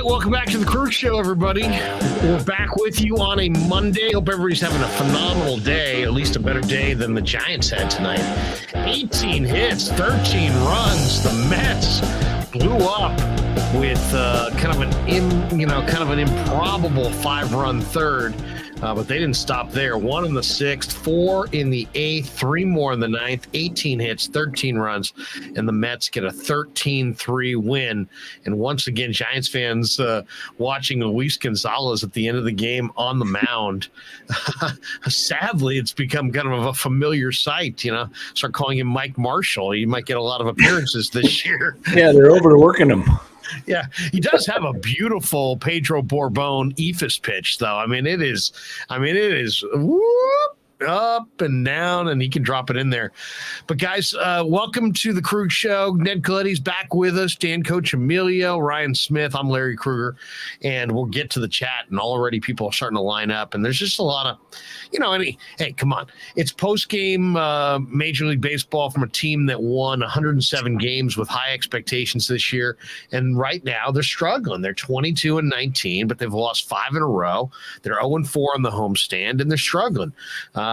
right, welcome back to the Krueg Show, everybody. We're back with you on a Monday. Hope everybody's having a phenomenal day, at least a better day than the Giants had tonight. 18 hits, 13 runs. The Mets blew up with kind of an improbable 5-run third. But they didn't stop there. 1 in the 6th, 4 in the 8th, 3 more in the 9th, 18 hits, 13 runs, and the Mets get a 13-3 win. And once again, Giants fans watching Luis Gonzalez at the end of the game on the mound. Sadly, it's become kind of a familiar sight. Start calling him Mike Marshall. He might get a lot of appearances this year. Yeah, they're overworking him. Yeah, he does have a beautiful Pedro Borbon ephus pitch, though. It is whoop, up and down, and he can drop it in there. But guys, welcome to the Krueg Show. Ned Colletti's back with us. Dan Coach Emilio, Ryan Smith. I'm Larry Krueger, and we'll get to the chat. And already people are starting to line up, and there's just a lot of, hey, come on. It's post-game Major League Baseball from a team that won 107 games with high expectations this year. And right now they're struggling. They're 22-19, but they've lost 5 in a row. They're 0-4 on the homestand, and they're struggling.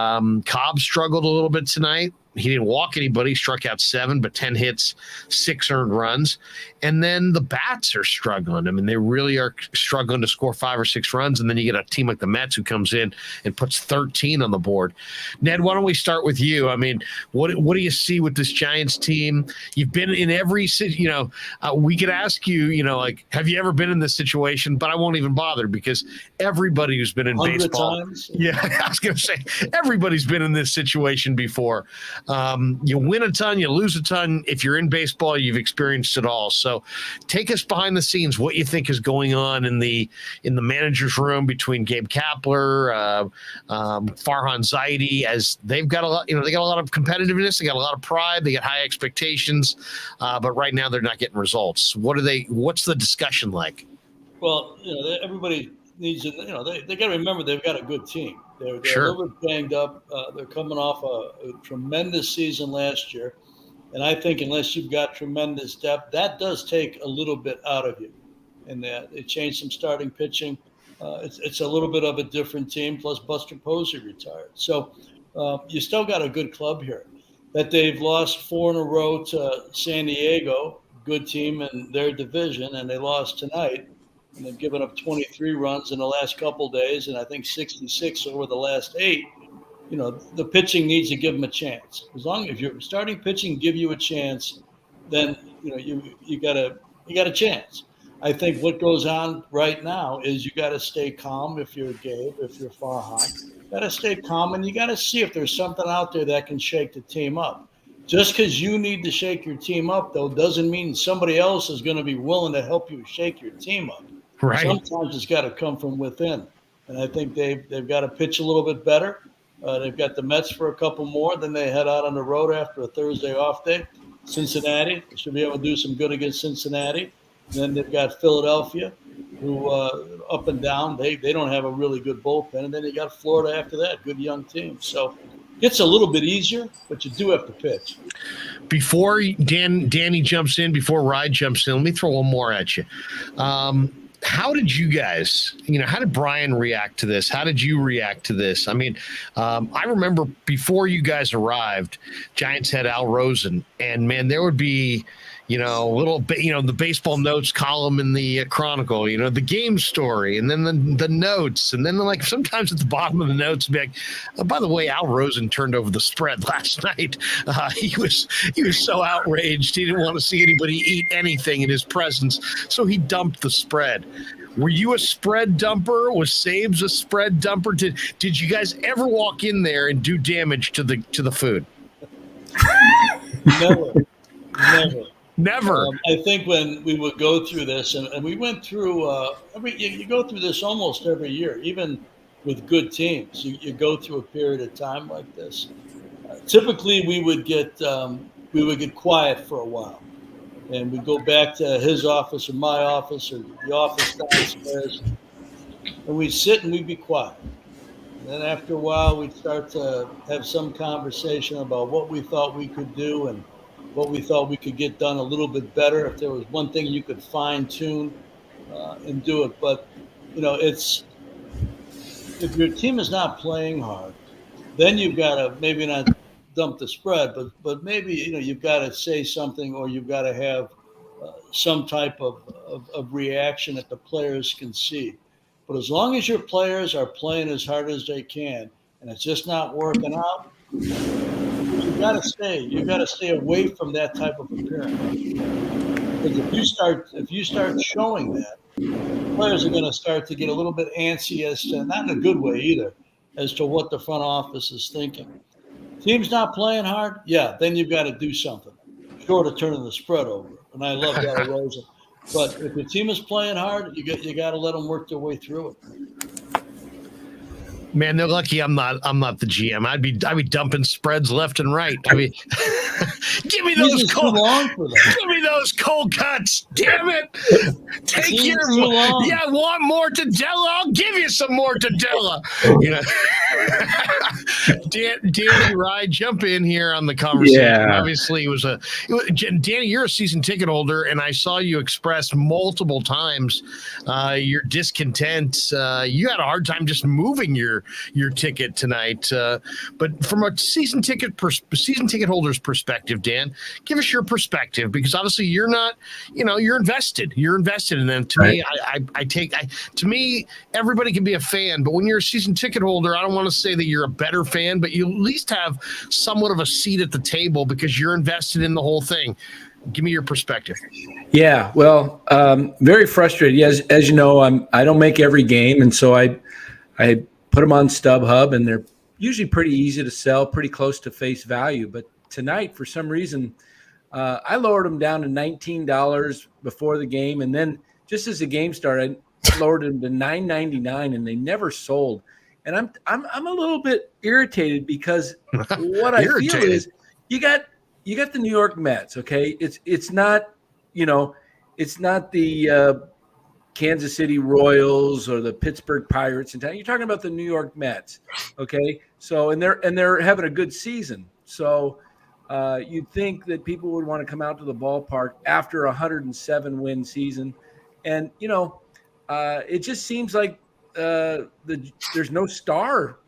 Cobb struggled a little bit tonight. He didn't walk anybody, struck out 7, but 10 hits, 6 earned runs. And then the bats are struggling. They really are struggling to score 5 or 6 runs. And then you get a team like the Mets who comes in and puts 13 on the board. Ned, why don't we start with you? What do you see with this Giants team? You've been in every, we could ask you, have you ever been in this situation? But I won't even bother because everybody who's been in baseball. Times. Yeah, I was going to say, everybody's been in this situation before. You win a ton, you lose a ton. If you're in baseball, you've experienced it all. So take us behind the scenes, what you think is going on in the manager's room between Gabe Kapler, Farhan Zaidi, as they've got a lot, they got a lot of competitiveness, they got a lot of pride, they got high expectations, but right now they're not getting results. What's the discussion like? Well, everybody needs to, they got to remember they've got a good team. They're Sure. a little bit banged up. They're coming off a tremendous season last year. And I think unless you've got tremendous depth, that does take a little bit out of you. And they changed some starting pitching. It's a little bit of a different team, plus Buster Posey retired. So you still got a good club here. That they've lost 4 in a row to San Diego, good team in their division, and they lost tonight. And they've given up 23 runs in the last couple of days, and I think 66 over the last 8. The pitching needs to give them a chance. As long as your starting pitching give you a chance, then you got a chance. I think what goes on right now is you got to stay calm. If you're Gabe, if you're Farhan, you got to stay calm, and you got to see if there's something out there that can shake the team up. Just because you need to shake your team up, though, doesn't mean somebody else is going to be willing to help you shake your team up. Right. Sometimes it's got to come from within, and I think they've got to pitch a little bit better. They've got the Mets for a couple more. Then they head out on the road after a Thursday off day. Cincinnati, they should be able to do some good against Cincinnati. Then they've got Philadelphia, who up and down. They don't have a really good bullpen, and then you got Florida after that, good young team. So it's a little bit easier, but you do have to pitch. Before Danny jumps in, before Ryan jumps in, let me throw one more at you. How did you guys, how did Brian react to this? How did you react to this? I remember before you guys arrived, Giants had Al Rosen, and man, there would be, the baseball notes column in the Chronicle, the game story, and then the notes, and then sometimes at the bottom of the notes, be like, oh, by the way, Al Rosen turned over the spread last night. He was so outraged. He didn't want to see anybody eat anything in his presence, so he dumped the spread. Were you a spread dumper? Was Sabes a spread dumper? Did you guys ever walk in there and do damage to the food? Never. I think when we would go through this, and we went through you go through this almost every year, even with good teams. You go through a period of time like this. Typically, we would get quiet for a while, and we'd go back to his office or my office or the office downstairs, and we'd sit and we'd be quiet. And then after a while, we'd start to have some conversation about what we thought we could do and what we thought we could get done a little bit better. If there was one thing you could fine tune, and do it. But it's if your team is not playing hard, then you've got to maybe not dump the spread, but maybe you've got to say something, or you've got to have some type of reaction that the players can see. But as long as your players are playing as hard as they can, and it's just not working out, you got to stay away from that type of appearance. Because if you start showing that, players are going to start to get a little bit antsy, as to, not in a good way either, as to what the front office is thinking. Team's not playing hard, yeah, then you've got to do something short of turning the spread over. And I love Della Rosa, but if the team is playing hard, you got to let them work their way through it. Man, they're lucky I'm not the GM. I'd be dumping spreads left and right. I mean, give me those cold cuts. Damn it. Take your I want more Tadella. I'll give you some more Tadella. Danny Rye, jump in here on the conversation. Yeah. Obviously, Danny, you're a season ticket holder, and I saw you express multiple times your discontent. You had a hard time just moving your ticket tonight. But from a season ticket holder's perspective, Dan, give us your perspective, because obviously you're not, you're invested. You're invested in them. To me, to me, everybody can be a fan, but when you're a season ticket holder, I don't want to say that you're a better fan, but you at least have somewhat of a seat at the table because you're invested in the whole thing. Give me your perspective. Yeah, well, very frustrated. As you know, I don't make every game, and so I put them on StubHub, and they're usually pretty easy to sell, pretty close to face value. But tonight, for some reason, I lowered them down to $19 before the game, and then just as the game started, I lowered them to $9.99, and they never sold. And I'm a little bit irritated because what I feel is you got the New York Mets. Okay, it's not the Kansas City Royals or the Pittsburgh Pirates in town. You're talking about the New York Mets. Okay, so and they're having a good season. So you'd think that people would want to come out to the ballpark after a 107-win season, and it just seems like there's no star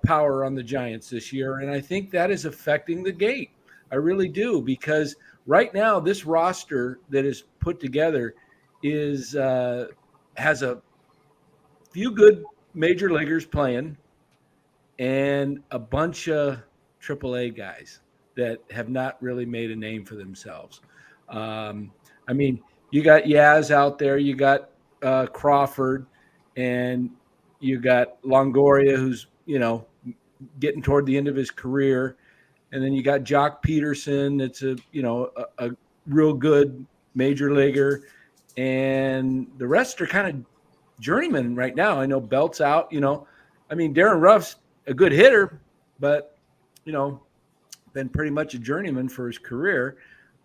power on the Giants this year, and I think that is affecting the gate. I really do, because right now this roster that is put together has a few good major leaguers playing and a bunch of AAA guys that have not really made a name for themselves. I mean, you got Yaz out there, you got Crawford, and you got Longoria, who's getting toward the end of his career, and then you got Jock Peterson, that's a real good major leaguer, and the rest are kind of journeyman right now. I know Belt's out. I mean, Darren Ruff's a good hitter, but been pretty much a journeyman for his career.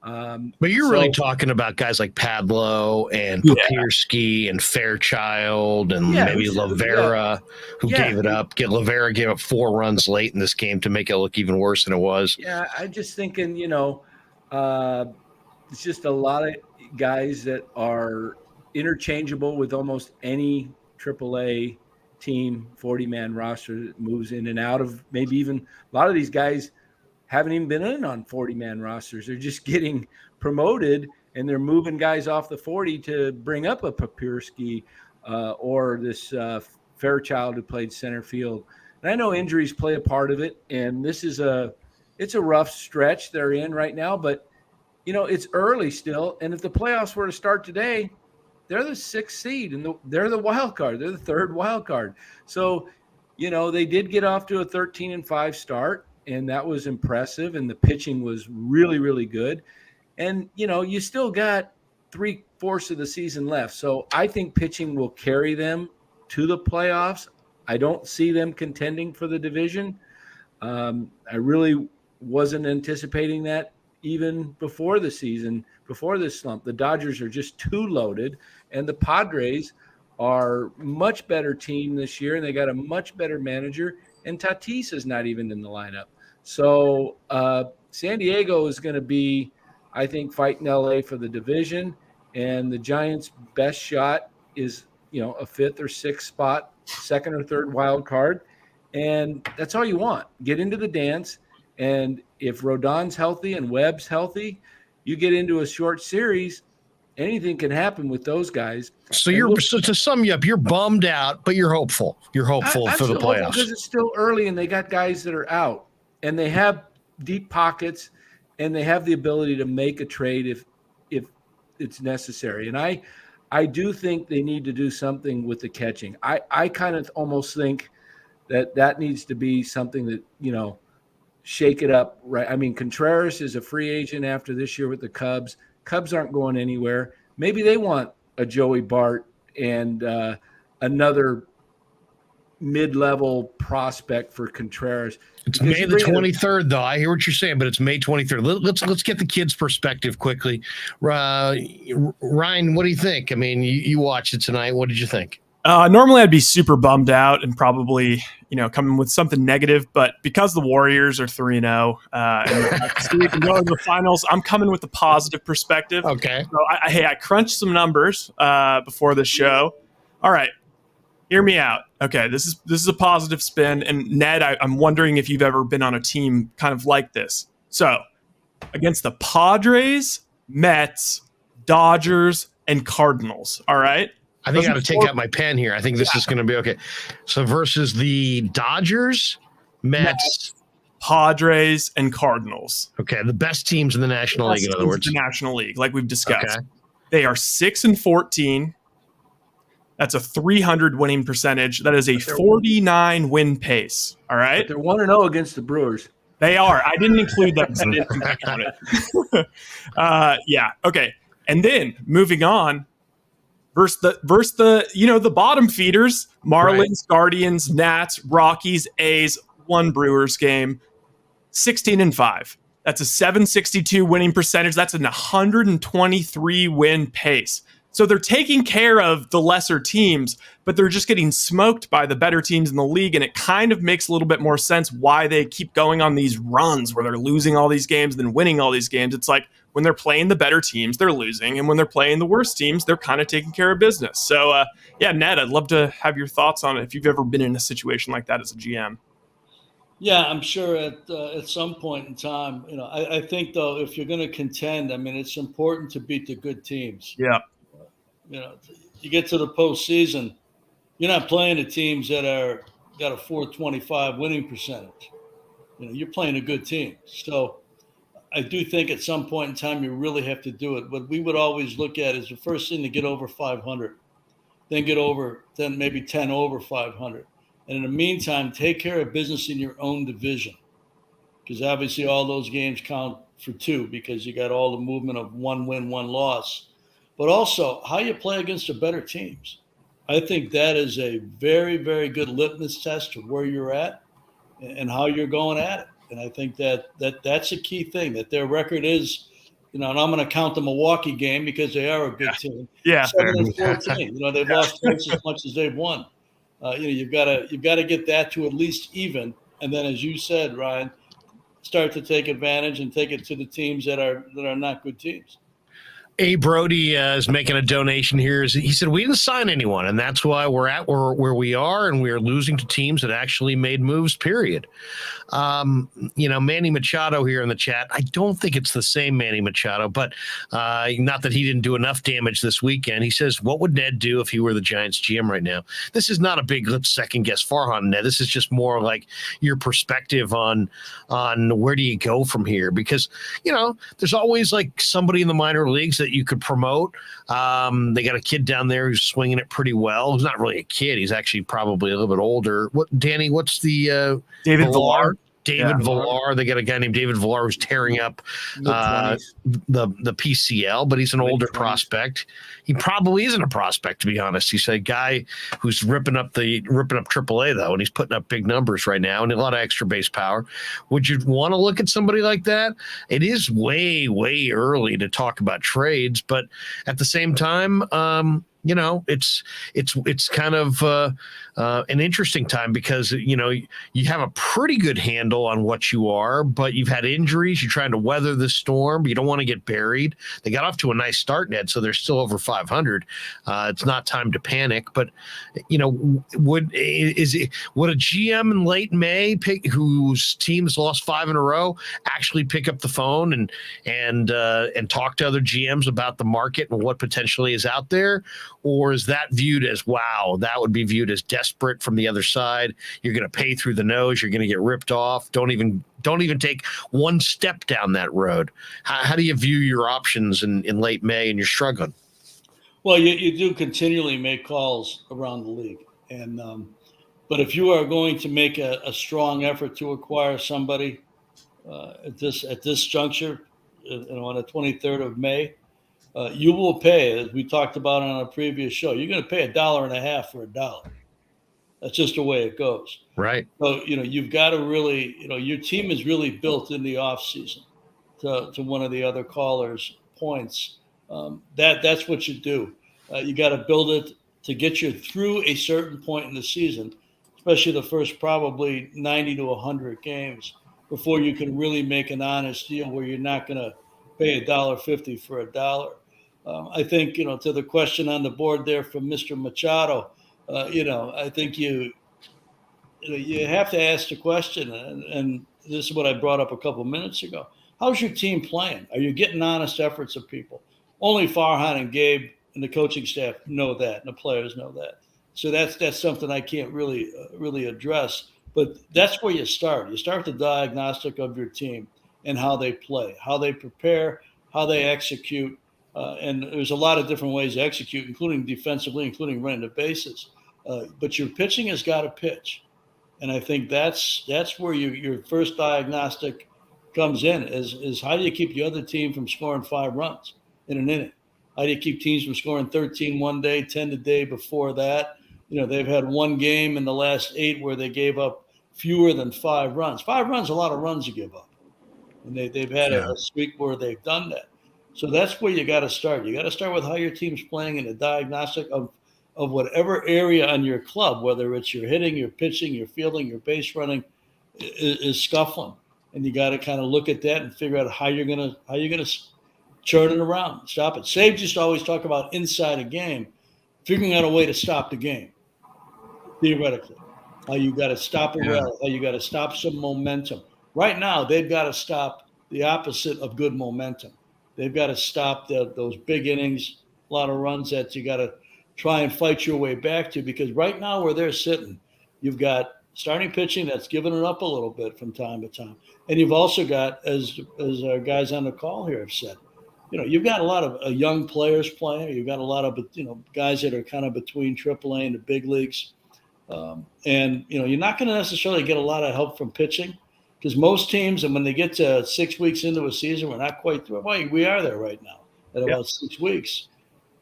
But you're really talking about guys like Padlo and Papirski and Fairchild and maybe Lavera, who gave it up. Lavera gave up 4 runs late in this game to make it look even worse than it was. Yeah, I'm just thinking, it's just a lot of guys that are interchangeable with almost any AAA team, 40-man roster that moves in and out of. Maybe even a lot of these guys haven't even been in on 40-man rosters. They're just getting promoted, and they're moving guys off the 40 to bring up a Papirski or this Fairchild who played center field. And I know injuries play a part of it, and this is it's a rough stretch they're in right now, but it's early still. And if the playoffs were to start today, they're the 6th seed, and they're the wild card. They're the 3rd wild card. So, they did get off to a 13-5 start, and that was impressive. And the pitching was really, really good. And, you still got 3/4 of the season left. So I think pitching will carry them to the playoffs. I don't see them contending for the division. I really wasn't anticipating that even before the season, before this slump. The Dodgers are just too loaded, and the Padres are much better team this year, and they got a much better manager, and Tatis is not even in the lineup. So San Diego is going to be, I think, fighting LA for the division, and the Giants' best shot is, a fifth or sixth spot, second or third wild card. And that's all you want. Get into the dance. And if Rodon's healthy and Webb's healthy, you get into a short series, anything can happen with those guys. So so to sum you up, you're bummed out, but you're hopeful. You're hopeful for the playoffs because it's still early and they got guys that are out and they have deep pockets and they have the ability to make a trade if it's necessary. And I do think they need to do something with the catching. I kind of almost think that needs to be something that, shake it up, right? I mean, Contreras is a free agent after this year with the Cubs. Cubs aren't going anywhere. Maybe they want a Joey Bart and another mid-level prospect for Contreras. It's May the 23rd, though. I hear what you're saying, but it's May 23rd. Let's get the kids' perspective quickly. Ryan, what do you think? I mean, you watched it tonight. What did you think? Normally I'd be super bummed out and probably, coming with something negative, but because the Warriors are 3-0 and we can go to the finals, I'm coming with the positive perspective. Okay. So I crunched some numbers before the show. All right. Hear me out. Okay, this is a positive spin. And Ned, I'm wondering if you've ever been on a team kind of like this. So against the Padres, Mets, Dodgers, and Cardinals. All right. I think I got to take out my pen here. I think this is going to be okay. So versus the Dodgers, Mets, Padres, and Cardinals. Okay, the best teams in the National League, in other words. The National League, like we've discussed. Okay. They are 6-14. That's a 300 winning percentage. That is a 49 win pace. All right. But they're 1-0 against the Brewers. They are. I didn't include them because I didn't think about it. Yeah. Okay. And then moving on. Versus the bottom feeders, Marlins, right. Guardians, Nats, Rockies, A's, one Brewers game, 16-5. That's a 762 winning percentage. That's an 123 win pace. So they're taking care of the lesser teams, but they're just getting smoked by the better teams in the league. And it kind of makes a little bit more sense why they keep going on these runs where they're losing all these games and then winning all these games. It's like when they're playing the better teams, they're losing. And when they're playing the worst teams, they're kind of taking care of business. So, Ned, I'd love to have your thoughts on it if you've ever been in a situation like that as a GM. Yeah, I'm sure at some point in time, I think, though, if you're going to contend, I mean, it's important to beat the good teams. Yeah. You get to the postseason, you're not playing the teams that got a 425 winning percentage. You're playing a good team. So I do think at some point in time you really have to do it. What we would always look at is the first thing to get over 500, then maybe 10 over 500. And in the meantime, take care of business in your own division, because obviously all those games count for two because you got all the movement of one win, one loss. But also how you play against the better teams. I think that is a very, very good litmus test to where you're at and how you're going at it. And I think that's a key thing, that their record is, and I'm going to count the Milwaukee game because they are a good team. Yeah. 7-14. They've lost twice as much as they've won. You've got to get that to at least even. And then, as you said, Ryan, start to take advantage and take it to the teams that are not good teams. A. Brody is making a donation here. He said, we didn't sign anyone, and that's why we're at where we are, and we are losing to teams that actually made moves, period. Manny Machado here in the chat. I don't think it's the same Manny Machado, but not that he didn't do enough damage this weekend. He says, what would Ned do if he were the Giants GM right now? This is not a big let's second guess Farhan, Ned. This is just more like your perspective on where do you go from here? Because, there's always like somebody in the minor leagues that you could promote. They got a kid down there who's swinging it pretty well. He's not really a kid. He's actually probably a little bit older. Danny, what's the David Villar? Villar. They got a guy named David Villar who's tearing up the PCL, but he's an older prospect. He probably isn't a prospect, to be honest. He's a guy who's ripping up AAA though, and he's putting up big numbers right now and a lot of extra base power. Would you want to look at somebody like that? It is way, way early to talk about trades, but at the same time, it's kind of an interesting time because you have a pretty good handle on what you are, but you've had injuries. You're trying to weather the storm. You don't want to get buried. They got off to a nice start, Ned, so they're still over 500. It's not time to panic, but would a GM in late May whose team's lost 5 in a row actually pick up the phone and talk to other GMs about the market and what potentially is out there? Or is that viewed as, wow, that would be viewed as desperate from the other side? You're going to pay through the nose. You're going to get ripped off. Don't even take one step down that road. How do you view your options in late May and you're struggling? Well, you do continually make calls around the league. And but if you are going to make a strong effort to acquire somebody at this juncture, on the 23rd of May, you will pay, as we talked about on a previous show, you're going to pay $1.50 for $1. That's just the way it goes. Right. So, you've got to really, your team is really built in the off season. To one of the other callers' points, that's what you do. You got to build it to get you through a certain point in the season, especially the first probably 90 to 100 games, before you can really make an honest deal where you're not going to pay $1.50 for $1. I think, to the question on the board there from Mr. Machado, I think you have to ask the question, and this is what I brought up a couple minutes ago. How's your team playing? Are you getting honest efforts of people? Only Farhan and Gabe and the coaching staff know that, and the players know that. So that's something I can't really address. But that's where you start. You start the diagnostic of your team and how they play, how they prepare, how they execute. And there's a lot of different ways to execute, including defensively, including running the bases. But your pitching has got to pitch. And I think that's where your first diagnostic comes in is how do you keep the other team from scoring 5 runs in an inning? How do you keep teams from scoring 13 one day, 10 the day before that? They've had one game in the last 8 where they gave up fewer than 5 runs. 5 runs, a lot of runs you give up. And they've had a streak where they've done that. So that's where you got to start. You got to start with how your team's playing in a diagnostic of whatever area on your club, whether it's your hitting, your pitching, your fielding, your base running, is scuffling. And you got to kind of look at that and figure out how you're gonna turn it around, stop it. Sage used to always talk about inside a game, figuring out a way to stop the game, theoretically. How you got to stop a rally, how you got to stop some momentum. Right now, they've got to stop the opposite of good momentum. They've got to stop those big innings, a lot of runs that you got to try and fight your way back to, because right now where they're sitting, you've got starting pitching that's giving it up a little bit from time to time. And you've also got, as our guys on the call here have said, you've got a lot of young players playing. You've got a lot of, guys that are kind of between AAA and the big leagues. And you're not going to necessarily get a lot of help from pitching, because most teams, and when they get to 6 weeks into a season, we're not quite through. Well, we are there right now at about 6 weeks.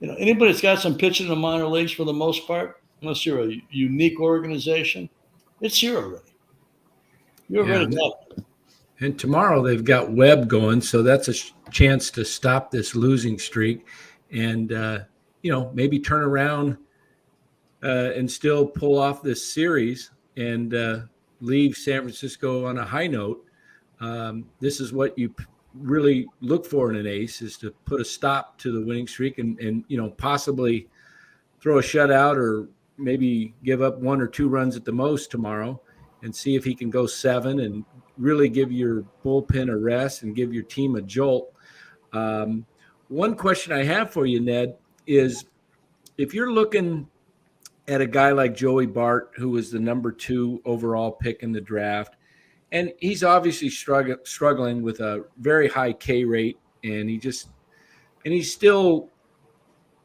Anybody that's got some pitching in the minor leagues, for the most part, unless you're a unique organization, it's here already. You're already got. And tomorrow they've got Webb going, so that's a chance to stop this losing streak, and maybe turn around and still pull off this series and leave San Francisco on a high note. This is what you really look for in an ace, is to put a stop to the winning streak and possibly throw a shutout or maybe give up 1 or 2 runs at the most tomorrow and see if he can go 7 and really give your bullpen a rest and give your team a jolt. One question I have for you, Ned, is if you're looking at a guy like Joey Bart, who was the number 2 overall pick in the draft, and he's obviously struggling with a very high K rate, and he's still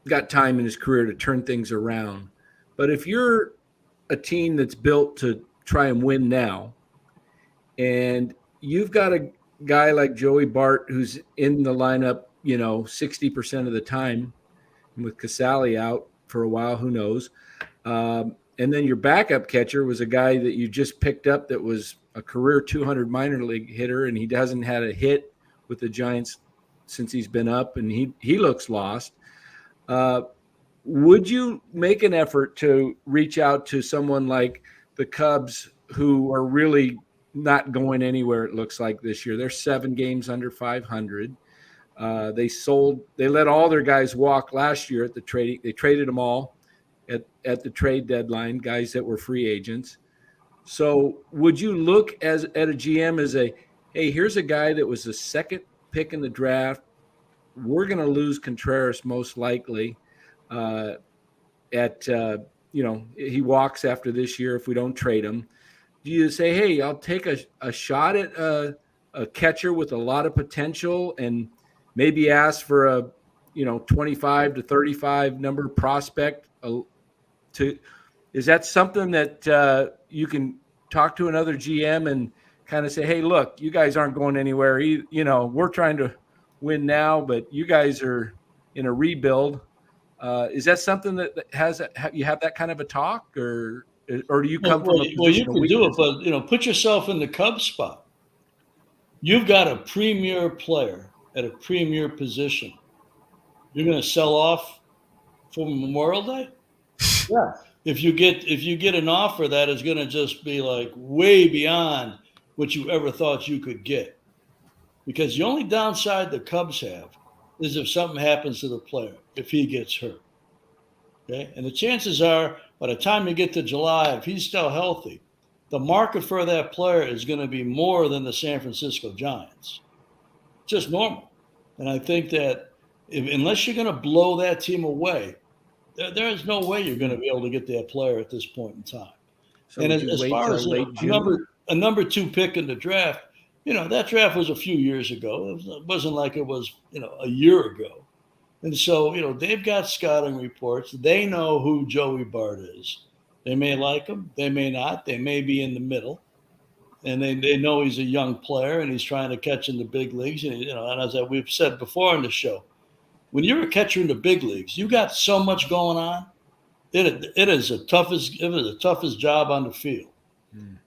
got time in his career to turn things around. But if you're a team that's built to try and win now, and you've got a guy like Joey Bart who's in the lineup, 60% of the time, and with Casale out for a while, who knows? And then your backup catcher was a guy that you just picked up that was a career 200 minor league hitter, and he hasn't had a hit with the Giants since he's been up, and he looks lost. would you make an effort to reach out to someone like the Cubs, who are really not going anywhere, it looks like, this year? They're 7 games under 500. They let all their guys walk last year at the trading. They traded them all at the trade deadline, guys that were free agents. So would you look at a GM as hey, here's a guy that was the second pick in the draft. We're going to lose Contreras most likely. He walks after this year if we don't trade him. Do you say, hey, I'll take a shot at a catcher with a lot of potential and maybe ask for a 25 to 35 number prospect? Is that something that you can talk to another GM and kind of say, hey, look, you guys aren't going anywhere. We're trying to win now, but you guys are in a rebuild. Is that something that you have that kind of a talk, or do you come from a position? Well, you can do it, but put yourself in the Cubs spot. You've got a premier player at a premier position. You're going to sell off for Memorial Day? Yeah. If you get an offer that is going to just be like way beyond what you ever thought you could get, because the only downside the Cubs have is if something happens to the player, if he gets hurt. Okay, and the chances are, by the time you get to July, if he's still healthy, the market for that player is going to be more than the San Francisco Giants. Just normal. And I think that unless you're going to blow that team away, there is no way you're going to be able to get that player at this point in time. So and as far as a number 2 pick in the draft, that draft was a few years ago. It wasn't like it was, a year ago. And so, they've got scouting reports. They know who Joey Bart is. They may like him. They may not. They may be in the middle. And they know he's a young player and he's trying to catch in the big leagues. And, and as we've said before on the show, when you're a catcher in the big leagues, you got so much going on. It is the toughest job on the field.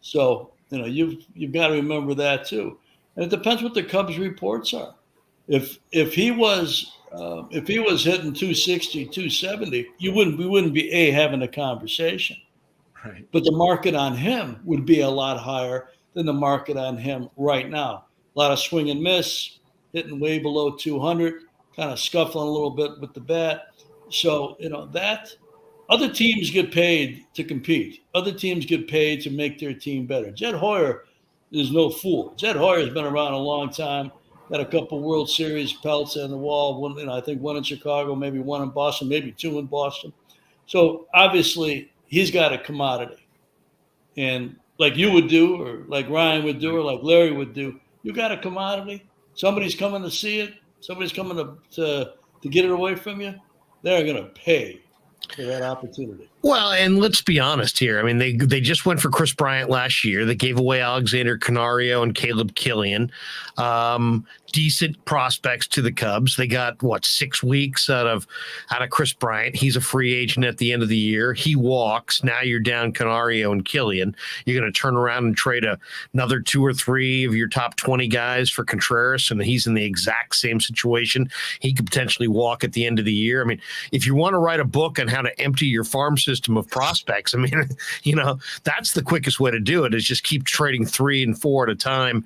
So, you've got to remember that too. And it depends what the Cubs reports are. If he was hitting 260, 270, we wouldn't be having a conversation. Right. But the market on him would be a lot higher than the market on him right now. A lot of swing and miss, hitting way below 200, kind of scuffling a little bit with the bat. So, that other teams get paid to compete. Other teams get paid to make their team better. Jed Hoyer is no fool. Jed Hoyer has been around a long time. Got a couple World Series pelts on the wall. One, I think one in Chicago, maybe one in Boston, maybe 2 in Boston. So obviously he's got a commodity. And like you would do, or like Ryan would do, or like Larry would do, you got a commodity. Somebody's coming to see it. Somebody's coming to get it away from you. They're going to pay for that opportunity. Well, and let's be honest here. I mean, they just went for Chris Bryant last year. They gave away Alexander Canario and Caleb Killian. Decent prospects to the Cubs. They got 6 weeks out of Chris Bryant. He's a free agent at the end of the year. He walks. Now you're down Canario and Killian. You're going to turn around and trade another 2 or 3 of your top 20 guys for Contreras, and he's in the exact same situation. He could potentially walk at the end of the year. I mean, if you want to write a book on how to empty your farm system of prospects, I mean, that's the quickest way to do it, is just keep trading 3 and 4 at a time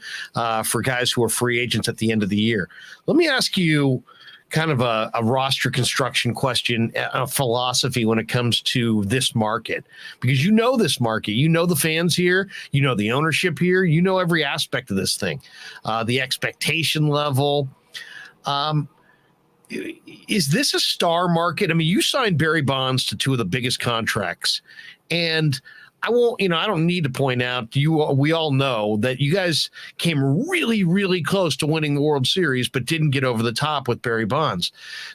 for guys who are free agents at the end of the year. Let me ask you kind of a roster construction question, a philosophy when it comes to this market, because this market, the fans here, the ownership here, every aspect of this thing, the expectation level. Is this a star market? I mean, you signed Barry Bonds to 2 of the biggest contracts, and I don't need to point out, we all know that you guys came really, really close to winning the World Series, but didn't get over the top with Barry Bonds.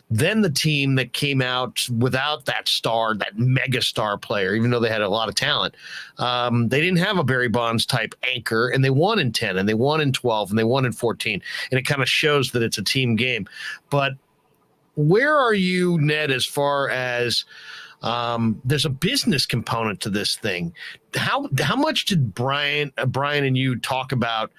Then the team that came out without that star, that mega star player, even though they had a lot of talent, they didn't have a Barry Bonds type anchor, and they won in 10, and they won in 12, and they won in 14. And it kind of shows that it's a team game. But where are you, Ned, as far as there's a business component to this thing? how much did Brian and you talk about,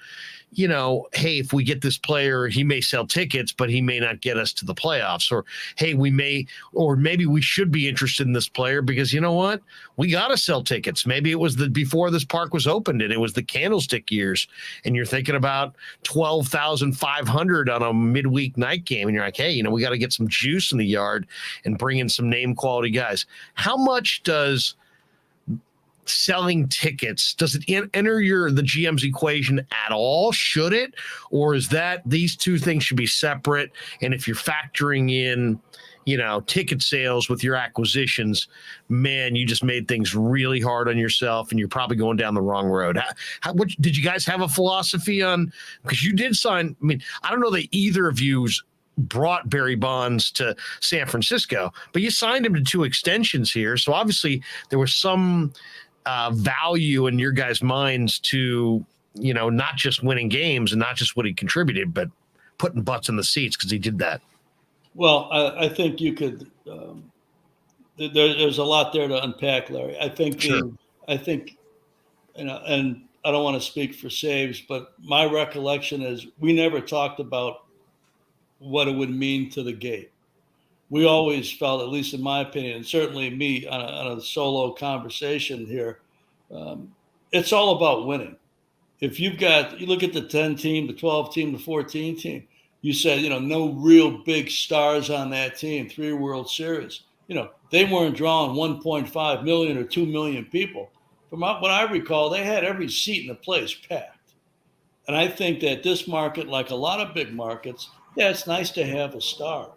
hey, if we get this player, he may sell tickets, but he may not get us to the playoffs. Or, hey, maybe we should be interested in this player because you know what? We got to sell tickets. Maybe it was before this park was opened and it was the candlestick years. And you're thinking about 12,500 on a midweek night game. And you're like, hey, we got to get some juice in the yard and bring in some name quality guys. How much does selling tickets, does it enter the GM's equation at all? Should it? Or is that these two things should be separate? And if you're factoring in, ticket sales with your acquisitions, man, you just made things really hard on yourself and you're probably going down the wrong road. What did you guys have a philosophy on? Because you did sign, I don't know that either of you brought Barry Bonds to San Francisco, but you signed him to 2 extensions here. So obviously there was some value in your guys' minds to, not just winning games and not just what he contributed, but putting butts in the seats because he did that. Well, I think you could. There's a lot there to unpack, Larry. I think. Sure. I think, and I don't want to speak for Saves, but my recollection is we never talked about what it would mean to the gate. We always felt, at least in my opinion, and certainly me on a solo conversation here, it's all about winning. If you look at the 10 team, the 12 team, the 14 team, you said, no real big stars on that team, 3 World Series. They weren't drawing 1.5 million or 2 million people. From what I recall, they had every seat in the place packed. And I think that this market, like a lot of big markets, it's nice to have a star.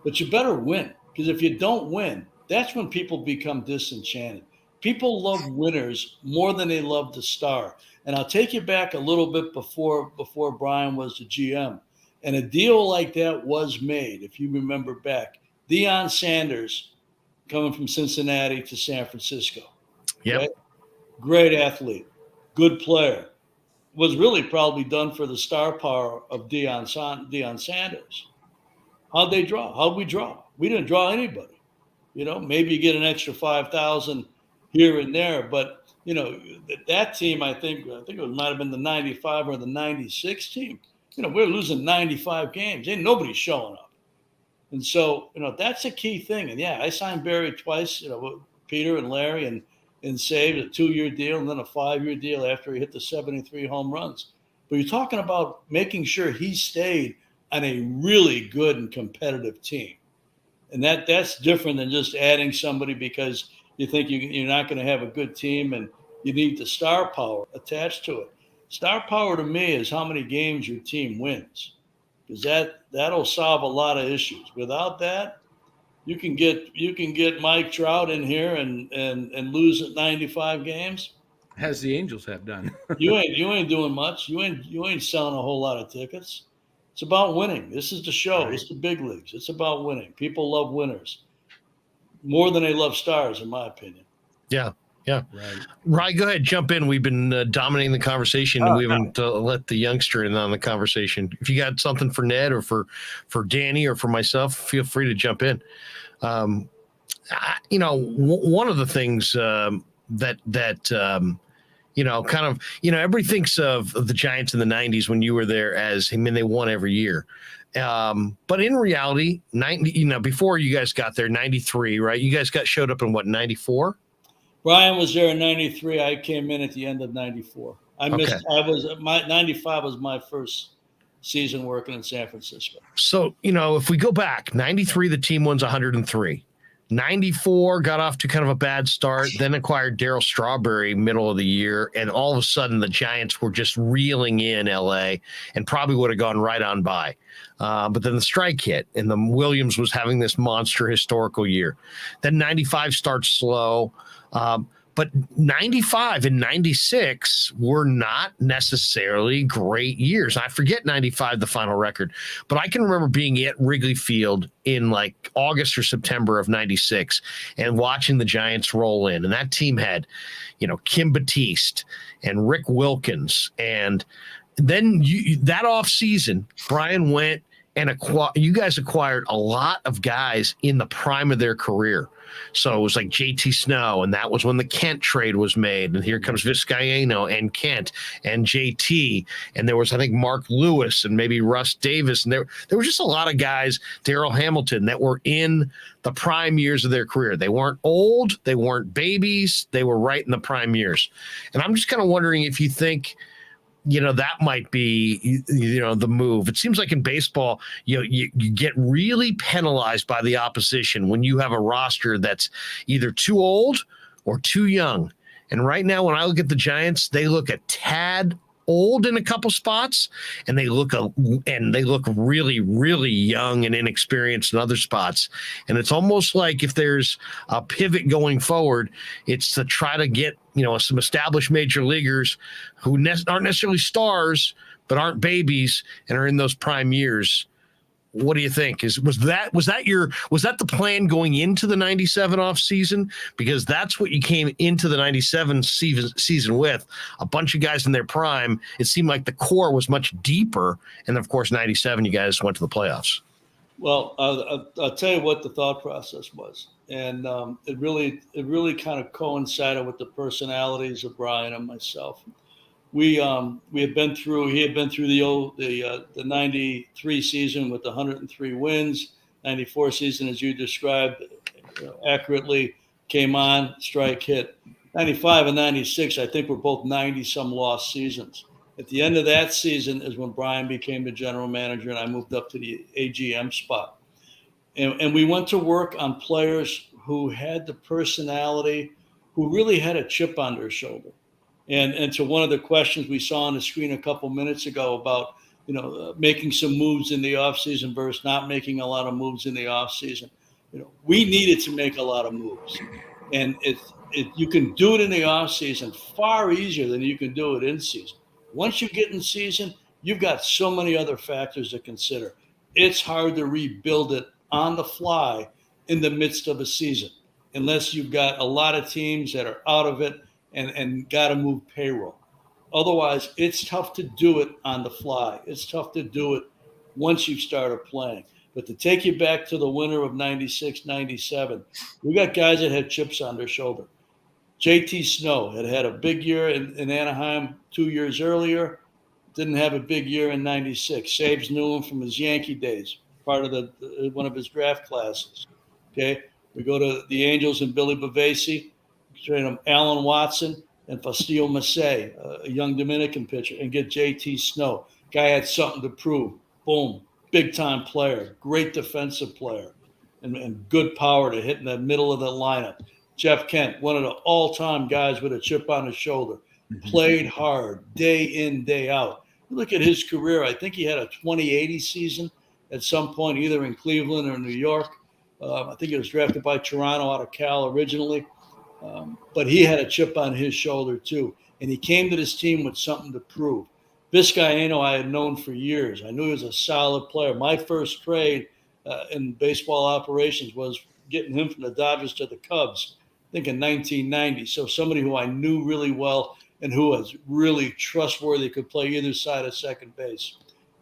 But you better win, because if you don't win, that's when people become disenchanted. People love winners more than they love the star. And I'll take you back a little bit before Brian was the GM. And a deal like that was made, if you remember back. Deion Sanders coming from Cincinnati to San Francisco. Yeah. Okay? Great athlete, good player. Was really probably done for the star power of Deion Sanders. How'd they draw? How'd we draw? We didn't draw anybody. Maybe you get an extra 5,000 here and there, but that team, I think it might have been the 95 or the 96 team. We're losing 95 games. Ain't nobody showing up. And so, that's a key thing. And yeah, I signed Barry twice, with Peter and Larry and saved a 2-year deal and then a 5-year deal after he hit the 73 home runs. But you're talking about making sure he stayed on a really good and competitive team. And that's different than just adding somebody because you think you're not going to have a good team and you need the star power attached to it. Star power to me is how many games your team wins, because that'll solve a lot of issues. Without that, you can get Mike Trout in here and lose at 95 games. As the Angels have done. you ain't doing much. You ain't selling a whole lot of tickets. It's about winning. This is the show. Right. It's the big leagues. It's about winning. People love winners more than they love stars, in my opinion. Yeah. Yeah. Right. Ryan, go ahead, jump in. We've been dominating the conversation. We haven't let the youngster in on the conversation. If you got something for Ned or for Danny or for myself, feel free to jump in. One of the things everybody thinks of the Giants in the 90s when you were there as, they won every year. But in reality, before you guys got there, 93, right? You guys showed up in what, 94? Brian was there in 93. I came in at the end of 94. 95 was my first season working in San Francisco. So, if we go back, 93, the team wins 103. 94 got off to kind of a bad start, then acquired Darryl Strawberry middle of the year, and all of a sudden the Giants were just reeling in LA and probably would have gone right on by. But then the strike hit, and the Williams was having this monster historical year. Then 95 starts slow. But 95 and 96 were not necessarily great years. I forget 95, the final record, but I can remember being at Wrigley Field in like August or September of 96 and watching the Giants roll in. And that team had, Kim Batiste and Rick Wilkins. And then that off season, Brian went and you guys acquired a lot of guys in the prime of their career. So it was like JT Snow, and that was when the Kent trade was made. And here comes Vizcaino and Kent and JT. And there was, I think, Mark Lewis and maybe Russ Davis. And there was just a lot of guys, Darrell Hamilton, that were in the prime years of their career. They weren't old. They weren't babies. They were right in the prime years. And I'm just kind of wondering if you think, that might be, the move. It seems like in baseball, you get really penalized by the opposition when you have a roster that's either too old or too young. And right now, when I look at the Giants, they look a tad old in a couple spots, and they look really, really young and inexperienced in other spots. And it's almost like if there's a pivot going forward, it's to try to get some established major leaguers who aren't necessarily stars, but aren't babies and are in those prime years. What do you think? Was that the plan going into the 97 off season? Because that's what you came into the 97 season with, a bunch of guys in their prime. It seemed like the core was much deeper. And of course, 97, you guys went to the playoffs. Well, I'll tell you what the thought process was. And it really kind of coincided with the personalities of Brian and myself. He had been through the 93 season with 103 wins, 94 season, as you described accurately, came on, strike, hit. 95 and 96, I think, were both 90-some lost seasons. At the end of that season is when Brian became the general manager and I moved up to the AGM spot. And we went to work on players who had the personality, who really had a chip on their shoulder. And to one of the questions we saw on the screen a couple minutes ago about, making some moves in the offseason versus not making a lot of moves in the offseason, we needed to make a lot of moves. And you can do it in the offseason far easier than you can do it in season. Once you get in season, you've got so many other factors to consider. It's hard to rebuild it on the fly in the midst of a season, unless you've got a lot of teams that are out of it and got to move payroll. Otherwise, it's tough to do it on the fly. It's tough to do it once you've started playing. But to take you back to the winter of 96, 97, we got guys that had chips on their shoulder. JT Snow had a big year in Anaheim 2 years earlier, didn't have a big year in 96. Sabes knew him from his Yankee days, part of one of his draft classes. Okay, we go to the Angels and Billy Bavasi, trade him Alan Watson and Faustino Massey, a young Dominican pitcher, and get JT Snow. Guy had something to prove. Boom, big-time player, great defensive player, and good power to hit in the middle of the lineup. Jeff Kent, one of the all-time guys with a chip on his shoulder, played hard day in, day out. You look at his career, I think he had a 2080 season at some point, either in Cleveland or New York. I think he was drafted by Toronto out of Cal originally. But he had a chip on his shoulder too. And he came to this team with something to prove. Vizcaino I had known for years. I knew he was a solid player. My first trade in baseball operations was getting him from the Dodgers to the Cubs, I think in 1990. So somebody who I knew really well and who was really trustworthy, could play either side of second base.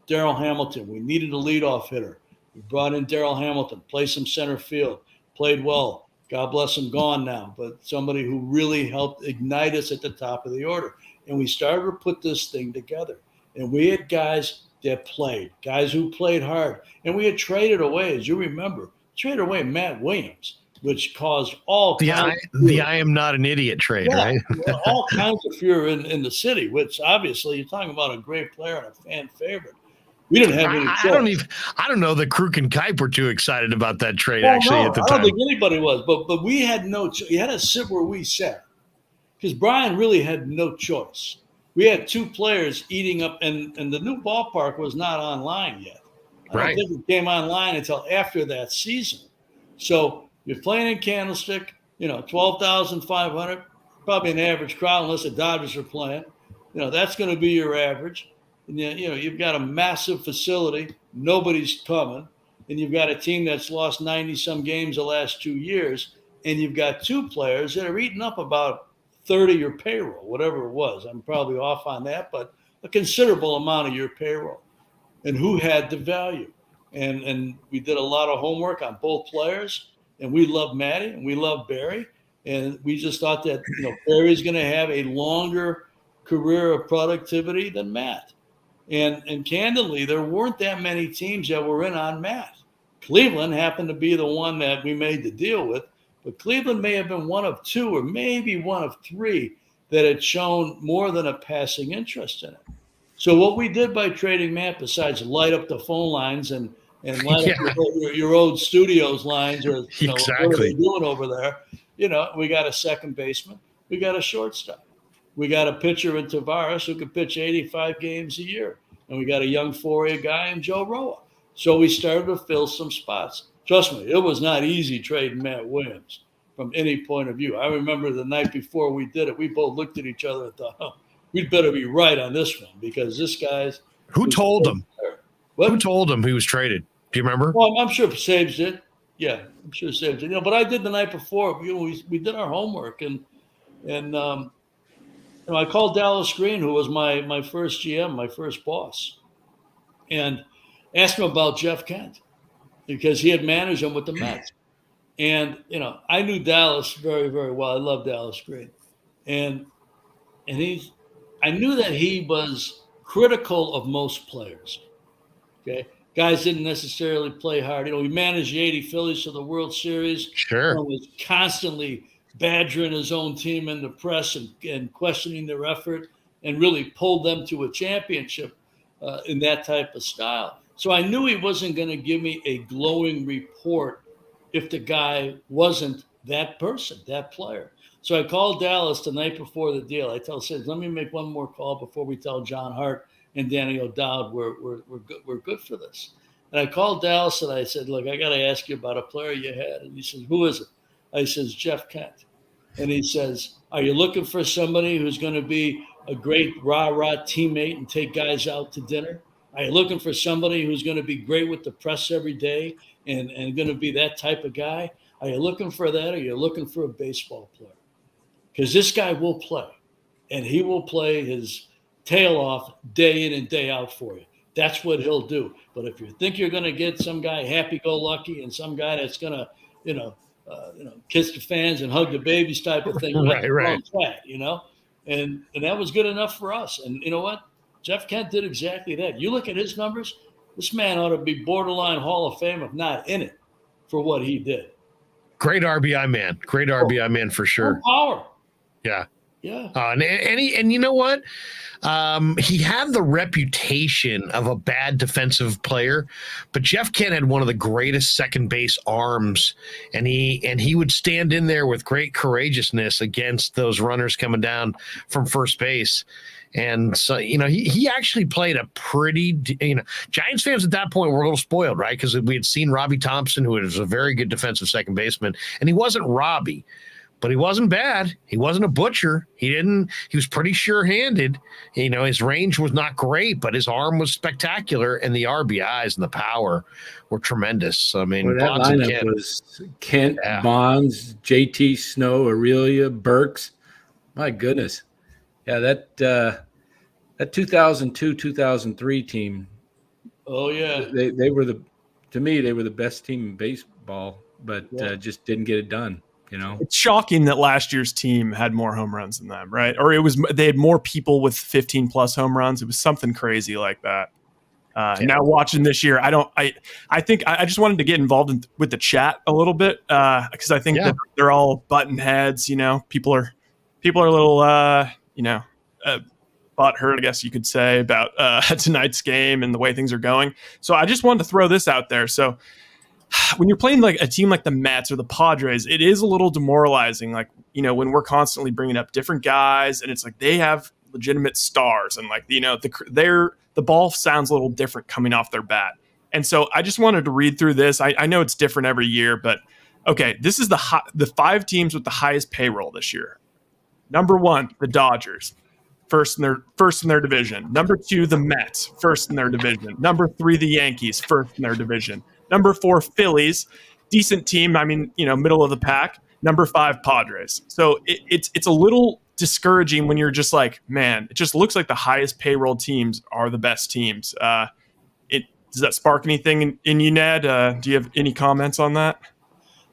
Darrell Hamilton, we needed a leadoff hitter. We brought in Darrell Hamilton, played some center field, played well. God bless him, gone now, but somebody who really helped ignite us at the top of the order. And we started to put this thing together. And we had guys that played, guys who played hard. And we had traded away, as you remember, Matt Williams, which caused all kinds of the I am not an idiot trade, right? all kinds of fear in the city, which obviously you're talking about a great player and a fan favorite. We didn't have any choice. I don't know that Krueg and Kipe were too excited about that trade at the time. I don't think anybody was, but we had no choice. You had to sit where we sat because Brian really had no choice. We had two players eating up, and the new ballpark was not online yet. I don't think it came online until after that season. So you're playing in Candlestick, 12,500, probably an average crowd unless the Dodgers are playing. That's going to be your average. And you've got a massive facility, nobody's coming, and you've got a team that's lost 90-some games the last 2 years, and you've got two players that are eating up about 30 of your payroll, whatever it was. I'm probably off on that, but a considerable amount of your payroll. And who had the value? and we did a lot of homework on both players, and we love Matty and we love Barry, and we just thought that Barry's going to have a longer career of productivity than Matt. And candidly, there weren't that many teams that were in on Matt. Cleveland happened to be the one that we made the deal with, but Cleveland may have been one of two or maybe one of three that had shown more than a passing interest in it. So what we did by trading Matt, besides light up the phone lines and light up your old studios lines, or what are they doing over there? We got a second baseman, we got a shortstop. We got a pitcher in Tavares who could pitch 85 games a year. And we got a young 4A guy in Joe Roa. So we started to fill some spots. Trust me, it was not easy trading Matt Williams from any point of view. I remember the night before we did it, we both looked at each other and thought, we'd better be right on this one, because this guy's... Who told him? What? Who told him he was traded? Do you remember? Well, I'm sure Sabes did. Yeah, I'm sure Sabes did. But I did the night before. We did our homework, and I called Dallas Green, who was my first GM, my first boss, and asked him about Jeff Kent, because he had managed him with the Mets. And, I knew Dallas very, very well. I love Dallas Green. And I knew that he was critical of most players. Okay. Guys didn't necessarily play hard. He managed the 80 Phillies to the World Series. Sure. Was constantly badgering his own team in the press and questioning their effort, and really pulled them to a championship in that type of style. So I knew he wasn't going to give me a glowing report if the guy wasn't that person, that player. So I called Dallas the night before the deal. I tell Sid, let me make one more call before we tell John Hart and Danny O'Dowd we're good for this. And I called Dallas and I said, look, I got to ask you about a player you had. And he says, who is it? I says, Jeff Kent. And he says, are you looking for somebody who's going to be a great rah-rah teammate and take guys out to dinner? Are you looking for somebody who's going to be great with the press every day and going to be that type of guy? Are you looking for that, or are you looking for a baseball player? Because this guy will play, and he will play his tail off day in and day out for you. That's what he'll do. But if you think you're going to get some guy happy-go-lucky and some guy that's going to, kiss the fans and hug the babies type of thing, right. Track, and that was good enough for us. And you know what? Jeff Kent did exactly that. You look at his numbers, this man ought to be borderline Hall of Fame, if not in it, for what he did. Great RBI man. Great RBI man for sure. Power. Yeah. Yeah. And you know what? He had the reputation of a bad defensive player, but Jeff Kent had one of the greatest second base arms, and he would stand in there with great courageousness against those runners coming down from first base. And so, he actually played a pretty, Giants fans at that point were a little spoiled, right? Because we had seen Robbie Thompson, who was a very good defensive second baseman, and he wasn't Robbie, but he wasn't bad. He wasn't a butcher. He was pretty sure-handed. His range was not great, but his arm was spectacular, and the RBIs and the power were tremendous. I mean, that lineup was Kent, Bonds, JT Snow, Aurelia, Burks. My goodness. Yeah, that 2002-2003 team. Oh yeah, they were to me they were the best team in baseball, but just didn't get it done. It's shocking that last year's team had more home runs than them, right? Or they had more people with 15 plus home runs. It was something crazy like that. Now watching this year, I think I just wanted to get involved with the chat a little bit because I think that they're all button heads. People are a little butthurt, I guess you could say, about tonight's game and the way things are going. So I just wanted to throw this out there. So when you're playing like a team like the Mets or the Padres, it is a little demoralizing. Like, when we're constantly bringing up different guys, and it's like they have legitimate stars, and like the ball sounds a little different coming off their bat. And so I just wanted to read through this. I know it's different every year, but okay, this is the 5 teams with the highest payroll this year. Number 1, the Dodgers, first in their division. Number 2, the Mets, first in their division. Number 3, the Yankees, first in their division. Number 4, Phillies, decent team. I mean, middle of the pack. Number 5, Padres. So it's a little discouraging when you're just like, man, it just looks like the highest payroll teams are the best teams. Does that spark anything in you, Ned? Do you have any comments on that?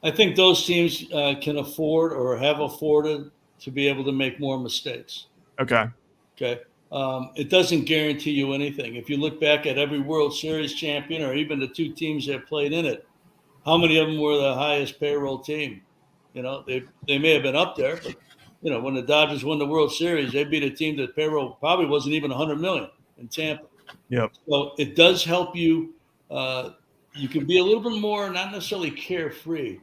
I think those teams can afford or have afforded to be able to make more mistakes. Okay. Okay. It doesn't guarantee you anything. If you look back at every World Series champion or even the two teams that played in it, how many of them were the highest payroll team? They may have been up there, but when the Dodgers won the World Series, they beat a team that payroll probably wasn't even 100 million in Tampa. Yep. So it does help you. You can be a little bit more, not necessarily carefree,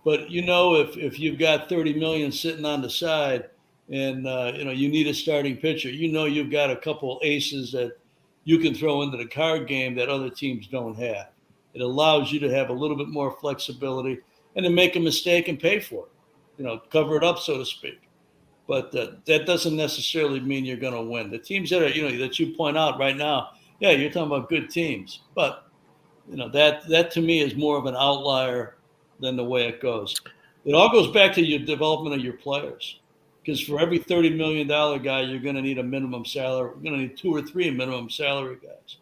but if you've got 30 million sitting on the side and you need a starting pitcher, you've got a couple aces that you can throw into the card game that other teams don't have. It allows you to have a little bit more flexibility and to make a mistake and pay for it, cover it up, so to speak. But that doesn't necessarily mean you're going to win. The teams that are, that you point out right now, yeah, you're talking about good teams, but that to me is more of an outlier than the way it goes. It all goes back to your development of your players, because for every $30 million guy, you're going to need a minimum salary. You're going to need 2 or 3 minimum salary guys.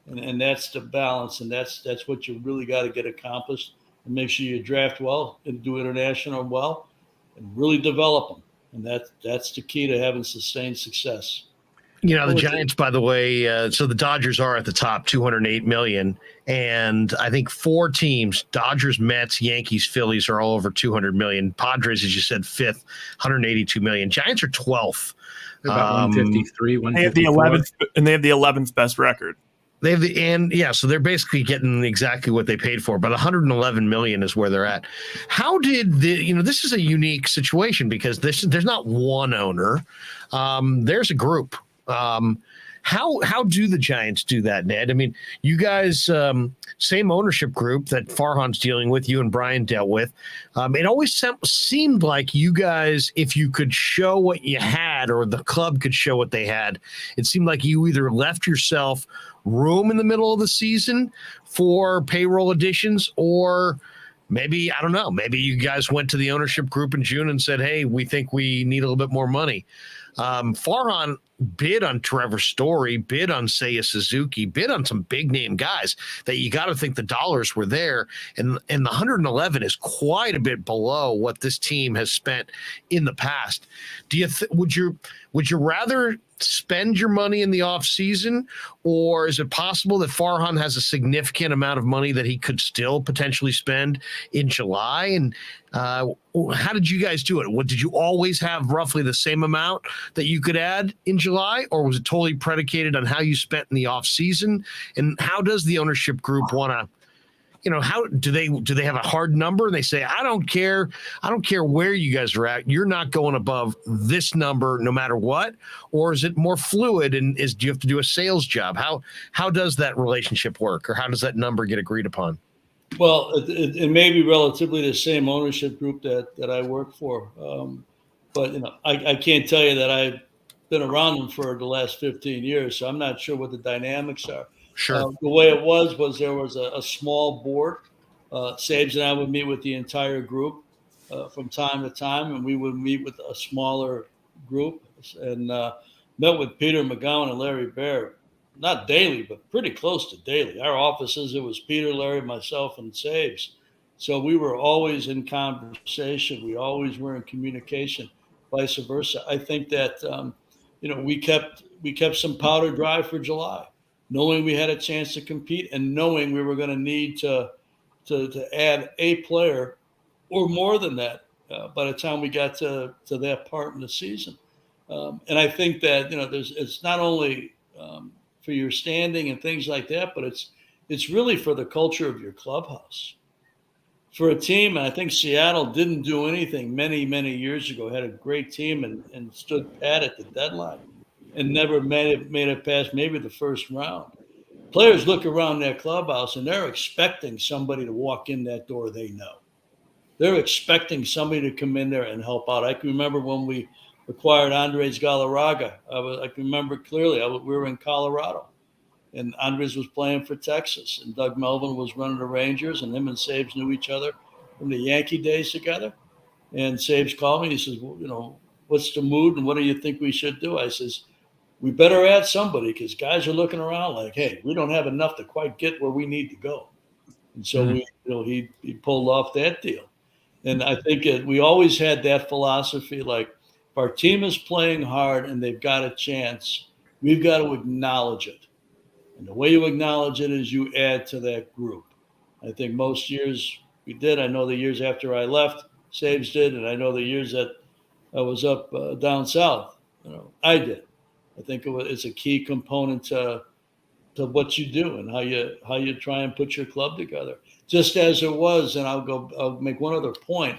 And that's the balance, and that's what you really got to get accomplished, and make sure you draft well and do international well and really develop them. And that's the key to having sustained success. The Giants, by the way, so the Dodgers are at the top, 208 million. And I think 4 teams, Dodgers, Mets, Yankees, Phillies, are all over 200 million. Padres, as you said, 5th, 182 million. Giants are 12th. They're about 153, 154. They have the 11th, and they have the 11th best record. They have so they're basically getting exactly what they paid for, but 111 million is where they're at. How did this is a unique situation because there's not one owner. There's a group. How do the Giants do that, Ned? I mean, you guys, same ownership group that Farhan's dealing with, you and Brian dealt with. It always seemed like you guys, if you could show what you had or the club could show what they had, it seemed like you either left yourself room in the middle of the season for payroll additions, or maybe, I don't know, maybe you guys went to the ownership group in June and said, hey, we think we need a little bit more money. Farhan bid on Trevor Story, bid on Seiya Suzuki, bid on some big name guys that you got to think the dollars were there. And the 111 is quite a bit below what this team has spent in the past. Do you would you rather spend your money in the off season, or is it possible that Farhan has a significant amount of money that he could still potentially spend in July? And how did you guys do it? What, did you always have roughly the same amount that you could add in July, or was it totally predicated on how you spent in the off season? And how does the ownership group want to, how do they have a hard number and they say, I don't care where you guys are at, you're not going above this number no matter what? Or is it more fluid, and do you have to do a sales job? How does that relationship work, or how does that number get agreed upon? Well, it may be relatively the same ownership group that I work for, but I can't tell you that I've been around them for the last 15 years, so I'm not sure what the dynamics are. Sure. The way it was there was a small board. Sabes and I would meet with the entire group from time to time, and we would meet with a smaller group and met with Peter McGowan and Larry Baer, not daily, but pretty close to daily. Our offices, it was Peter, Larry, myself, and Sabes. So we were always in conversation. We always were in communication, vice versa. I think that, we kept some powder dry for July, knowing we had a chance to compete and knowing we were going to need to add a player or more than that by the time we got to that part in the season. And I think that, it's not only for your standing and things like that, but it's really for the culture of your clubhouse. For a team, and I think Seattle didn't do anything many, many years ago, had a great team and stood pat at the deadline and never made it past maybe the first round. Players look around their clubhouse and they're expecting somebody to walk in that door they know. They're expecting somebody to come in there and help out. I can remember when we acquired Andres Galarraga. I can remember clearly. We were in Colorado, and Andres was playing for Texas, and Doug Melvin was running the Rangers, and him and Sabes knew each other from the Yankee days together. And Sabes called me. He says, what's the mood and what do you think we should do? I says, we better add somebody because guys are looking around like, hey, we don't have enough to quite get where we need to go. And so he pulled off that deal. And I think we always had that philosophy, like if our team is playing hard and they've got a chance, we've got to acknowledge it. And the way you acknowledge it is you add to that group. I think most years we did. I know the years after I left, Saves did, and I know the years that I was up down south, I did. I think it's a key component to what you do and how you try and put your club together. Just as it was, and I'll make one other point,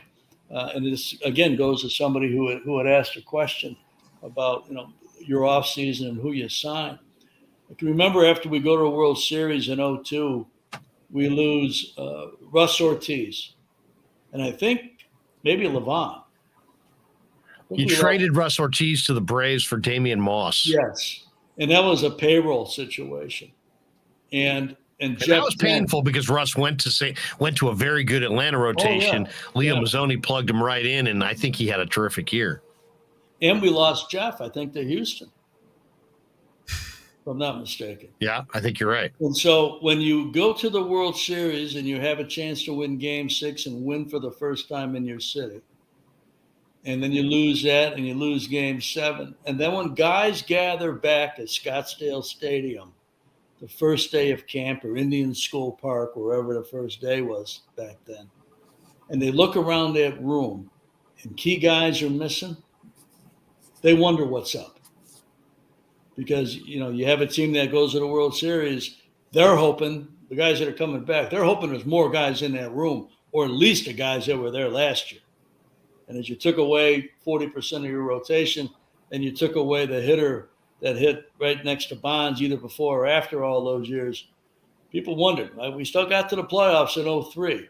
and this again goes to somebody who had asked a question about your off season and who you sign. I can remember after we go to a World Series in 2002, we lose Russ Ortiz, and I think maybe Levon. You traded Russ Ortiz to the Braves for Damian Moss. Yes, and that was a payroll situation, and that was painful because Russ went to a very good Atlanta rotation. Leo Mazzoni plugged him right in, and I think he had a terrific year. And we lost Jeff, I think, to Houston, if I'm not mistaken. Yeah, I think you're right. And so when you go to the World Series and you have a chance to win Game 6 and win for the first time in your city, and then you lose that and you lose Game 7, and then when guys gather back at Scottsdale Stadium the first day of camp or Indian School Park, wherever the first day was back then, and they look around that room and key guys are missing, they wonder what's up. Because, you have a team that goes to the World Series, they're hoping, the guys that are coming back, they're hoping there's more guys in that room, or at least the guys that were there last year. And as you took away 40% of your rotation and you took away the hitter that hit right next to Bonds either before or after all those years, people wondered. Right? We still got to the playoffs in 2003,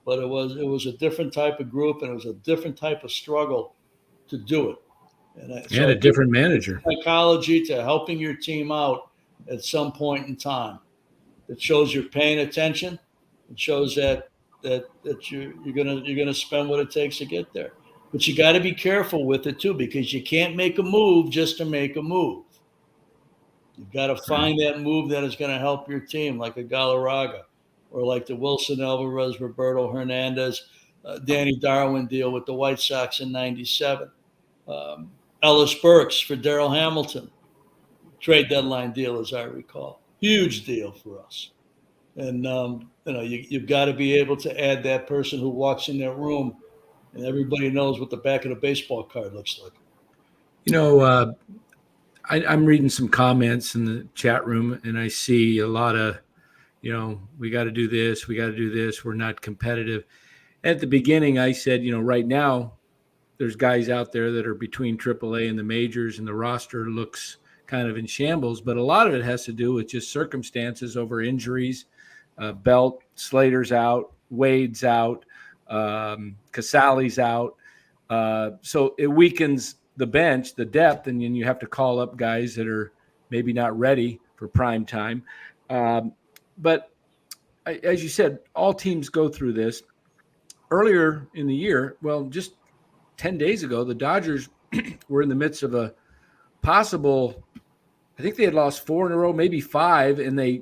but it was a different type of group and it was a different type of struggle to do it. And a different manager. Psychology to helping your team out at some point in time. It shows you're paying attention. It shows that you're gonna spend what it takes to get there. But you got to be careful with it too, because you can't make a move just to make a move. You've got to find that move that is going to help your team, like a Galarraga, or like the Wilson Alvarez, Roberto Hernandez, Danny Darwin deal with the White Sox in '97. Ellis Burks for Darrell Hamilton, trade deadline deal, as I recall. Huge deal for us. And, you've got to be able to add that person who walks in that room and everybody knows what the back of the baseball card looks like. I'm reading some comments in the chat room and I see a lot of, we got to do this. We're not competitive. At the beginning, I said, right now, there's guys out there that are between AAA and the majors, and the roster looks kind of in shambles. But a lot of it has to do with just circumstances over injuries. Belt, Slater's out, Wade's out, Casali's out. So it weakens the bench, the depth, and then you have to call up guys that are maybe not ready for prime time. But as you said, all teams go through this. Earlier in the year, just 10 days ago, the Dodgers were in the midst of a possible, I think they had lost 4 in a row, maybe 5, and they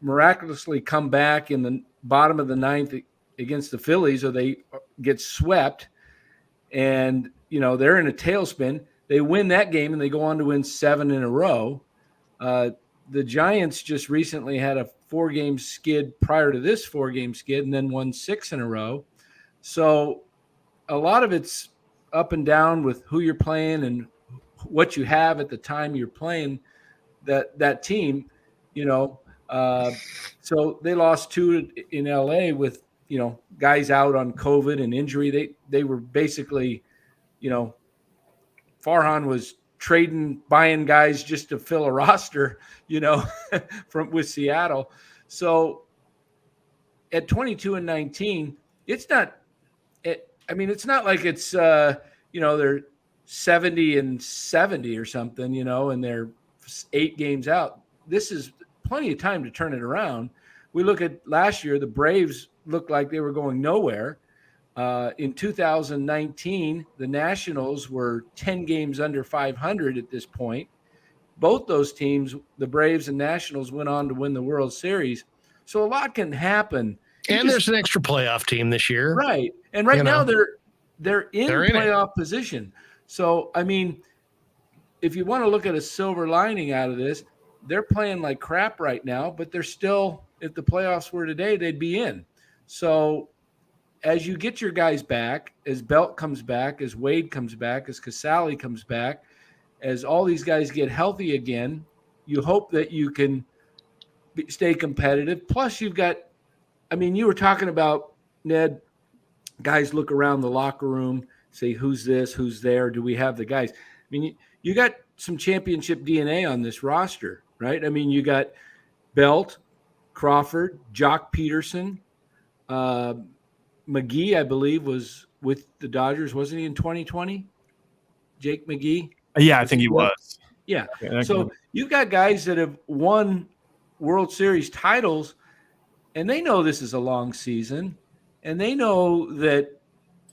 miraculously come back in the bottom of the 9th against the Phillies, or they get swept, and, they're in a tailspin. They win that game, and they go on to win 7 in a row. The Giants just recently had a 4-game skid prior to this 4-game skid and then won 6 in a row. So a lot of it's up and down with who you're playing and what you have at the time you're playing that team, so they lost 2 in LA with, guys out on COVID and injury. They were basically, Farhan was buying guys just to fill a roster, with Seattle. So at 22-19, it's not like it's, they're 70-70 or something, and they're 8 games out. This is plenty of time to turn it around. We look at last year, the Braves looked like they were going nowhere. In 2019, the Nationals were 10 games under 500 at this point. both those teams, the Braves and Nationals, went on to win the World Series. So a lot can happen. And there's an extra playoff team this year. Right. And right now they're in playoff it. position. So, I mean, if you want to look at a silver lining out of this, they're playing like crap right now, but they're still, if the playoffs were today, they'd be in. So as you get your guys back, as Belt comes back, as Wade comes back, as Casale comes back, as all these guys get healthy again, you hope that you can stay competitive. Plus you've got, I mean, you were talking about, Ned, guys look around the locker room, say, who's this, who's there? Do we have the guys? I mean, you got some championship DNA on this roster, right? I mean, you got Belt, Crawford, Jock Peterson, McGee, I believe, was with the Dodgers. Wasn't he in 2020? Jake McGee? Yeah, I think he was. Yeah. So you've got guys that have won World Series titles, and they know this is a long season, and they know that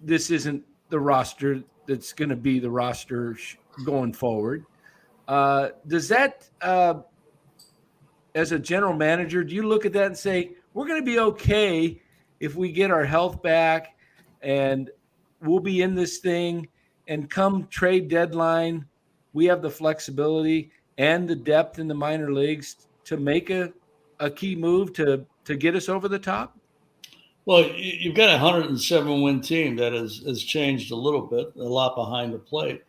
this isn't the roster that's going to be the roster going forward. Does that, as a general manager, do you look at that and say, we're going to be okay if we get our health back and we'll be in this thing, and come trade deadline, we have the flexibility and the depth in the minor leagues to make a key move to get us over the top? Well, you've got a 107-win team that has changed a little bit, a lot behind the plate.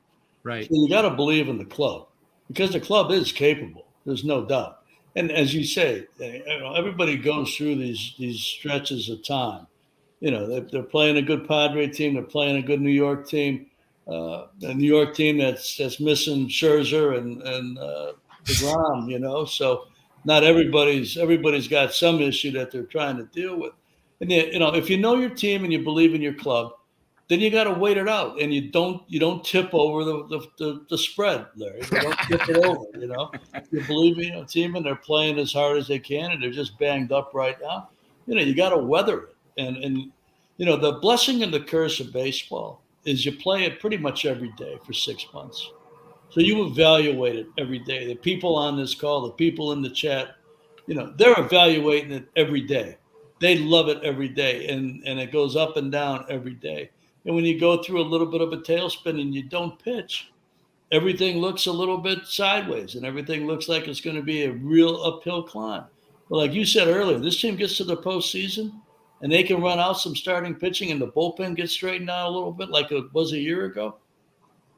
Right. So you got to believe in the club, because the club is capable. There's no doubt. And as you say, everybody goes through these stretches of time. They're playing a good Padre team. They're playing a good New York team. A New York team that's missing Scherzer and DeGrom. So not everybody's got some issue that they're trying to deal with. And if you know your team and you believe in your club, then you got to wait it out, and you don't tip over the spread, Larry. You don't tip it over. You believe in your team and they're playing as hard as they can, and they're just banged up right now. You got to weather it. And the blessing and the curse of baseball is you play it pretty much every day for 6 months. So you evaluate it every day. The people on this call, the people in the chat, they're evaluating it every day. They love it every day, and it goes up and down every day. And when you go through a little bit of a tailspin and you don't pitch, everything looks a little bit sideways, and everything looks like it's going to be a real uphill climb. But like you said earlier, this team gets to the postseason, and they can run out some starting pitching, and the bullpen gets straightened out a little bit like it was a year ago.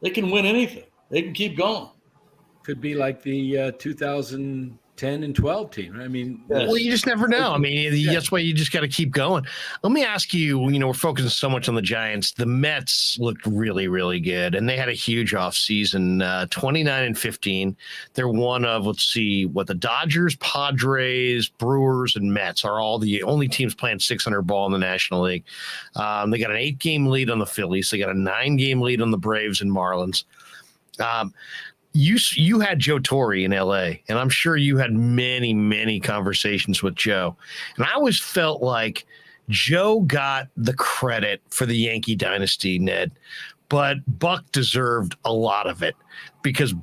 They can win anything. They can keep going. Could be like the 2010 and 12 team. I mean, well, you just never know. I mean, that's why you just got to keep going. Let me ask you, we're focusing so much on the Giants. The Mets looked really, really good, and they had a huge offseason, 29-15. They're one of, the Dodgers, Padres, Brewers, and Mets are all the only teams playing 600 ball in the National League. They got an 8-game lead on the Phillies. They got a 9-game lead on the Braves and Marlins. You had Joe Torre in LA, and I'm sure you had many, many conversations with Joe. And I always felt like Joe got the credit for the Yankee dynasty, Ned, but Buck deserved a lot of it, because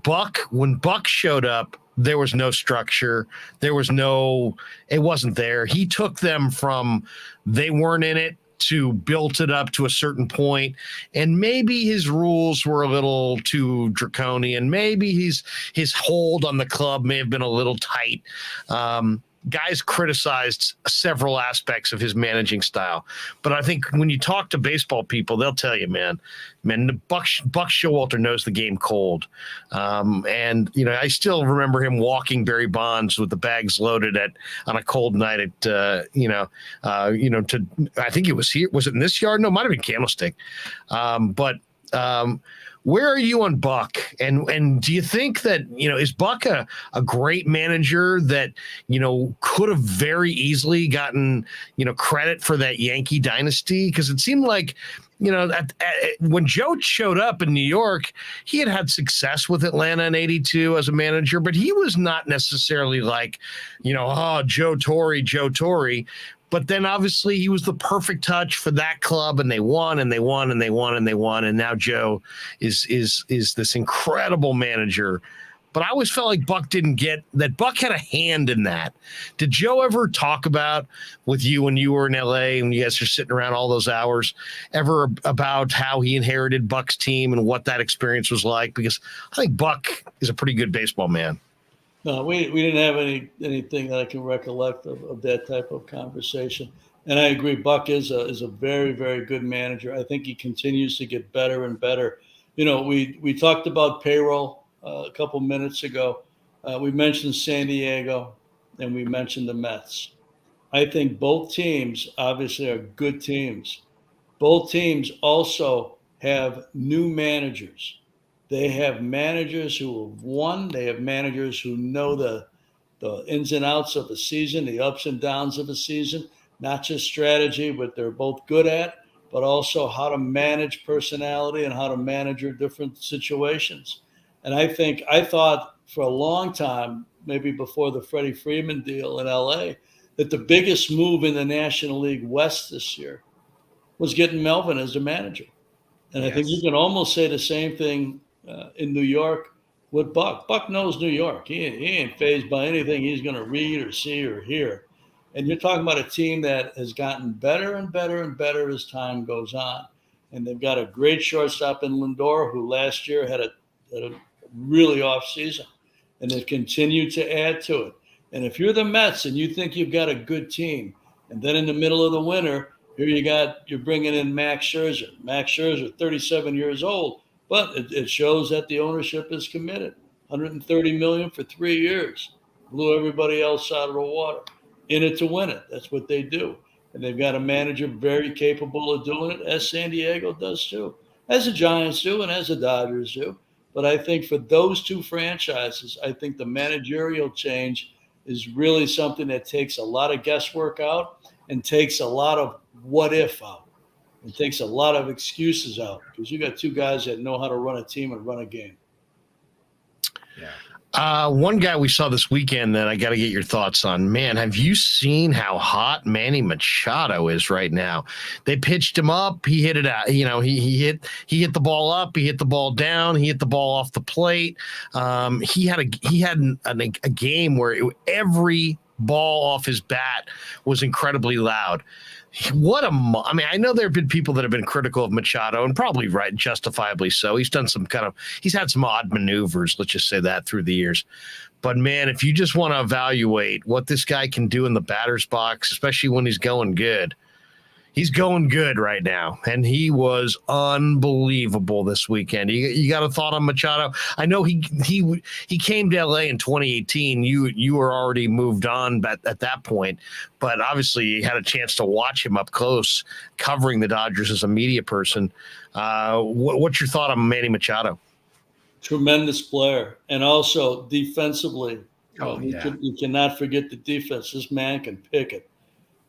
when Buck showed up, there was no structure. It wasn't there. He took them from they weren't in it to built it up to a certain point, and maybe his rules were a little too draconian. Maybe his hold on the club may have been a little tight. Guys criticized several aspects of his managing style, but I think when you talk to baseball people, they'll tell you, man, Buck Showalter knows the game cold. And I still remember him walking Barry Bonds with the bags loaded on a cold night at I think it was here. Was it in this yard? No, it might have been Candlestick. Where are you on Buck? And do you think that, is Buck a great manager that, could have very easily gotten, credit for that Yankee dynasty? Because it seemed like, when Joe showed up in New York, he had success with Atlanta in '82 as a manager, but he was not necessarily like, Joe Torre. But then obviously he was the perfect touch for that club, and they won and they won and they won and they won. And now Joe is this incredible manager. but I always felt like Buck didn't get that. Buck had a hand in that. Did Joe ever talk about with you when you were in LA and you guys are sitting around all those hours ever about how he inherited Buck's team and what that experience was like? Because I think Buck is a pretty good baseball man. No, we didn't have anything that I can recollect of that type of conversation. And I agree, Buck is a very, very good manager. I think he continues to get better and better. We talked about Payroll a couple minutes ago. We mentioned San Diego, and we mentioned the Mets. I think both teams obviously are good teams. Both teams also have new managers. They have managers who have won. They have managers who know the ins and outs of the season, the ups and downs of the season, not just strategy, but they're both good at, but also how to manage personality and how to manage your different situations. And I thought for a long time, maybe before the Freddie Freeman deal in LA, that the biggest move in the National League West this year was getting Melvin as the manager. And I think you can almost say the same thing in New York with Buck. Buck knows New York. He ain't fazed by anything he's going to read or see or hear. And you're talking about a team that has gotten better and better and better as time goes on. And they've got a great shortstop in Lindor, who last year had a really off season. And they've continued to add to it. And if you're the Mets and you think you've got a good team, and then in the middle of the winter, you're bringing in Max Scherzer. Max Scherzer, 37 years old, but it shows that the ownership is committed. $130 million for 3 years, blew everybody else out of the water. In it to win it. That's what they do. And they've got a manager very capable of doing it, as San Diego does too, as the Giants do and as the Dodgers do. But I think for those two franchises, I think the managerial change is really something that takes a lot of guesswork out and takes a lot of what if out. It takes a lot of excuses out, because you got two guys that know how to run a team and run a game. Yeah. One guy we saw this weekend that I got to get your thoughts on. Man, have you seen how hot Manny Machado is right now? They pitched him up. He hit it out. He hit the ball up. He hit the ball down. He hit the ball off the plate. He had a game where every ball off his bat was incredibly loud. I know there have been people that have been critical of Machado, and probably right, justifiably so. He's had some odd maneuvers, let's just say that, through the years. But man, if you just want to evaluate what this guy can do in the batter's box, especially when he's going good, he's going good right now, and he was unbelievable this weekend. You got a thought on Machado? I know he came to LA in 2018. You were already moved on at that point, but obviously you had a chance to watch him up close, covering the Dodgers as a media person. What's your thought on Manny Machado? Tremendous player, and also defensively. You cannot forget the defense. This man can pick it.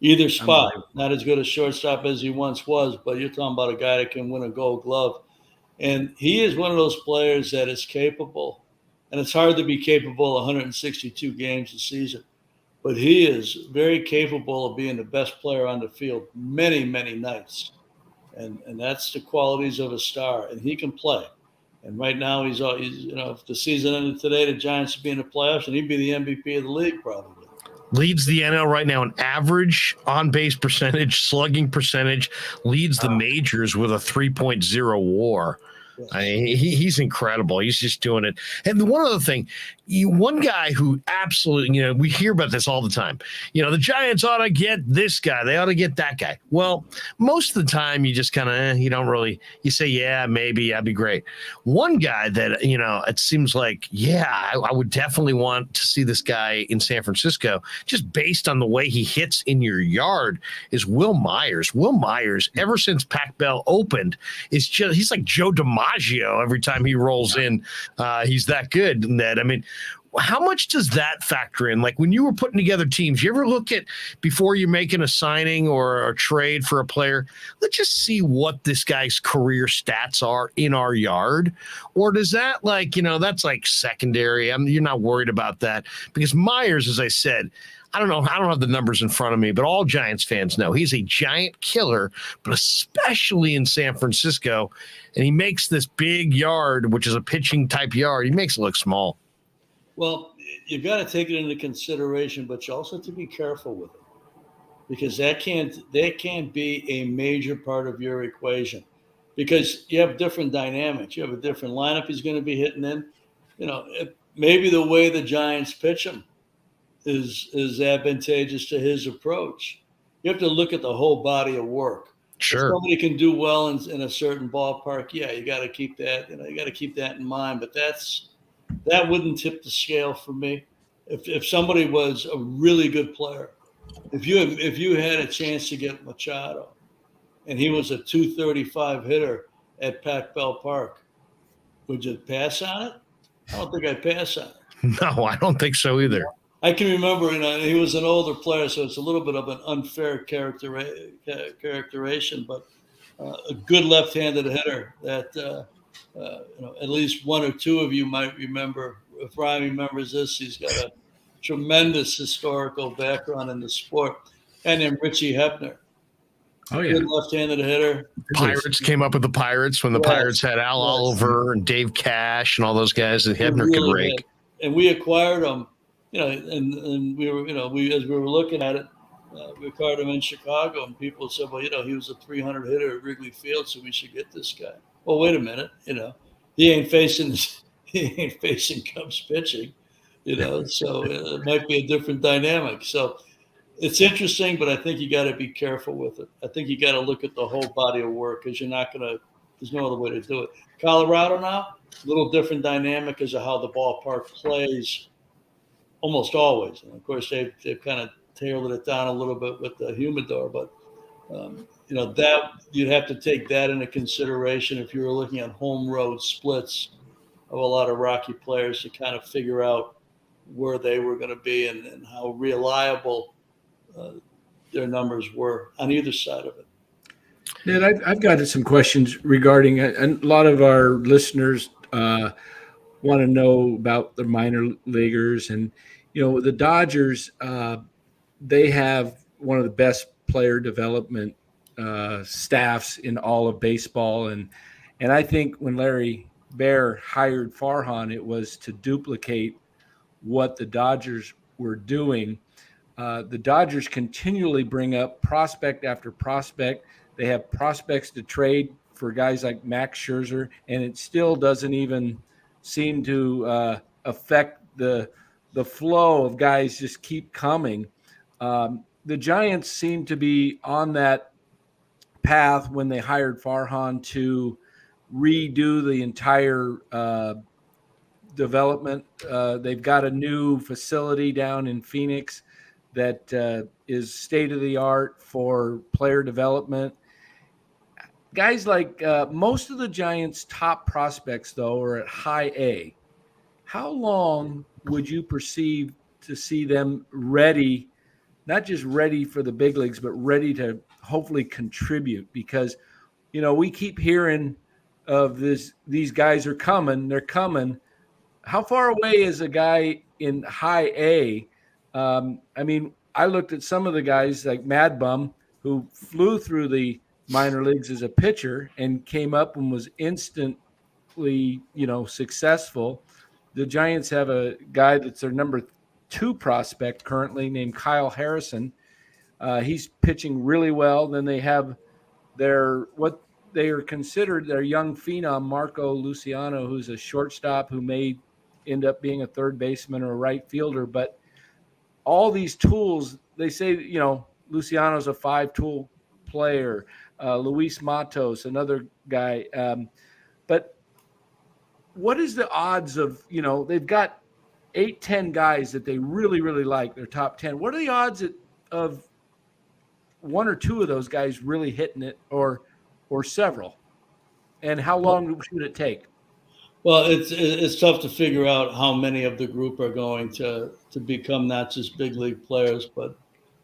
Either spot, not as good a shortstop as he once was, but you're talking about a guy that can win a Gold Glove. And he is one of those players that is capable, and it's hard to be capable 162 games a season, but he is very capable of being the best player on the field many, many nights. And that's the qualities of a star, and he can play. And right now he's if the season ended today, the Giants would be in the playoffs, and he'd be the MVP of the league probably. Leads the NL right now in average on-base percentage, slugging percentage, leads the majors with a 3.0 WAR. Yes. He's incredible. He's just doing it. And one other thing, one guy who absolutely, we hear about this all the time. The Giants ought to get this guy. They ought to get that guy. Well, most of the time you just kind of, you don't really, you say, yeah, maybe that'd be great. One guy that, it seems like, I would definitely want to see this guy in San Francisco, just based on the way he hits in your yard, is Will Myers. Will Myers, ever since Pac-Bell opened, he's like Joe DiMaggio every time he rolls in. He's that good, Ned. I mean, how much does that factor in? Like when you were putting together teams, you ever look at, before you're making a signing or a trade for a player, let's just see what this guy's career stats are in our yard? Or does that that's like secondary? You're not worried about that, because Myers, as I said, I don't know. I don't have the numbers in front of me, but all Giants fans know he's a giant killer, but especially in San Francisco. And he makes this big yard, which is a pitching type yard. He makes it look small. Well, you've got to take it into consideration, but you also have to be careful with it because that can't be a major part of your equation because you have different dynamics. You have a different lineup he's going to be hitting in. Maybe the way the Giants pitch him is advantageous to his approach. You have to look at the whole body of work. Sure. If somebody can do well in a certain ballpark, yeah, you got to keep that. You got to keep that in mind. But that wouldn't tip the scale for me. If somebody was a really good player, if you had a chance to get Machado, and he was a 235 hitter at Pac Bell Park, would you pass on it? I don't think I'd pass on it. No, I don't think so either. I can remember, he was an older player, so it's a little bit of an unfair characterization, but a good left-handed hitter that at least one or two of you might remember. If Ryan remembers this, he's got a tremendous historical background in the sport. And then Richie Hebner. Oh, yeah. Good left-handed hitter. Pirates came up with the Pirates when the Pirates had Al Oliver and Dave Cash and all those guys that Hebner could rake. And we acquired them, and we were, as we were looking at it, we acquired him in Chicago, and people said, well, he was a 300 hitter at Wrigley Field, so we should get this guy. Well, wait a minute, he ain't facing Cubs pitching, so it might be a different dynamic. So it's interesting, but I think you got to be careful with it. I think you got to look at the whole body of work because there's no other way to do it. Colorado now, a little different dynamic as to how the ballpark plays almost always. And of course, they've kind of tailored it down a little bit with the humidor, but that you'd have to take that into consideration if you were looking at home road splits of a lot of Rocky players to kind of figure out where they were going to be and how reliable their numbers were on either side of it. Ned, I've got some questions regarding, and a lot of our listeners want to know about the minor leaguers. And, the Dodgers, they have one of the best player development staffs in all of baseball. And I think when Larry Baer hired Farhan, it was to duplicate what the Dodgers were doing. The Dodgers continually bring up prospect after prospect. They have prospects to trade for guys like Max Scherzer, and it still doesn't even seem to affect the flow of guys just keep coming. The Giants seem to be on that path when they hired Farhan to redo the entire development. They've got a new facility down in Phoenix that is state-of-the-art for player development. Guys like most of the Giants' top prospects, though, are at high A. How long would you perceive to see them ready, not just ready for the big leagues, but ready to hopefully contribute? Because, we keep hearing of this, these guys are coming, they're coming. How far away is a guy in high A? I looked at some of the guys like Mad Bum who flew through the minor leagues as a pitcher and came up and was instantly, successful. The Giants have a guy that's their number 2 prospect currently named Kyle Harrison. He's pitching really well. Then they have what they are considered their young phenom, Marco Luciano, who's a shortstop who may end up being a third baseman or a right fielder. But all these tools, they say, Luciano's a 5-tool player. Luis Matos, another guy. But what is the odds of, they've got 8-10 guys that they really, really like, their top 10. What are the odds of one or two of those guys really hitting it or several? And how long should it take? Well, it's tough to figure out how many of the group are going to become not just big league players, but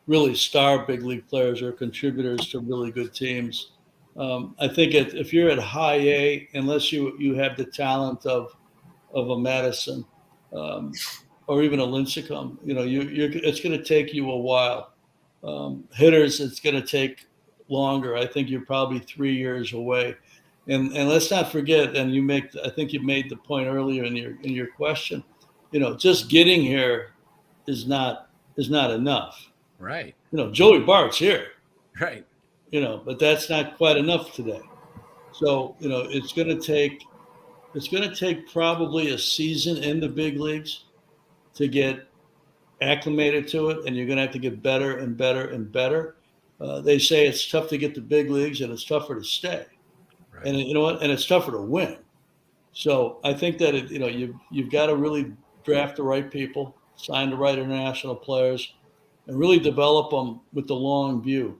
really star big league players or contributors to really good teams. I think if you're at high A, unless you have the talent of a Madison or even a Lincecum, it's going to take you a while. Hitters, it's going to take longer. I think you're probably 3 years away. And let's not forget, and I think you made the point earlier in your question, just getting here is not enough. Right. Joey Bart's here. Right. But that's not quite enough today. So, it's going to take probably a season in the big leagues to get acclimated to it, and you're going to have to get better and better and better. They say it's tough to get to big leagues and it's tougher to stay. Right. And you know what? And it's tougher to win. So I think that you've got to really draft the right people, sign the right international players, and really develop them with the long view.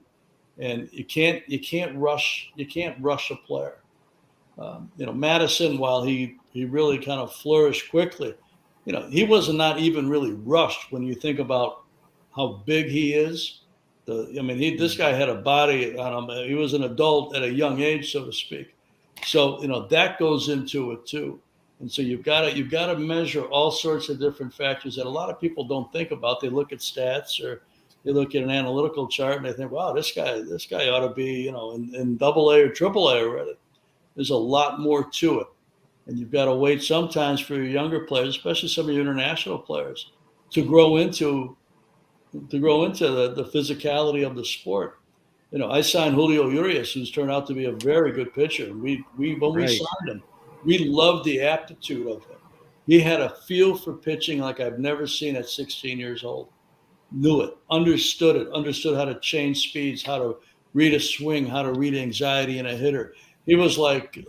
And you can't rush a player. Madison, while he really kind of flourished quickly, he was not even really rushed when you think about how big he is. This guy had a body on him. He was an adult at a young age, so to speak. So that goes into it too. And so you've got to measure all sorts of different factors that a lot of people don't think about. They look at stats or they look at an analytical chart and they think, wow, this guy ought to be in AA or AAA already. There's a lot more to it. And you've got to wait sometimes for your younger players, especially some of your international players, to grow into the physicality of the sport. I signed Julio Urias, who's turned out to be a very good pitcher. And when we signed him, we loved the aptitude of him. He had a feel for pitching like I've never seen at 16 years old. Knew it, understood how to change speeds, how to read a swing, how to read anxiety in a hitter. He was like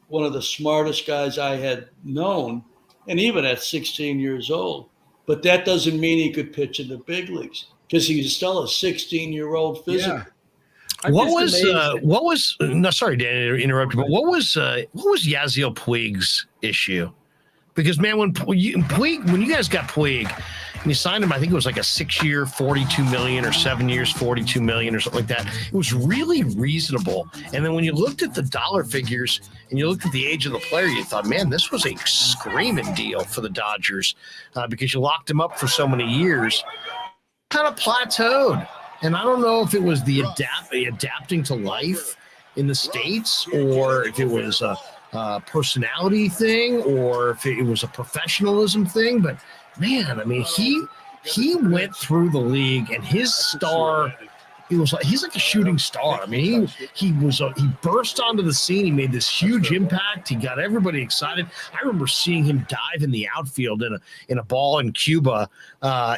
one of the smartest guys I had known, and even at 16 years old. But that doesn't mean he could pitch in the big leagues because he's still a 16-year-old physically. Yeah. What was? No, sorry, Dan, to interrupt you, but what was Yasiel Puig's issue? Because man, when you guys got Puig and you signed him, I think it was like a 6-year, $42 million, or 7 years, $42 million, or something like that. It was really reasonable. And then when you looked at the dollar figures and you looked at the age of the player, you thought, man, this was a screaming deal for the Dodgers because you locked him up for so many years. Kind of plateaued. And I don't know if it was the adapting to life in the States, or if it was a personality thing, or if it was a professionalism thing. But man, I mean, he went through the league, and his star, he's like a shooting star. I mean, he burst onto the scene. He made this huge impact. He got everybody excited. I remember seeing him dive in the outfield in a ball in Cuba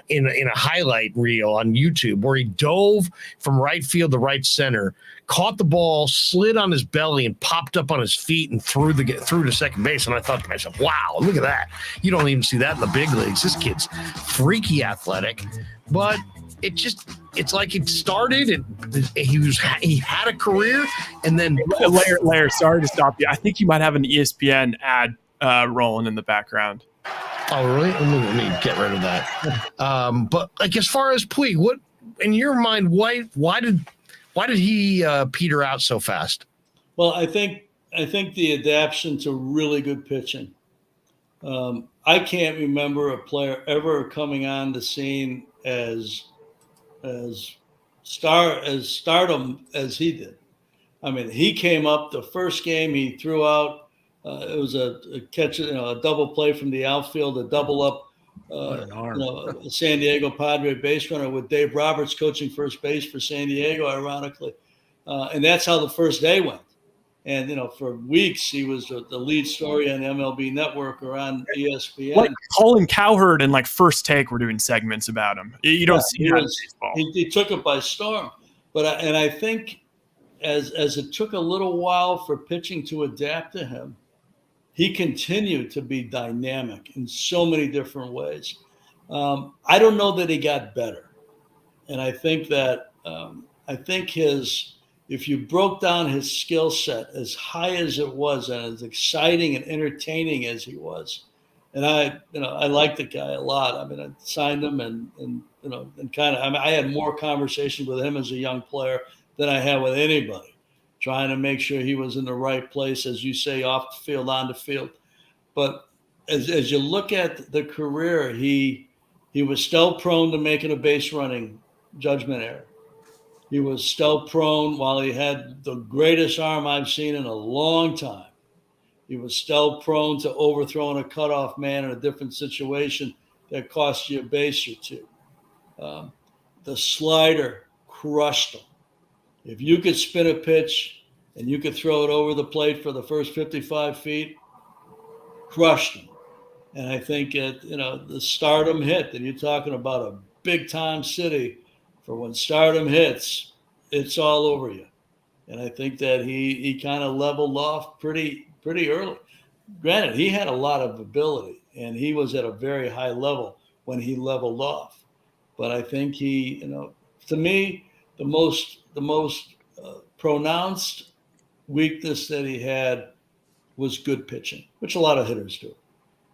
in a highlight reel on YouTube, where he dove from right field to right center, caught the ball, slid on his belly, and popped up on his feet and threw to second base. And I thought to myself, wow, look at that. You don't even see that in the big leagues. This kid's freaky athletic, but it's like it started and he had a career, and then Lair, sorry to stop you. I think you might have an ESPN ad rolling in the background. Oh, really? Let me get rid of that. But like, as far as Puig, what in your mind, why did he peter out so fast? Well, I think the adaptation to really good pitching. I can't remember a player ever coming on the scene as stardom as he did. I mean, he came up the first game, he threw out. It was a catch, a double play from the outfield, a double up. A San Diego Padre base runner with Dave Roberts coaching first base for San Diego, ironically, and that's how the first day went. And for weeks he was the lead story on MLB Network or on ESPN. Like Colin Cowherd and First Take were doing segments about him. You don't see that in baseball. He took it by storm. But I think as it took a little while for pitching to adapt to him, he continued to be dynamic in so many different ways. I don't know that he got better. And I think that if you broke down his skill set as high as it was and as exciting and entertaining as he was, and I liked the guy a lot. I mean, I signed him and I had more conversations with him as a young player than I had with anybody, trying to make sure he was in the right place, as you say, off the field, on the field. But as you look at the career, he was still prone to making a base running judgment error. He was still prone, while he had the greatest arm I've seen in a long time, He was still prone to overthrowing a cutoff man in a different situation that cost you a base or two. The slider crushed him. If you could spin a pitch and you could throw it over the plate for the first 55 feet, crushed him. And I think the Stardom hit, and you're talking about a big-time city. For when Stardom hits, it's all over you. And I think that he kind of leveled off pretty early. Granted, he had a lot of ability, and he was at a very high level when he leveled off. But I think he, to me, the most pronounced weakness that he had was good pitching, which a lot of hitters do.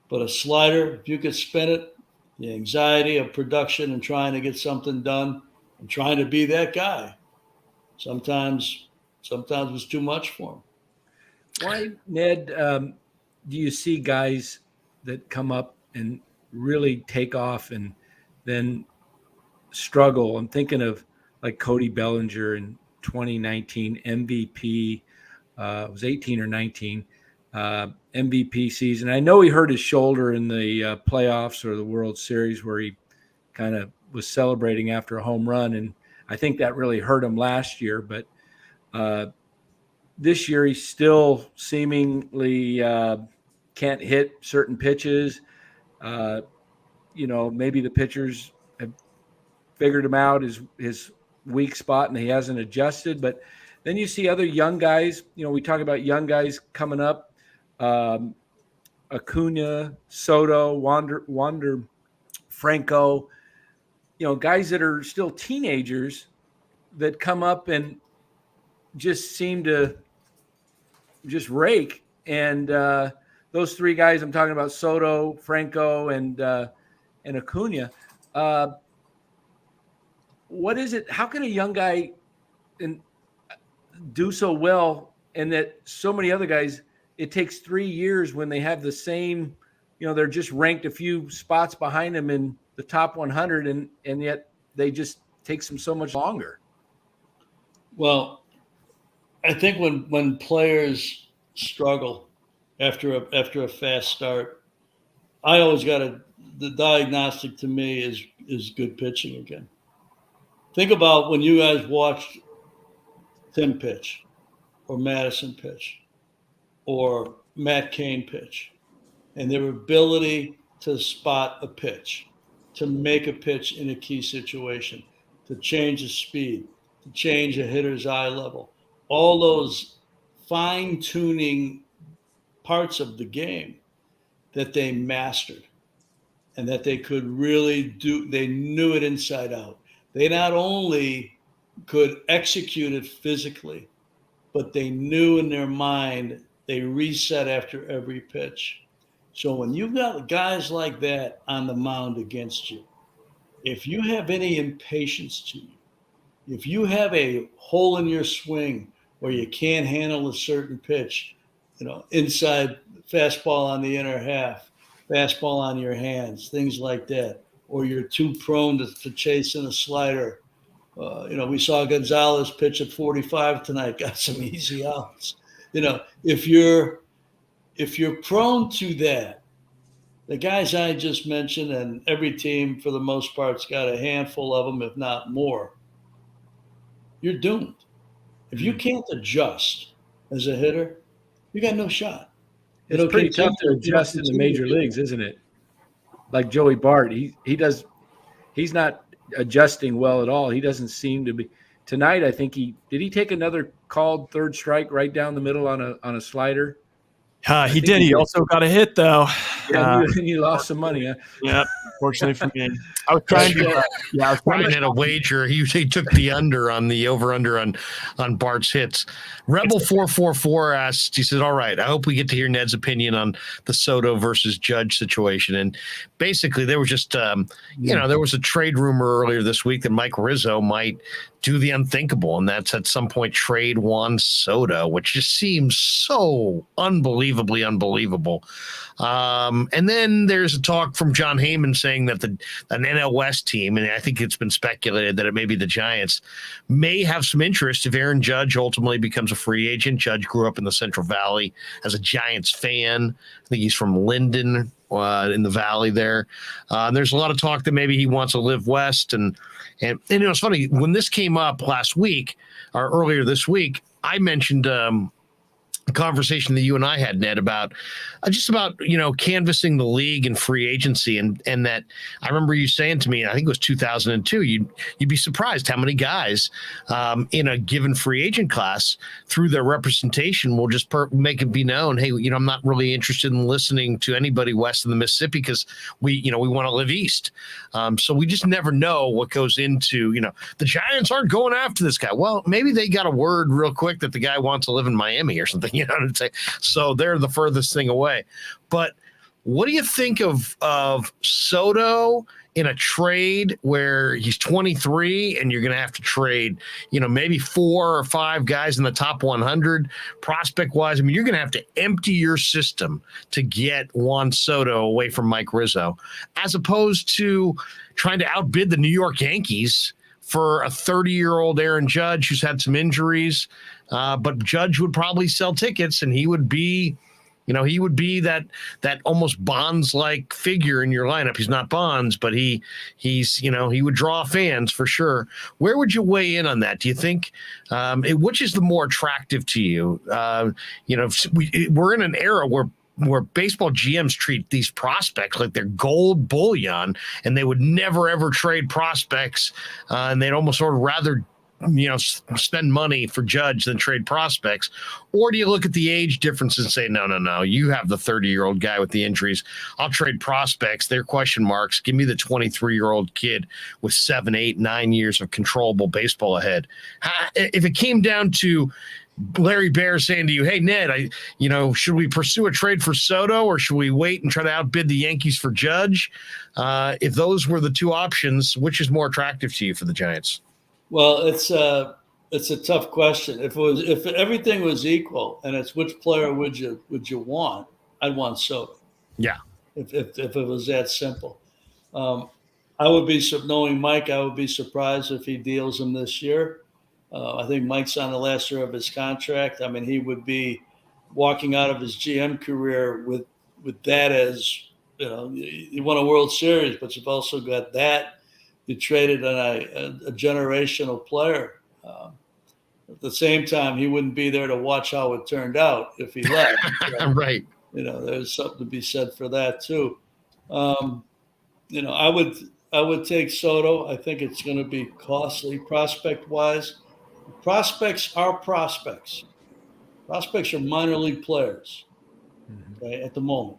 But a slider, if you could spin it, the anxiety of production and trying to get something done and trying to be that guy, sometimes was too much for him. Why, Ned, do you see guys that come up and really take off and then struggle? I'm thinking of like Cody Bellinger in 2019 MVP. It was 18 or 19 MVP season. I know he hurt his shoulder in the playoffs or the World Series where he kind of was celebrating after a home run, and I think that really hurt him last year. But this year he still seemingly can't hit certain pitches. Maybe the pitchers have figured him out his weak spot and he hasn't adjusted. But then you see other young guys. We talk about young guys coming up. Acuna, Soto, Wander Franco, guys that are still teenagers that come up and just seem to just rake. And those three guys I'm talking about, Soto, Franco, and Acuna. What is it? How can a young guy do so well, and that so many other guys, it takes 3 years when they have the same, they're just ranked a few spots behind them in the top 100, and yet they just takes them so much longer. Well, I think when players struggle after a fast start, I always the diagnostic to me is good pitching again. Think about when you guys watched Tim pitch, or Madison pitch, or Matt Cain pitch, and their ability to spot a pitch, to make a pitch in a key situation, to change the speed, to change a hitter's eye level, all those fine-tuning parts of the game that they mastered and that they could really do. They knew it inside out. They not only could execute it physically, but they knew in their mind they reset after every pitch. So when you've got guys like that on the mound against you, if you have any impatience to you, if you have a hole in your swing where you can't handle a certain pitch, inside fastball on the inner half, fastball on your hands, things like that, or you're too prone to chasing a slider. We saw Gonzalez pitch at 45 tonight, got some easy outs. If you're prone to that, the guys I just mentioned, and every team for the most part's got a handful of them, if not more, you're doomed. If you can't adjust as a hitter, you got no shot. It's pretty tough to adjust in the major leagues, isn't it? Like Joey Bart, he's not adjusting well at all. He doesn't seem to be. Tonight, I think did he take another called third strike right down the middle on a slider? He did. He also got a hit, though. Yeah, you lost some money. Huh? Yeah, fortunately for me. I was trying to. I was Ryan had a wager. He took the under on the over/under on Bart's hits. Rebel 444 asked. He said, "All right, I hope we get to hear Ned's opinion on the Soto versus Judge situation." And basically, there was just there was a trade rumor earlier this week that Mike Rizzo might do the unthinkable, and that's at some point trade Juan Soto, which just seems so unbelievably unbelievable. And then there's a talk from John Heyman saying that an NL West team, and I think it's been speculated that it may be the Giants, may have some interest if Aaron Judge ultimately becomes a free agent. Judge grew up in the Central Valley as a Giants fan. I think he's from Linden in the Valley there. There's a lot of talk that maybe he wants to live west. And it's funny, when this came up last week or earlier this week, I mentioned a conversation that you and I had, Ned, about just about, canvassing the league and free agency. And that I remember you saying to me, I think it was 2002, you'd be surprised how many guys in a given free agent class through their representation will just make it be known, hey, I'm not really interested in listening to anybody west of the Mississippi because we want to live east. So we just never know what goes into, the Giants aren't going after this guy. Well, maybe they got a word real quick that the guy wants to live in Miami or something. So they're the furthest thing away. But what do you think of Soto in a trade where he's 23 and you're going to have to trade, maybe 4 or 5 guys in the top 100 prospect wise? I mean, you're going to have to empty your system to get Juan Soto away from Mike Rizzo, as opposed to trying to outbid the New York Yankees for a 30-year-old Aaron Judge who's had some injuries. But Judge would probably sell tickets, and he would be that almost Bonds-like figure in your lineup. He's not Bonds, but he would draw fans for sure. Where would you weigh in on that? Do you think which is the more attractive to you? We're in an era where baseball GMs treat these prospects like they're gold bullion, and they would never ever trade prospects, and they'd almost sort of rather spend money for Judge than trade prospects? Or do you look at the age difference and say, no, you have the 30-year-old guy with the injuries, I'll trade prospects, they're question marks, give me the 23-year-old kid with 7, 8, 9 years of controllable baseball ahead? If it came down to Larry Baer saying to you, hey, Ned, should we pursue a trade for Soto, or should we wait and try to outbid the Yankees for Judge? If those were the two options, which is more attractive to you for the Giants? Well, it's a tough question. If everything was equal and it's which player would you want, I'd want Soto. Yeah. If it was that simple. I would be, knowing Mike, I would be surprised if he deals him this year. I think Mike's on the last year of his contract. I mean, he would be walking out of his GM career with that as, you won a World Series, but you've also got that. You traded on a generational player. At the same time, he wouldn't be there to watch how it turned out if he left. So, right. There's something to be said for that too. I would take Soto. I think it's going to be costly prospect-wise. Prospects are prospects. Prospects are minor league players, okay, at the moment.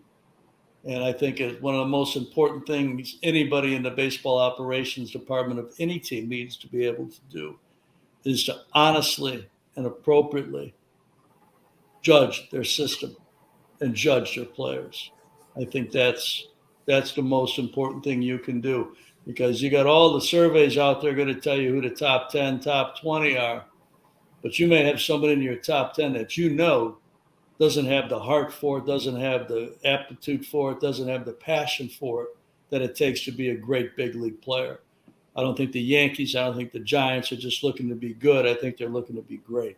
And I think one of the most important things anybody in the baseball operations department of any team needs to be able to do is to honestly and appropriately judge their system and judge their players. I think that's the most important thing you can do, because you got all the surveys out there going to tell you who the top 10, top 20 are, but you may have somebody in your top 10 that doesn't have the heart for it, doesn't have the aptitude for it, doesn't have the passion for it that it takes to be a great big league player. I don't think the Yankees, I don't think the Giants are just looking to be good. I think they're looking to be great.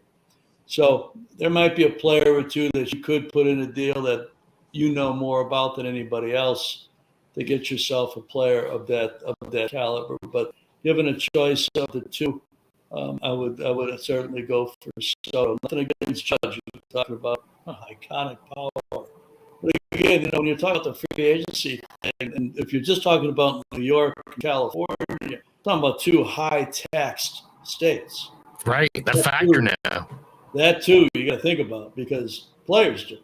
So there might be a player or two that you could put in a deal that you know more about than anybody else to get yourself a player of that caliber. But given a choice of the two, I would certainly go for Soto. Nothing against Judge. You're talking about iconic power. But again, when you're talking about the free agency, and if you're just talking about New York and California, you're talking about two high-taxed states. Right, the factor now. That too, you got to think about, because players do,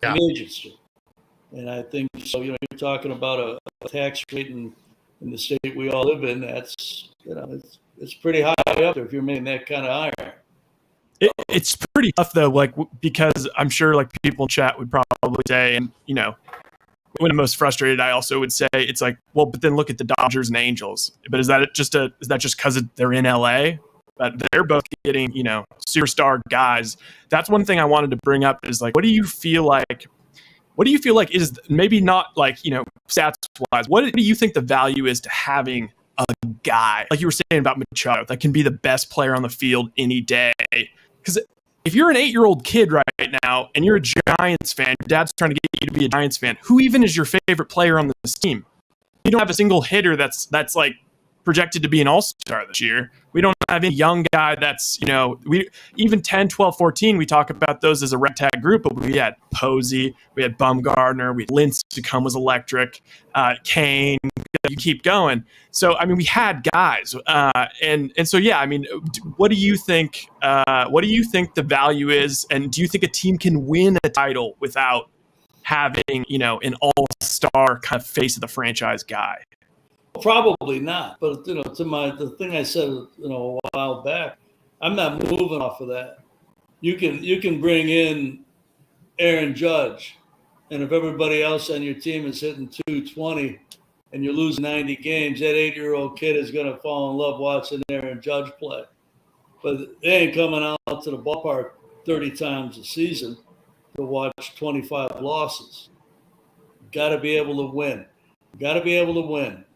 and agents do. And I think so. You're talking about a tax rate in the state we all live in. That's it's pretty high up there if you're making that kind of iron. It's pretty tough though, because I'm sure people in chat would probably say, and when I'm most frustrated, I also would say it's like, well, but then look at the Dodgers and Angels. But is that just because they're in LA? But they're both getting, superstar guys. That's one thing I wanted to bring up is like, what do you feel like is maybe not like, stats wise, what do you think the value is to having a guy, like you were saying about Machado, that can be the best player on the field any day? Because if you're an 8-year-old kid right now and you're a Giants fan, your dad's trying to get you to be a Giants fan, who even is your favorite player on this team? You don't have a single hitter that's like projected to be an all-star this year. We don't have any young guy that's, we even 10, 12, 14, we talk about those as a ragtag group, but we had Posey, we had Bumgarner, we had Lincecum was electric, Kane, you keep going. So, I mean, we had guys. And so, yeah, I mean, what do you think the value is? And do you think a team can win a title without having, an all-star kind of face of the franchise guy? Probably not, but the thing I said, a while back, I'm not moving off of that. You can bring in Aaron Judge, and if everybody else on your team is hitting 220 and you're losing 90 games, that 8-year-old kid is going to fall in love watching Aaron Judge play. But they ain't coming out to the ballpark 30 times a season to watch 25 losses. Got to be able to win.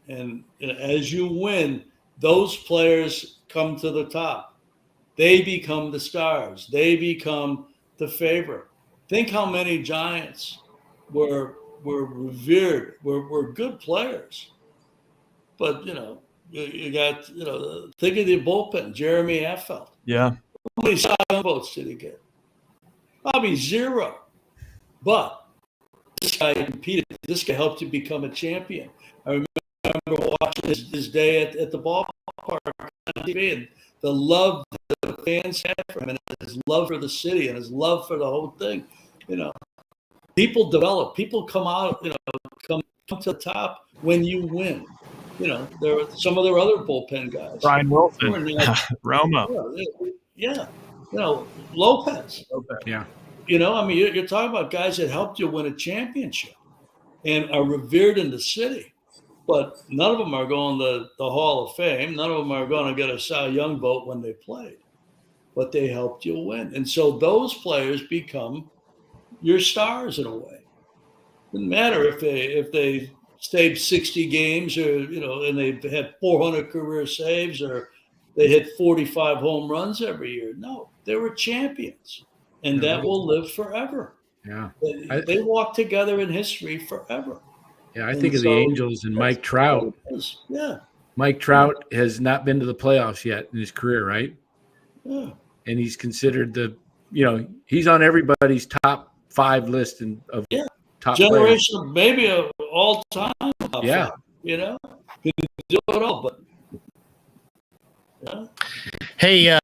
And as you win, those players come to the top. They become the stars. They become the favorite. Think how many Giants were revered, were good players. But, you got, think of the bullpen, Jeremy Affeldt. Yeah. How many Cy Young votes did he get? Probably 0. But this guy competed. This guy helped you become a champion. I remember watching his day at the ballpark on TV, and the love the fans had for him, and his love for the city, and his love for the whole thing. People develop. People come out. Come to the top when you win. There were some of their other bullpen guys. Brian Wilson, Romo. Yeah. Lopez. Yeah. I mean, you're talking about guys that helped you win a championship and are revered in the city. But none of them are going to the Hall of Fame. None of them are going to get a Cy Young vote when they played. But they helped you win. And so those players become your stars in a way. Doesn't matter if they stayed 60 games or, and they had 400 career saves or they hit 45 home runs every year. No, they were champions. And that will live forever. Yeah. They walk together in history forever. Yeah, I think of the Angels and Mike Trout. Yeah. Mike Trout has not been to the playoffs yet in his career, right? Yeah. And he's considered he's on everybody's top 5 list of top generation, players. Maybe of all time. Yeah. Can do it all, but Hey,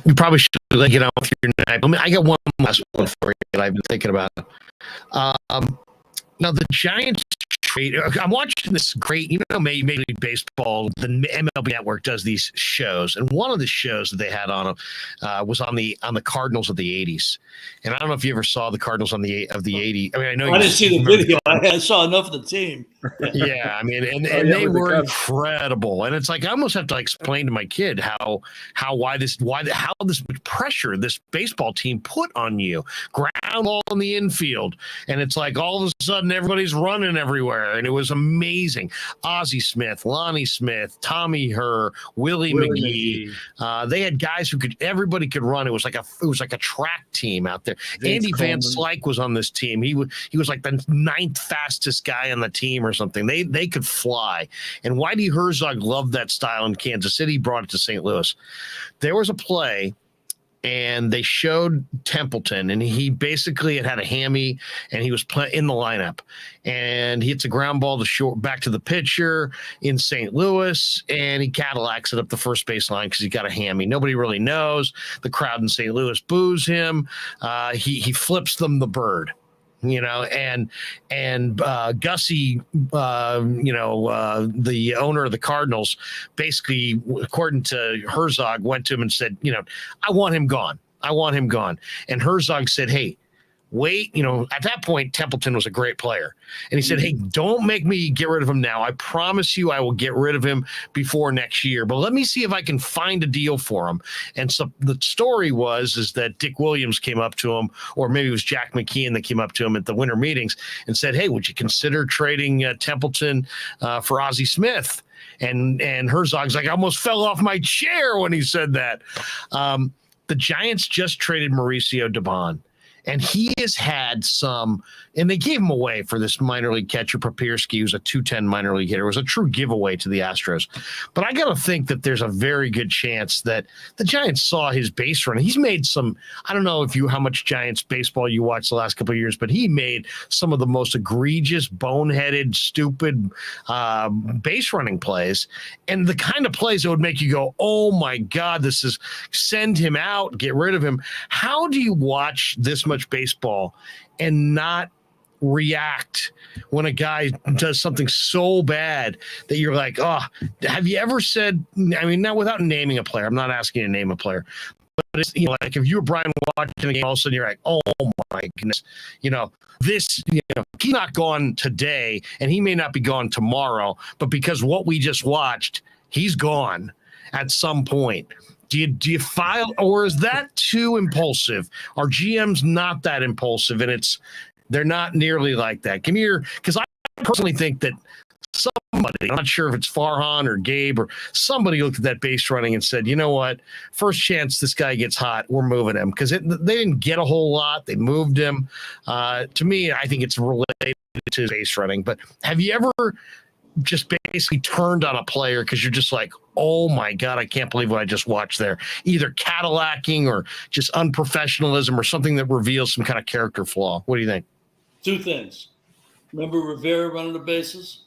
we probably should get on with your night. I got one last one for you that I've been thinking about. Now the Giants trade. I'm watching this great, Major League Baseball. The MLB Network does these shows, and one of the shows that they had on was on the Cardinals of the '80s. And I don't know if you ever saw the Cardinals of the '80s. I mean, I know I didn't see the video. I saw enough of the team. Yeah, I mean, and they were incredible. And it's like I almost have to explain to my kid how this much pressure this baseball team put on you. Ground ball in the infield, and it's like all of a sudden everybody's running everywhere, and it was amazing. Ozzie Smith, Lonnie Smith, Tommy Herr, Willie McGee. They had guys everybody could run. It was like a track team out there. Andy Van Slyke was on this team. He was like the 9th fastest guy on the team or something. They could fly. And Whitey Herzog loved that style in Kansas City, brought it to St. Louis. There was a play, and they showed Templeton, and he basically had a hammy, and he was in the lineup, and he hits a ground ball back to the pitcher in St. Louis, and he Cadillacs it up the first base line because he got a hammy. Nobody really knows. The crowd in St. Louis boos him. He flips them the bird. And Gussie, the owner of the Cardinals, basically, according to Herzog, went to him and said, I want him gone. And Herzog said, hey, wait, at that point, Templeton was a great player. And he said, hey, don't make me get rid of him now. I promise you I will get rid of him before next year, but let me see if I can find a deal for him. And so the story is that Dick Williams came up to him, or maybe it was Jack McKeon that came up to him at the winter meetings and said, hey, would you consider trading Templeton for Ozzie Smith? And Herzog's like, I almost fell off my chair when he said that. The Giants just traded Mauricio Dubon, and he has had some, and they gave him away for this minor league catcher, Papirski, who's a 210 minor league hitter. It was a true giveaway to the Astros. But I got to think that there's a very good chance that the Giants saw his base run. He's made some, I don't know how much Giants baseball you watched the last couple of years, but he made some of the most egregious, boneheaded, stupid base running plays. And the kind of plays that would make you go, oh my God, send him out, get rid of him. How do you watch this much baseball and not react when a guy does something so bad that you're like, oh, have you ever said, I mean, not without naming a player, I'm not asking you to name a player, but it's, like if you were Brian watching the game, all of a sudden you're like, oh my goodness, he's not gone today and he may not be gone tomorrow, but because what we just watched, he's gone at some point. Do you file, or is that too impulsive? Are GMs not that impulsive, and they're not nearly like that? Because I personally think that somebody, I'm not sure if it's Farhan or Gabe or somebody, looked at that base running and said, you know what, first chance this guy gets hot, we're moving him, because they didn't get a whole lot. They moved him. To me, I think it's related to base running. But have you ever just basically turned on a player because you're just like, oh my God, I can't believe what I just watched there? Either Cadillacing or just unprofessionalism or something that reveals some kind of character flaw. What do you think? Two things. Remember Rivera running the bases?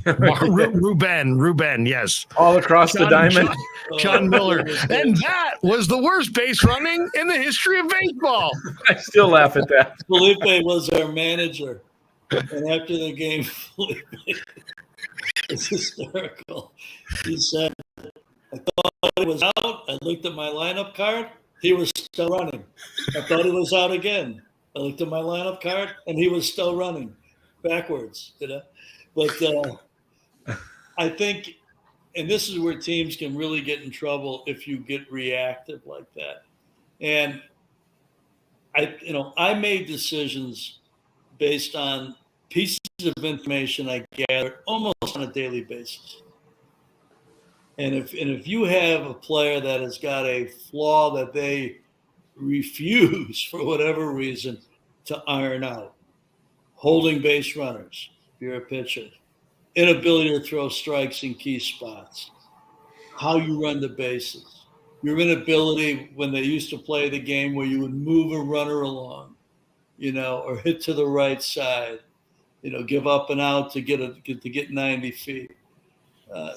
Ruben, yes. All across the diamond. John Miller. And that was the worst base running in the history of baseball. I still laugh at that. Felipe was our manager. And after the game, Felipe, it's hysterical. He said, I thought he was out. I looked at my lineup card. He was still running. I thought he was out again. I looked at my lineup card, and he was still running backwards. But I think, and this is where teams can really get in trouble if you get reactive like that. And I made decisions based on pieces of information I gathered almost on a daily basis. And if you have a player that has got a flaw that they refuse for whatever reason to iron out, holding base runners, if you're a pitcher, inability to throw strikes in key spots, how you run the bases, your inability when they used to play the game where you would move a runner along, or hit to the right side, give up and out to get 90 feet.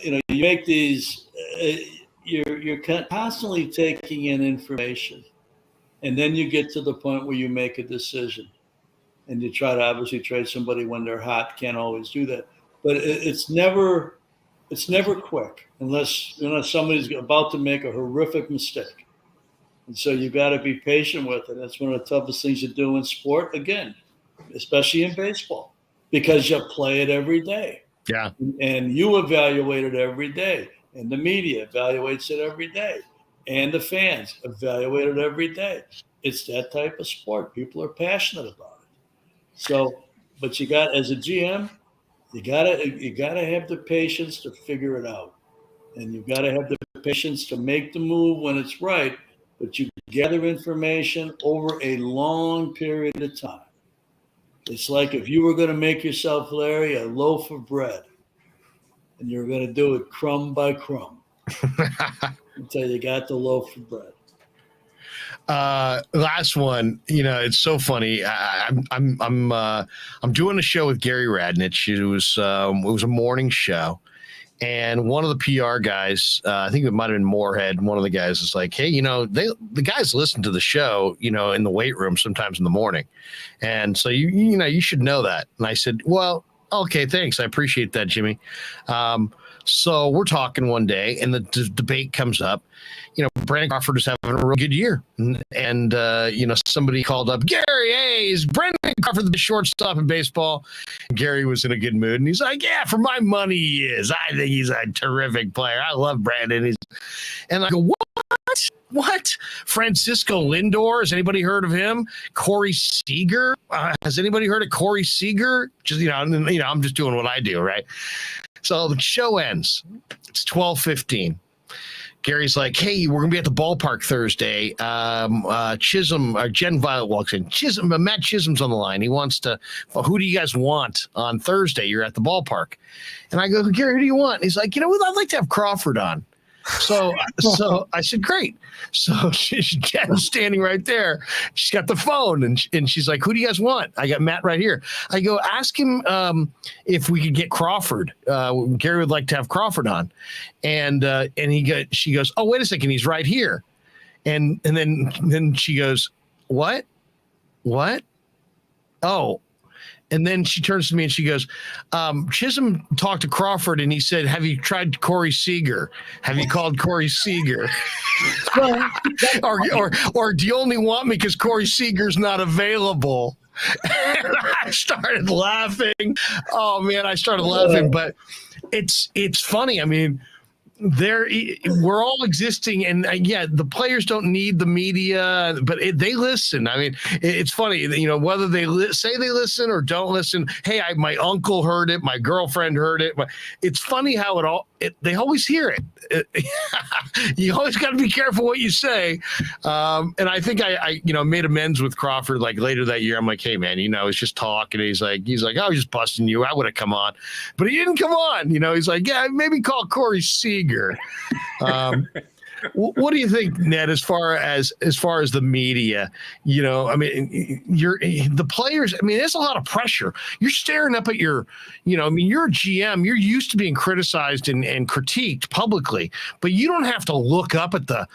You make these, you're constantly taking in information, and then you get to the point where you make a decision, and you try to obviously trade somebody when they're hot. Can't always do that, but it's never quick unless somebody's about to make a horrific mistake, and so you got to be patient with it. That's one of the toughest things you do in sport, again, especially in baseball, because you play it every day. Yeah. And you evaluate it every day, and the media evaluates it every day, and the fans evaluate it every day. It's that type of sport. People are passionate about it. So, but you got, as a GM, you gotta have the patience to figure it out, and you've got to have the patience to make the move when it's right. But you gather information over a long period of time. It's like if you were going to make yourself, Larry, a loaf of bread, and you're going to do it crumb by crumb until you got the loaf of bread. Last one, it's so funny. I'm doing a show with Gary Radnich. It was a morning show, and one of the PR guys, I think it might have been Moorhead. One of the guys is like, hey, the guys listen to the show, in the weight room sometimes in the morning, and so you should know that. And I said, well, okay, thanks, I appreciate that, Jimmy. So we're talking one day, and the debate comes up. Brandon Crawford is having a real good year, and somebody called up, Gary, Gary Hayes, Brendan Crawford, the shortstop in baseball. Gary was in a good mood, and he's like, yeah, for my money, he is. I think he's a terrific player. I love Brandon. And I go, what? Francisco Lindor? Has anybody heard of him? Corey Seager? Has anybody heard of Corey Seager? Just, I'm just doing what I do, right? So the show ends. It's 12:15. Gary's like, hey, we're going to be at the ballpark Thursday. Jen Violet walks in. Matt Chisholm's on the line. He wants to, who do you guys want on Thursday? You're at the ballpark. And I go, Gary, who do you want? And he's like, I'd like to have Crawford on. So I said, great. So Jen's standing right there. She's got the phone and she's like, who do you guys want? I got Matt right here. I go, ask him if we could get Crawford. Gary would like to have Crawford on. And she goes, oh, wait a second. He's right here. And then she goes, what? Oh. And then she turns to me and she goes, Chisholm talked to Crawford and he said, have you tried Corey Seager? Have you called Corey Seager? or do you only want me because Corey Seager's not available? And I started laughing. Oh, man, I started laughing. But it's funny. I mean, we're all existing, and the players don't need the media, but they listen. I mean, it's funny, whether they say they listen or don't listen. Hey, my uncle heard it, my girlfriend heard it. It's funny how they always hear it. You always got to be careful what you say. And I think I made amends with Crawford like later that year. I'm like, hey man, it's just talk, and he's like, I was just busting you. I would have come on, but he didn't come on. He's like, yeah, maybe call Corey Seager. What do you think, Ned, as far as the media? I mean, the players. I mean, there's a lot of pressure. You're staring up at you're a GM. You're used to being criticized and critiqued publicly, but you don't have to look up at the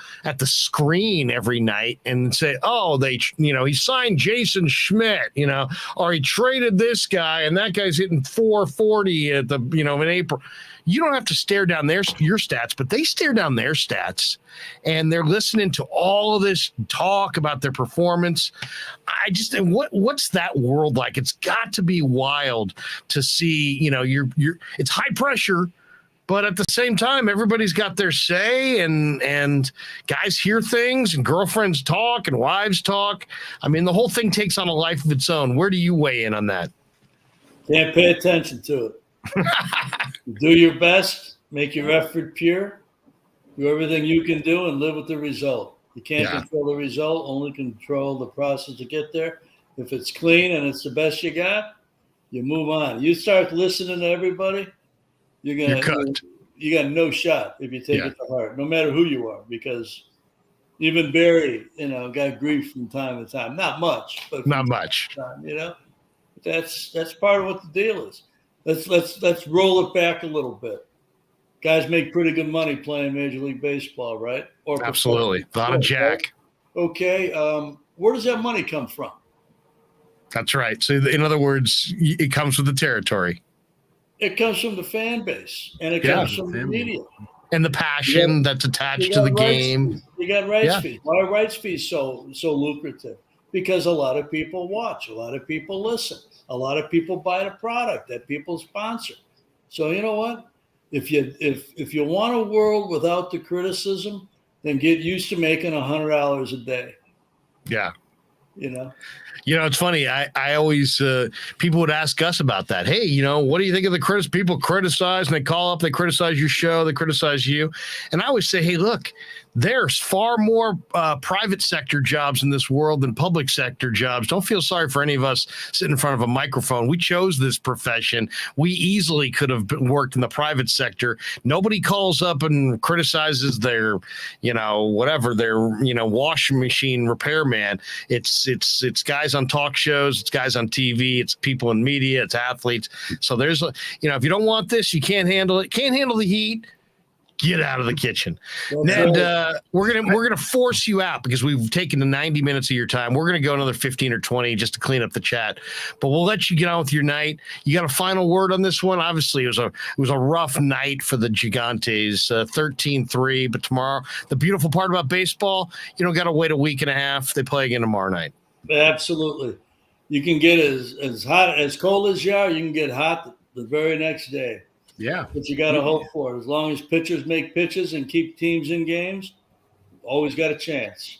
screen every night and say, oh, he signed Jason Schmidt, or he traded this guy and that guy's hitting 440 at in April. You don't have to stare down your stats, but they stare down their stats, and they're listening to all of this talk about their performance. I just think, what's that world like? It's got to be wild to see. It's high pressure, but at the same time, everybody's got their say, and guys hear things, and girlfriends talk, and wives talk. I mean, the whole thing takes on a life of its own. Where do you weigh in on that? Can't pay attention to it. Do your best, make your effort pure, do everything you can do, and live with the result. You can't control the result, only control the process to get there. If it's clean and it's the best you got, you move on. You start listening to everybody, you're cooked. You got no shot if you take it to heart, no matter who you are, because even Barry, got grief from time to time. Not much, but not much. That's part of what the deal is. Let's roll it back a little bit. Guys make pretty good money playing Major League Baseball, right? Or absolutely, a lot of jack. Right? Okay, where does that money come from? That's right. So, in other words, it comes with the territory. It comes from the fan base, and it comes from the media. And the passion that's attached to the game. You got rights fees. Why are rights fees so lucrative? Because a lot of people watch, a lot of people listen, a lot of people buy the product that people sponsor. So you know what? If you want a world without the criticism, then get used to making $100 a day. Yeah. It's funny. I always people would ask us about that. Hey, what do you think of the people criticize, and they call up, they criticize your show, they criticize you. And I always say, hey, look, there's far more private sector jobs in this world than public sector jobs. Don't feel sorry for any of us sitting in front of a microphone. We chose this profession. We easily could have worked in the private sector. Nobody calls up and criticizes their, their washing machine repairman. It's guys on talk shows. It's guys on TV. It's people in media. It's athletes. So there's, if you don't want this, you can't handle it. Can't handle the heat. Get out of the kitchen. Ned, we're gonna force you out because we've taken the 90 minutes of your time. We're gonna go another 15 or 20 just to clean up the chat, but we'll let you get on with your night. You got a final word on this one? Obviously, it was a rough night for the Gigantes, 13-3. But tomorrow, the beautiful part about baseball, you don't got to wait a week and a half. They play again tomorrow night. Absolutely. You can get as hot, as cold as you are, you can get hot the very next day. Yeah. But you got to hope for it. As long as pitchers make pitches and keep teams in games, always got a chance.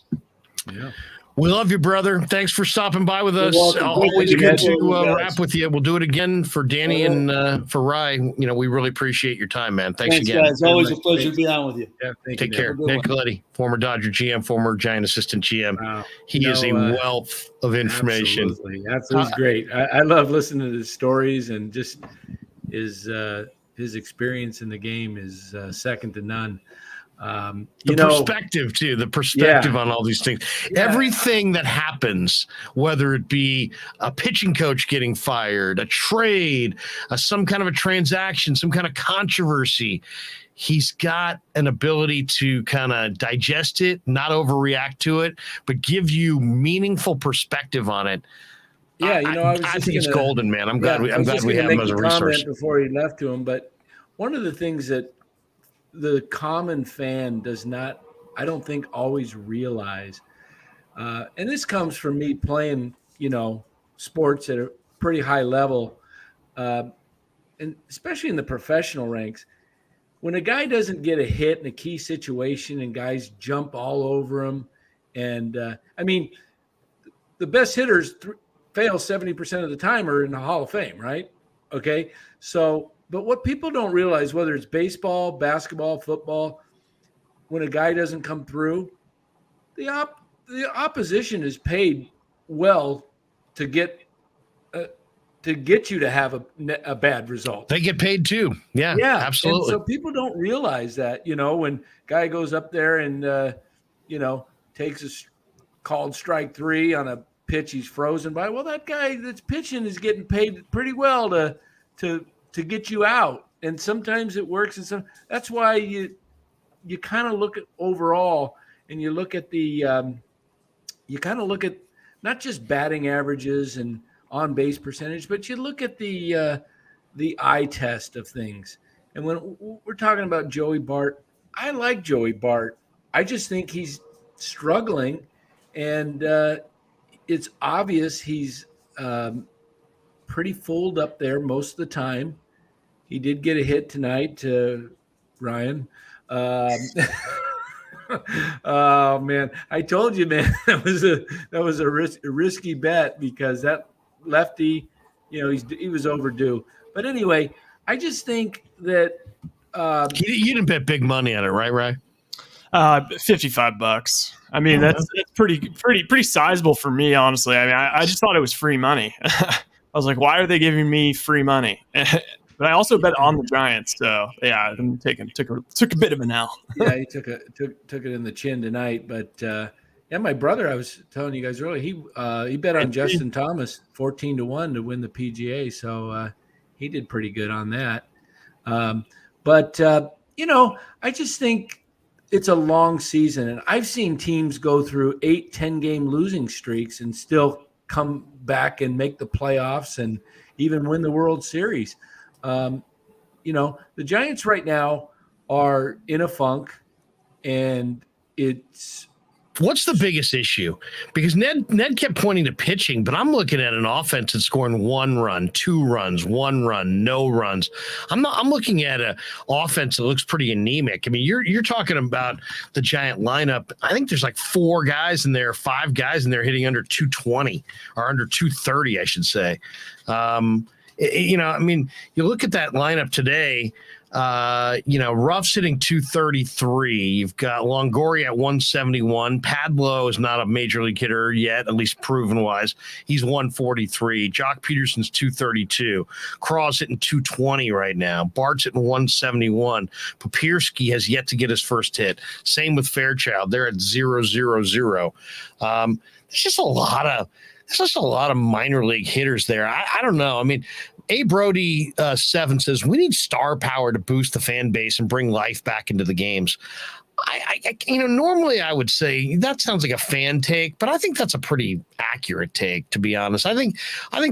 Yeah. We love you, brother. Thanks for stopping by with us. welcome. Always Thank you, good Ned. to wrap with you. We'll do it again for Danny and for Rye. We really appreciate your time, man. Thanks again. Guys. Always a pleasure to be on with you. Yeah, Take care. Ned Coletti, former Dodger GM, former Giant assistant GM. Wow. He is a wealth of information. Absolutely. Absolutely great. I love listening to his stories, and just his experience in the game is second to none. Perspective too, the perspective on all these things. Yeah. Everything that happens, whether it be a pitching coach getting fired, a trade, some kind of a transaction, some kind of controversy, he's got an ability to kind of digest it, not overreact to it, but give you meaningful perspective on it. Yeah, I think it's golden, man. I'm glad we have him as a resource. Before he left to him, but one of the things that the common fan does not, I don't think, always realize, and this comes from me playing, sports at a pretty high level, and especially in the professional ranks. When a guy doesn't get a hit in a key situation and guys jump all over him, and the best hitters fail 70% of the time are in the Hall of Fame, right? Okay, so. But what people don't realize, whether it's baseball, basketball, football, when a guy doesn't come through, the opposition is paid well to get you to have a bad result. They get paid too. Yeah, absolutely. And so people don't realize that, when guy goes up there and takes a called strike 3 on a pitch he's frozen by. Well, that guy that's pitching is getting paid pretty well to get you out, and sometimes it works, and that's why you kind of look at overall, and you look at you kind of look at not just batting averages and on base percentage, but you look at the eye test of things. And when we're talking about Joey Bart, I like Joey Bart. I just think he's struggling, and it's obvious he's pretty fooled up there most of the time. He did get a hit tonight, Ryan. Oh man, I told you, man, that was a risky bet, because that lefty, he was overdue. But anyway, I just think that you didn't bet big money on it, right? $55. I mean, that's pretty sizable for me, honestly. I mean, I just thought it was free money. I was like, why are they giving me free money? But I also bet on the Giants, so yeah, I'm took a bit of an L. Yeah, he took it in the chin tonight. But my brother, I was telling you guys earlier, he bet on Justin Thomas 14-1 to win the PGA, so he did pretty good on that. But I just think it's a long season, and I've seen teams go through 8-10 game losing streaks and still come back and make the playoffs and even win the World Series. The Giants right now are in a funk, and what's the biggest issue? Because Ned kept pointing to pitching, but I'm looking at an offense that's scoring 1 run, 2 runs, 1 run, no runs. I'm looking at an offense that looks pretty anemic. I mean, you're talking about the Giant lineup. I think there's like 4 guys in there, 5 guys in there hitting under 220 or under 230, I should say. You look at that lineup today, Ruff's hitting 233. You've got Longoria at 171. Padlo is not a major league hitter yet, at least proven wise. He's 143. Jock Peterson's 232. Craw's hitting 220 right now. Bart's hitting 171. Papierski has yet to get his first hit. Same with Fairchild. They're at 0-0-0. There's just a lot of minor league hitters there. I don't know. I mean, A. Brody 7 says we need star power to boost the fan base and bring life back into the games. Normally I would say that sounds like a fan take, but I think that's a pretty accurate take, to be honest. I think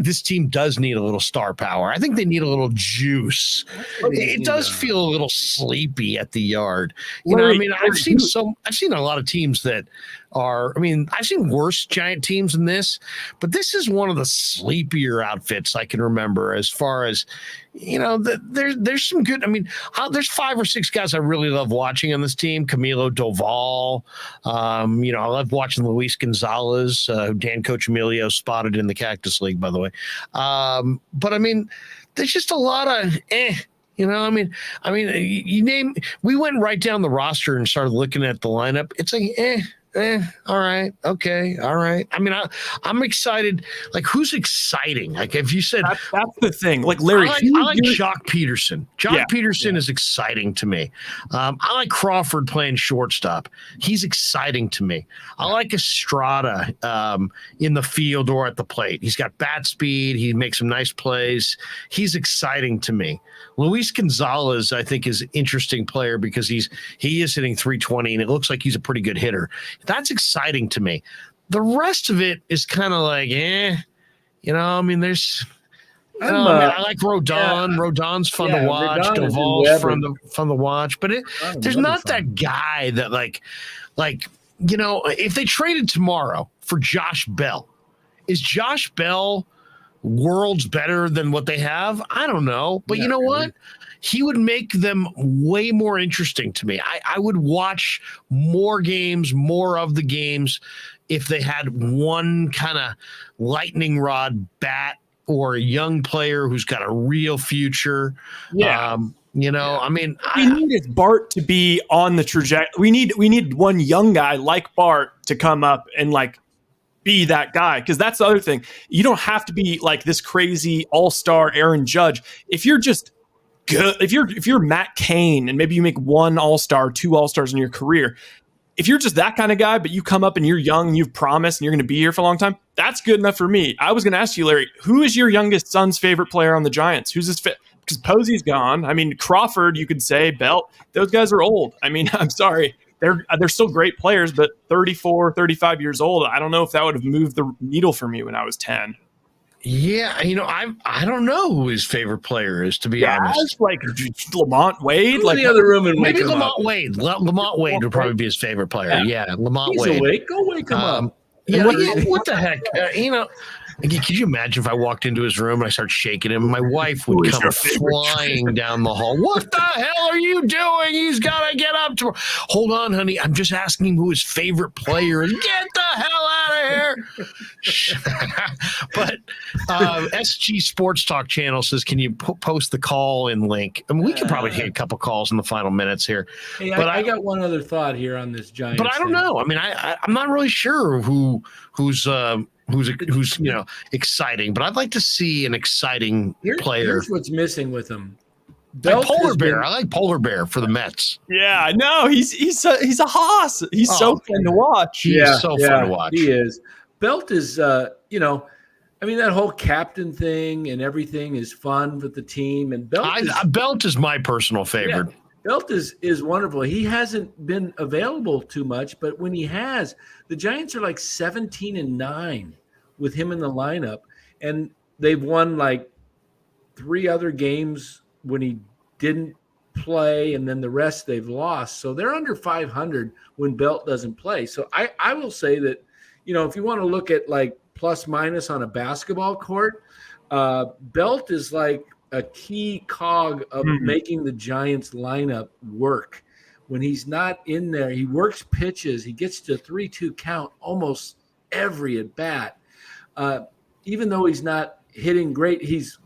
this team does need a little star power. I think they need a little juice. It does feel a little sleepy at the yard. You know, I mean, I've seen a lot of teams that are, I mean, I've seen worse Giant teams than this, but this is one of the sleepier outfits I can remember as far as, you know, there's some good, I mean, there's 5 or 6 guys I really love watching on this team. Camilo Doval, you know, I love watching Luis Gonzalez, Dan Coach Emilio spotted in the Cactus League, by the way. But I mean, there's just a lot of you know, I mean, we went right down the roster and started looking at the lineup. It's like, all right, okay, all right. I mean, I'm excited. Like, who's exciting? Like, if you said that's the thing. Like Larry, I like Jock Peterson. Peterson is exciting to me. I like Crawford playing shortstop. He's exciting to me. I like Estrada in the field or at the plate. He's got bat speed. He makes some nice plays. He's exciting to me. Luis Gonzalez, I think, is an interesting player because he is hitting 320 and it looks like he's a pretty good hitter. That's exciting to me. The rest of it is kind of like, you know, I mean, there's, I like Rodon. Yeah. Rodon's fun to watch. Doval's fun to watch, but there's not that guy that like, you know, if they traded tomorrow for Josh Bell, is Josh Bell worlds better than what they have? I don't know, but you know what? He would make them way more interesting to me. I would watch more of the games if they had one kind of lightning rod bat or a young player who's got a real future. Yeah. You know, I mean, we needed Bart to be on the trajectory. We need one young guy like Bart to come up and like be that guy, because that's the other thing. You don't have to be like this crazy all-star Aaron Judge. If you're just good, if you're Matt Cain and maybe you make 1 all-star, 2 all-stars in your career, if you're just that kind of guy, but you come up and you're young and you've promised and you're going to be here for a long time, that's good enough for me. I was going to ask you, Larry, who is your youngest son's favorite player on the Giants? Who's his fit? Because Posey's gone. I mean, Crawford, you could say, Belt. Those guys are old. I mean, I'm sorry. They're still great players, but 34, 35 years old, I don't know if that would have moved the needle for me when I was 10. Yeah, you know, I don't know who his favorite player is, to be honest. Like Lamont Wade, like the other room, and maybe Lamont Wade. Lamont Wade would probably be his favorite player. Yeah, Lamont Wade. Awake. Go wake him up. Yeah, what the heck? You know, could you imagine if I walked into his room and I started shaking him? My wife would come flying down the hall. What the hell are you doing? He's got to get up to. Hold on, honey. I'm just asking him who his favorite player is. Get the hell out of here. But SG Sports Talk channel says, can you post the call-in link? I mean, we could probably take a couple calls in the final minutes here. Hey, but I got one other thought here on this Giants. But I don't know. I mean, I'm not really sure who's you know, exciting, but I'd like to see an exciting player. Here's what's missing with him. Like Polar Bear. I like Polar Bear for the Mets. Yeah, no, he's a hoss. He's so fun to watch. He's so fun to watch. He is. Belt is, you know, I mean, that whole captain thing and everything is fun with the team. And Belt is my personal favorite. Yeah. Belt is wonderful. He hasn't been available too much, but when he has, the Giants are like 17-9 with him in the lineup, and they've won like 3 other games when he didn't play, and then the rest they've lost. So they're under 500 when Belt doesn't play. So I will say that, you know, if you want to look at like plus minus on a basketball court, Belt is like a key cog of making the Giants lineup work. When he's not in there, he works pitches. He gets to 3-2 count almost every at bat. Even though he's not hitting great, he's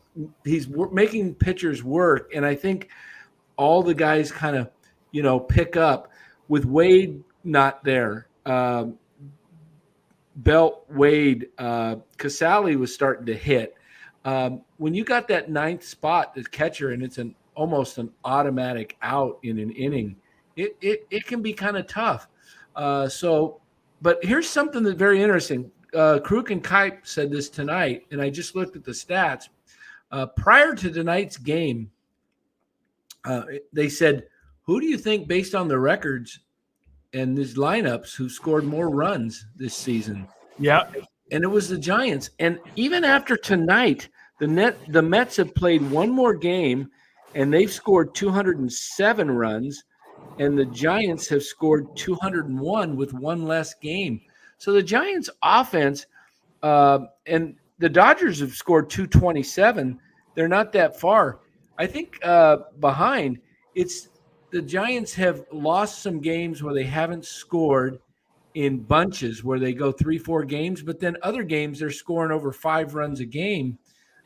making pitchers work. And I think all the guys kind of, you know, pick up with Wade not there. Belt, Wade, Casale was starting to hit. When you got that 9th spot as catcher and it's almost an automatic out in an inning, it can be kind of tough. But here's something that's very interesting. Krueg and Kipe said this tonight, and I just looked at the stats. Prior to tonight's game, they said, who do you think, based on the records and these lineups, who scored more runs this season? Yeah. and it was the Giants. And even after tonight, the Mets have played one more game, and they've scored 207 runs, and the Giants have scored 201 with one less game. So the Giants' offense, and the Dodgers have scored 227. They're not that far. I think behind, it's the Giants have lost some games where they haven't scored in bunches, where they go 3-4 games, but then other games they're scoring over 5 runs a game.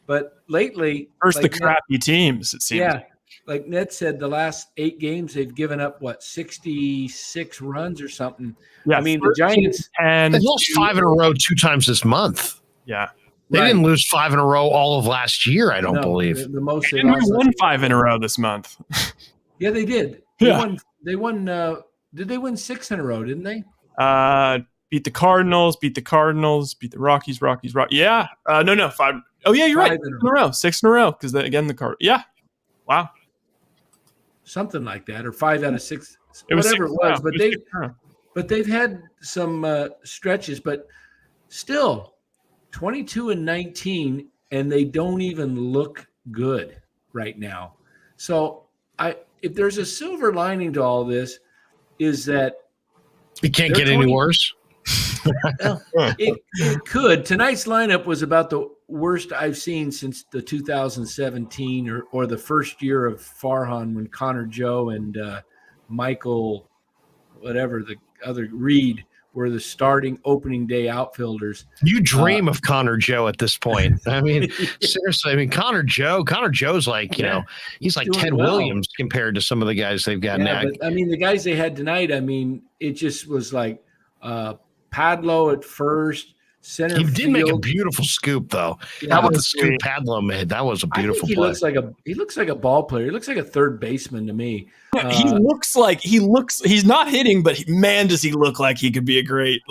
But lately, First, the crappy teams, it seems. Yeah, like Ned said, the last 8 games they've given up 66 runs or something. Yeah, I mean, the Giants they lost 5 in a row 2 times this month. Yeah. They didn't lose 5 in a row all of last year, I don't believe. The most they won 5 in a row this month. Yeah, they did. They won. Did they win 6 in a row? Didn't they? Beat the Cardinals, beat the Rockies. Yeah. No, 5. Oh, yeah, you're 5 right. 6 in a row. 6 in a row. Because, again, the Cardinals. Yeah. Wow. Something like that, or 5 out of 6. Whatever it was. But they've had some stretches. But still, 22-19, and they don't even look good right now. So if there's a silver lining to all this, is that it can't get any worse. Well, it could. Tonight's lineup was about the worst I've seen since the 2017 or the first year of Farhan, when Connor Joe and Michael, whatever the other, Reed were the starting opening day outfielders. You dream of Connor Joe at this point. I mean, seriously. I mean, Connor Joe's like, he's like Ted Williams compared to some of the guys they've got now. But, I mean, the guys they had tonight, I mean, it just was like Padlo at first, center field. He did make a beautiful scoop, though. Yeah, how about the scoop Padlo made? That was a beautiful play. He looks like a ball player. He looks like a third baseman to me. He's not hitting, but man, does he look like he could be a great,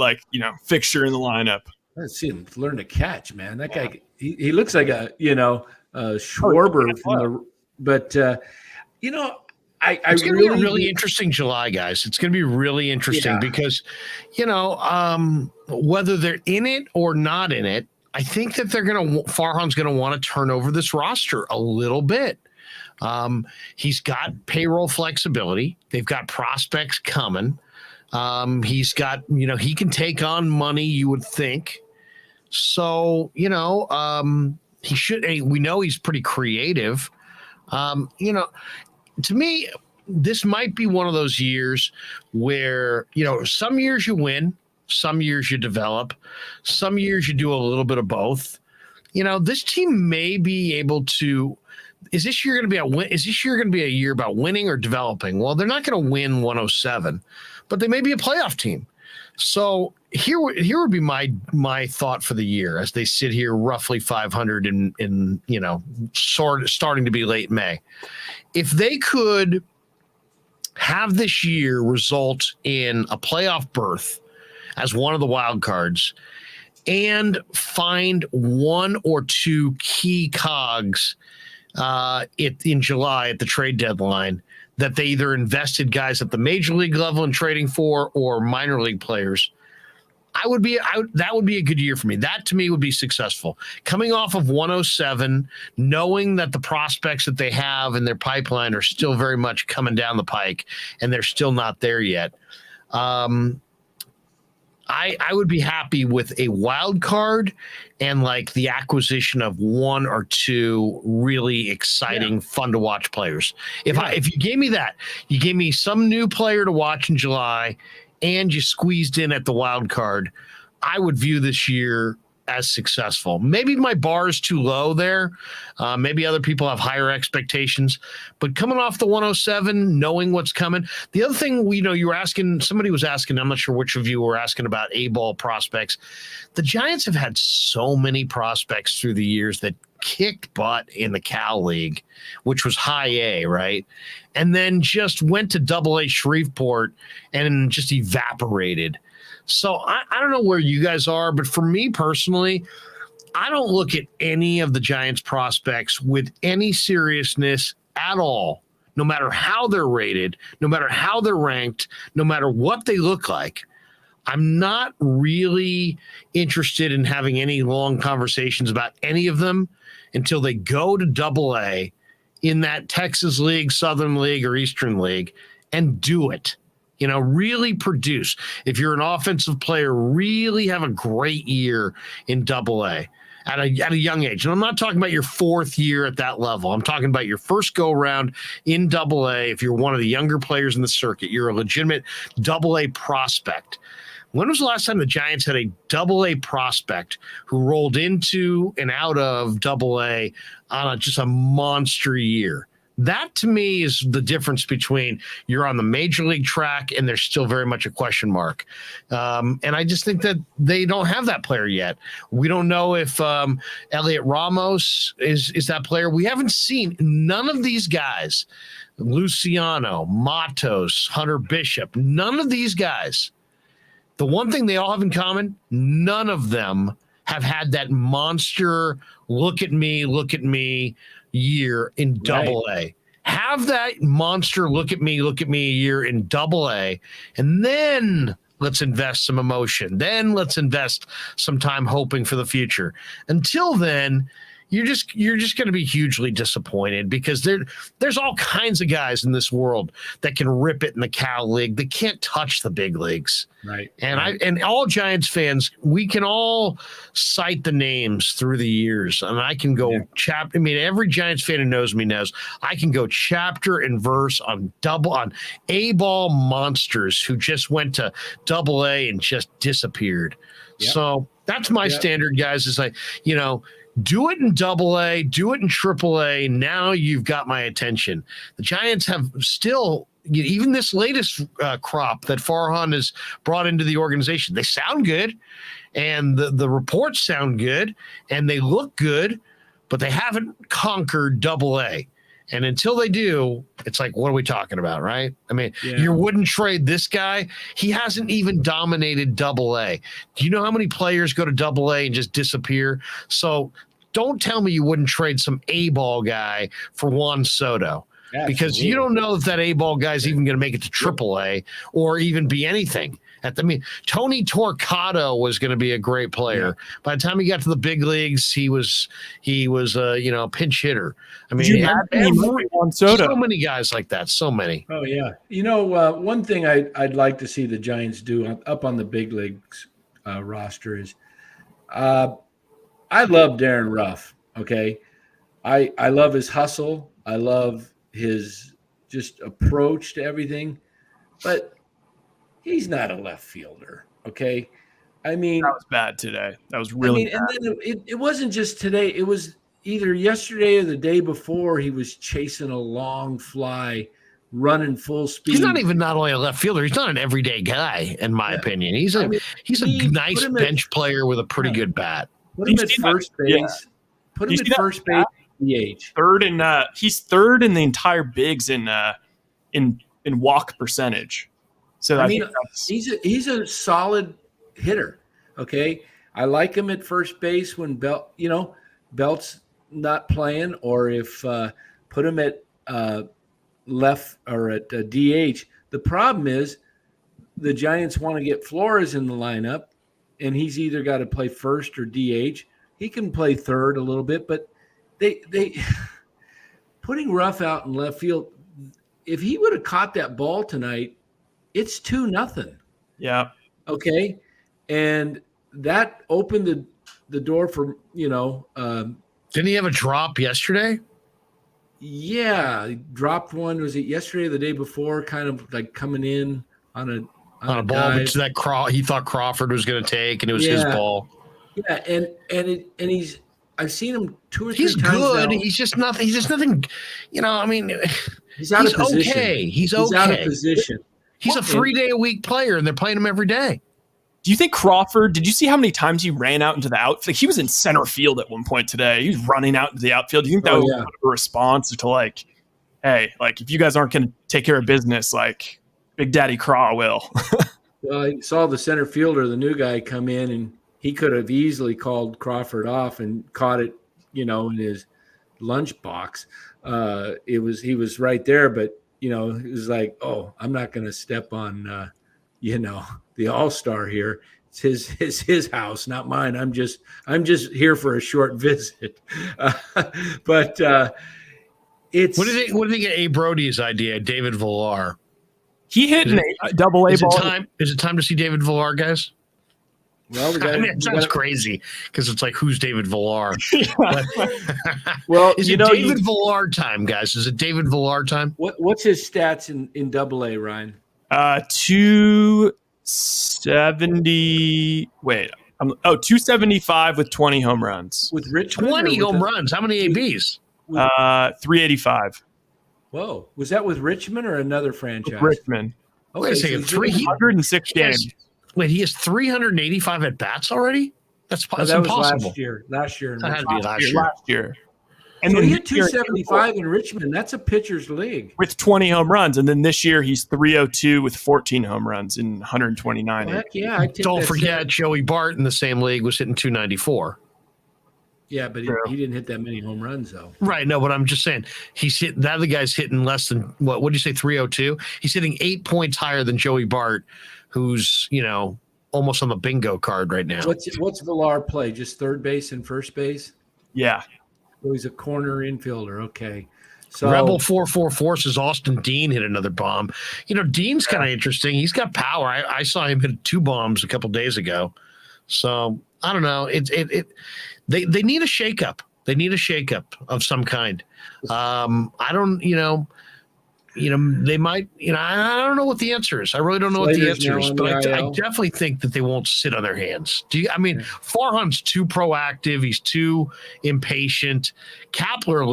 fixture in the lineup. Let's see him learn to catch, man. That guy, he looks like a Schwarber from the, but It's going to be a really interesting July, guys. It's going to be really interesting because, whether they're in it or not in it, I think that Farhan's going to want to turn over this roster a little bit. He's got payroll flexibility. They've got prospects coming. He's got, he can take on money, you would think. So, he should, we know he's pretty creative. To me, this might be one of those years where, some years you win, some years you develop, some years you do a little bit of both. This team may be able to. Is this year going to be a year about winning or developing? Well, they're not going to win 107, but they may be a playoff team. So here would be my thought for the year as they sit here roughly 500 in starting to be late May. If they could have this year result in a playoff berth as one of the wild cards and find 1 or 2 key cogs in July at the trade deadline that they either invested guys at the major league level in trading for or minor league players, that would be a good year for me. That to me would be successful. Coming off of 107, knowing that the prospects that they have in their pipeline are still very much coming down the pike and they're still not there yet. I would be happy with a wild card and like the acquisition of 1 or 2 really exciting, fun to watch players. If you gave me that, you gave me some new player to watch in July and you squeezed in at the wild card, I would view this year as successful. Maybe my bar is too low there. Maybe other people have higher expectations, but coming off the 107, knowing what's coming. The other thing, you were asking, somebody was asking, I'm not sure which of you were asking about A-ball prospects. The Giants have had so many prospects through the years that kicked butt in the Cal League, which was high A, right? And then just went to Double A Shreveport and just evaporated. So I don't know where you guys are, but for me personally, I don't look at any of the Giants prospects with any seriousness at all, no matter how they're rated, no matter how they're ranked, no matter what they look like. I'm not really interested in having any long conversations about any of them until they go to Double-A in that Texas League, Southern League, or Eastern League and do it. Really produce. If you're an offensive player, really have a great year in Double-A at a young age. And I'm not talking about your fourth year at that level. I'm talking about your first go around in Double-A. If you're one of the younger players in the circuit, you're a legitimate Double-A prospect. When was the last time the Giants had a Double-A prospect who rolled into and out of Double-A on just a monster year? That, to me, is the difference between you're on the major league track and there's still very much a question mark. And I just think that they don't have that player yet. We don't know if Elliot Ramos is that player. We haven't seen none of these guys, Luciano, Matos, Hunter Bishop, none of these guys. The one thing they all have in common, none of them have had that monster look at me year in Double-A. Have that monster look at me year in Double-A, and then let's invest some emotion. Then let's invest some time hoping for the future. Until then, you're just going to be hugely disappointed because there's all kinds of guys in this world that can rip it in the Cal League that can't touch the big leagues. Right. And all Giants fans, we can all cite the names through the years, and I can go chapter. I mean, every Giants fan who knows me knows I can go chapter and verse on A-ball monsters who just went to Double-A and just disappeared. Yep. So that's my standard, guys. Is do it in Double-A, do it in Triple-A. Now you've got my attention. The Giants have still, even this latest crop that Farhan has brought into the organization, they sound good, and the reports sound good, and they look good, but they haven't conquered Double-A. And until they do, it's like, what are we talking about, right? I mean, you wouldn't trade this guy. He hasn't even dominated Double-A. Do you know how many players go to Double-A and just disappear? So don't tell me you wouldn't trade some A-ball guy for Juan Soto. Absolutely. Because you don't know if that A-ball guy's even going to make it to Triple-A or even be anything. Tony Torquato was going to be a great player. Yeah. By the time he got to the big leagues, he was a pinch hitter. I mean, so many guys like that, so many. Oh yeah. One thing I'd like to see the Giants do up on the big leagues roster is, I love Darren Ruff. Okay, I love his hustle. I love his just approach to everything, but he's not a left fielder, okay? I mean, that was bad today. That was really bad. And then it wasn't just today. It was either yesterday or the day before. He was chasing a long fly, running full speed. He's not only a left fielder. He's not an everyday guy, in my opinion. He's a nice bench player with a pretty good bat. Put him at first base. Yeah. Put him at first base. DH. He's third in the entire bigs in walk percentage. So he's a solid hitter. Okay, I like him at first base when Belt's not playing, or if put him at left or at DH. The problem is the Giants want to get Flores in the lineup, and he's either got to play first or DH. He can play third a little bit, but they putting Ruff out in left field. If he would have caught that ball tonight, it's 2-0. Yeah. Okay. And that opened the door for, didn't he have a drop yesterday? Yeah. He dropped one. Was it yesterday or the day before? Kind of like coming in on a ball that he thought Crawford was going to take, and it was his ball. Yeah. And he's, I've seen him 2 or 3 times. He's good. Now. He's just nothing. He's out of position. Okay. He's out of position. He's a 3-day-a-week player, and they're playing him every day. Do you think Crawford, did you see how many times he ran out into the outfield? He was in center field at one point today. He was running out into the outfield. Do you think that was a response to hey, if you guys aren't going to take care of business, Big Daddy Craw will? Well, I saw the center fielder, the new guy, come in, and he could have easily called Crawford off and caught it, in his lunchbox. He was right there, but it was like, oh, I'm not going to step on the all-star here. It's his house, not mine. I'm just here for a short visit. But it's What do you think of A. Brody's idea, David Villar? He hit a double A ball. Is it time to see David Villar, guys? Well, it sounds crazy because it's like, who's David Villar? Well, is it David Villar time, guys? Is it David Villar time? What's his stats in Double A, Ryan? 270. Wait, 275 with 20 home runs. With Richmond, 20 home runs. How many ABs? 385. Whoa, was that with Richmond or another franchise? Richmond. Okay, Wait a second, 306 games. Wait, he has 385 at bats already? That's that impossible. Was last year. That had to be last year. And so then he had 275 in Richmond. That's a pitcher's league with 20 home runs, and then this year he's 302 with 14 home runs in 129. Heck yeah! Don't forget Joey Bart in the same league was hitting 294. Yeah, but he didn't hit that many home runs though. Right. No, but I'm just saying he's hitting. That other guy's hitting less than what? What did you say? 302. He's hitting 8 points higher than Joey Bart, who's almost on the bingo card right now. What's Villar play? Just third base and first base? Yeah. So he's a corner infielder. Okay. So Rebel 444 says Austin Dean hit another bomb. Dean's kind of interesting. He's got power. I saw him hit 2 bombs a couple days ago. So I don't know. They need a shakeup. They need a shakeup of some kind. I don't. They might. I don't know what the answer is. I really don't know what the answer is. But I definitely think that they won't sit on their hands. Farhan's too proactive. He's too impatient. Kapler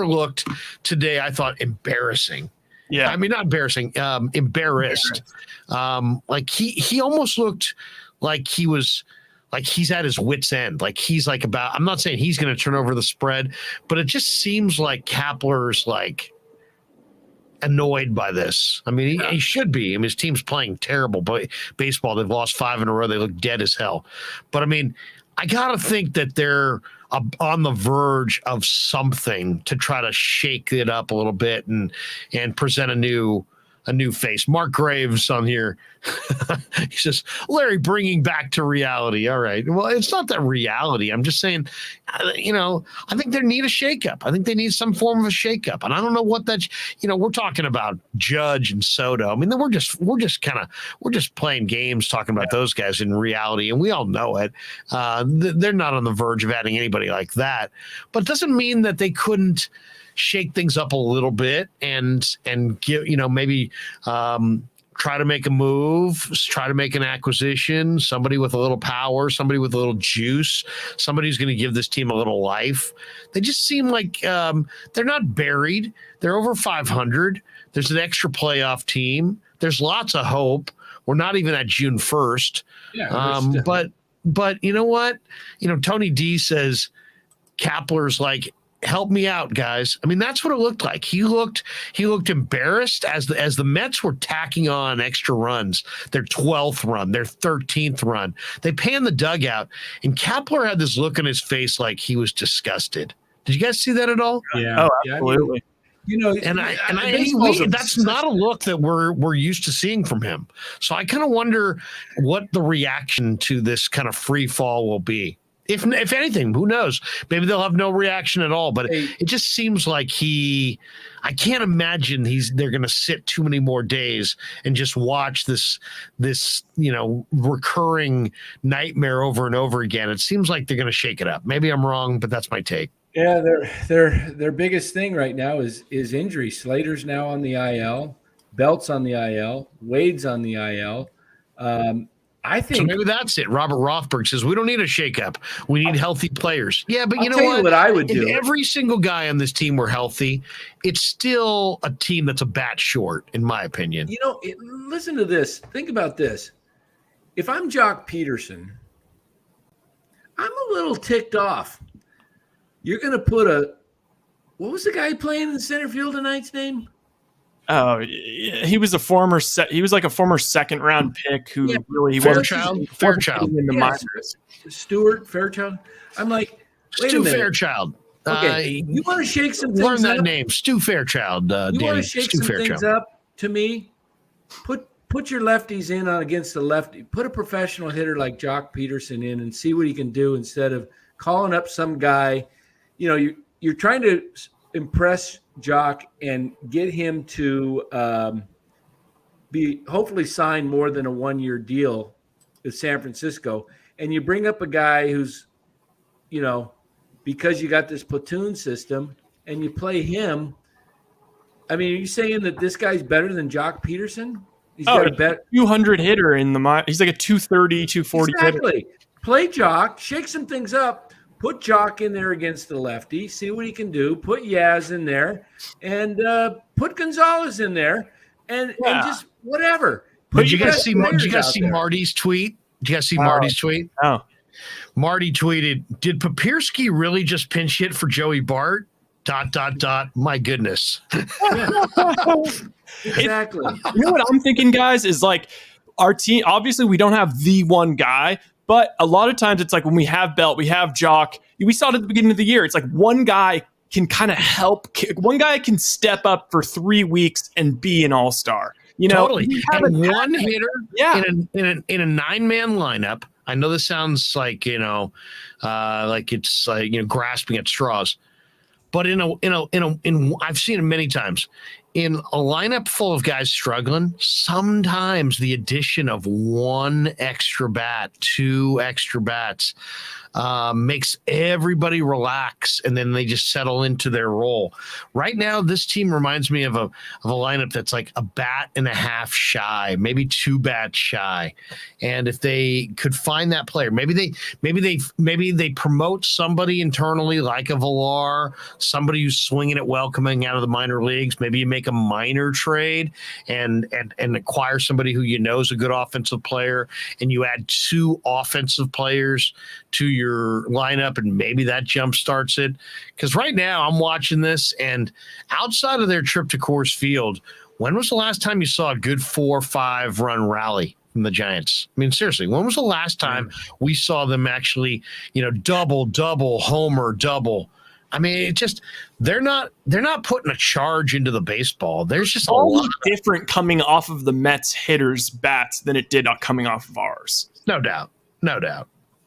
looked today, I thought, embarrassing. Yeah. Not embarrassing. Embarrassed. He almost looked like he was. Like he's at his wit's end. Like he's like I'm not saying he's going to turn over the spread, but it just seems like Kapler's like annoyed by this. He should be. His team's playing terrible baseball. They've lost 5 in a row. They look dead as hell. But I got to think that they're on the verge of something to try to shake it up a little bit and present a new face. Mark Graves on here. He says, Larry, bringing back to reality. All right. Well, it's not that reality. I'm just saying, I think they need a shakeup. I think they need some form of a shakeup. And I don't know what that, we're talking about Judge and Soto. We're just playing games talking about those guys in reality. And we all know it. They're not on the verge of adding anybody like that, but it doesn't mean that they couldn't shake things up a little bit and give, maybe try to make a move, try to make an acquisition, somebody with a little power, somebody with a little juice, somebody who's going to give this team a little life. They just seem like they're not buried. They're over 500. There's an extra playoff team. There's lots of hope. We're not even at June 1st. Yeah, but you know what? Tony D says Kapler's like, help me out, guys. That's what it looked like. He looked embarrassed as the Mets were tacking on extra runs, their 12th run, their 13th run. They panned the dugout, and Kapler had this look on his face like he was disgusted. Did you guys see that at all? Yeah. Oh, absolutely. That's not a look that we're used to seeing from him. So I kind of wonder what the reaction to this kind of free fall will be. If anything, who knows? Maybe they'll have no reaction at all. But it just seems like I can't imagine they're going to sit too many more days and just watch this recurring nightmare over and over again. It seems like they're going to shake it up. Maybe I'm wrong, but that's my take. Yeah, their biggest thing right now is injury. Slater's now on the IL, Belt's on the IL, Wade's on the IL. I think so maybe that's it. Robert Rothberg says we don't need a shakeup. We need healthy players. Yeah, but you know what I would do? If every single guy on this team were healthy, it's still a team that's a bat short, in my opinion. Listen to this. Think about this. If I'm Jock Peterson, I'm a little ticked off. You're going to put what was the guy playing in the center field tonight's name? Oh, he was a former second round pick who really Fairchild in the minors. Stuart Fairchild. I'm like, wait a minute. Fairchild. Okay, you want to shake some things learn that up? name, Stu Fairchild. You want to shake some things up to me? put your lefties in on against the lefty. Put a professional hitter like Jock Peterson in and see what he can do instead of calling up some guy. You know, you're trying to impress Jock and get him to be hopefully sign more than a 1-year deal with San Francisco. And you bring up a guy who's, you know, because you got this platoon system and you play him. I mean, are you saying that this guy's better than Jock Peterson? He's got a better 200 hitter in the he's like a 230, 240 exactly. hitter. Play Jock, shake some things up, put Jock in there against the lefty, see what he can do, put Yaz in there, and put Gonzalez in there, and just whatever. Did you guys see Marty's tweet? Did you guys see Marty's tweet? Oh. Marty tweeted, did Papirski really just pinch hit for Joey Bart? ... My goodness. Exactly. You know what I'm thinking, guys, is like our team, obviously we don't have the one guy, but a lot of times it's like when we have Belt, we have Jock, we saw it at the beginning of the year. It's like one guy can kind of help. One guy can step up for 3 weeks and be an all-star. You know, totally. And one hitter in a 9-man lineup. I know this sounds like, you know, like it's like, you know, grasping at straws, but in I've seen it many times. In a lineup full of guys struggling, sometimes the addition of 1 extra bat, 2 extra bats makes everybody relax, and then they just settle into their role. Right now, this team reminds me of a lineup that's like a bat and a half shy, maybe 2 bats shy. And if they could find that player, maybe they promote somebody internally like a Villar, somebody who's swinging it well coming out of the minor leagues. Maybe you make a minor trade and acquire somebody who you know is a good offensive player, and you add 2 offensive players to your lineup, and maybe that jump starts it. Because right now I'm watching this, and outside of their trip to Coors Field, when was the last time you saw a good 4-5 run rally from the Giants? I mean, seriously, when was the last time we saw them actually, you know, double, homer, double? I mean, it just they're not putting a charge into the baseball. There's just a lot different coming off of the Mets hitters' bats than it did coming off of ours. No doubt.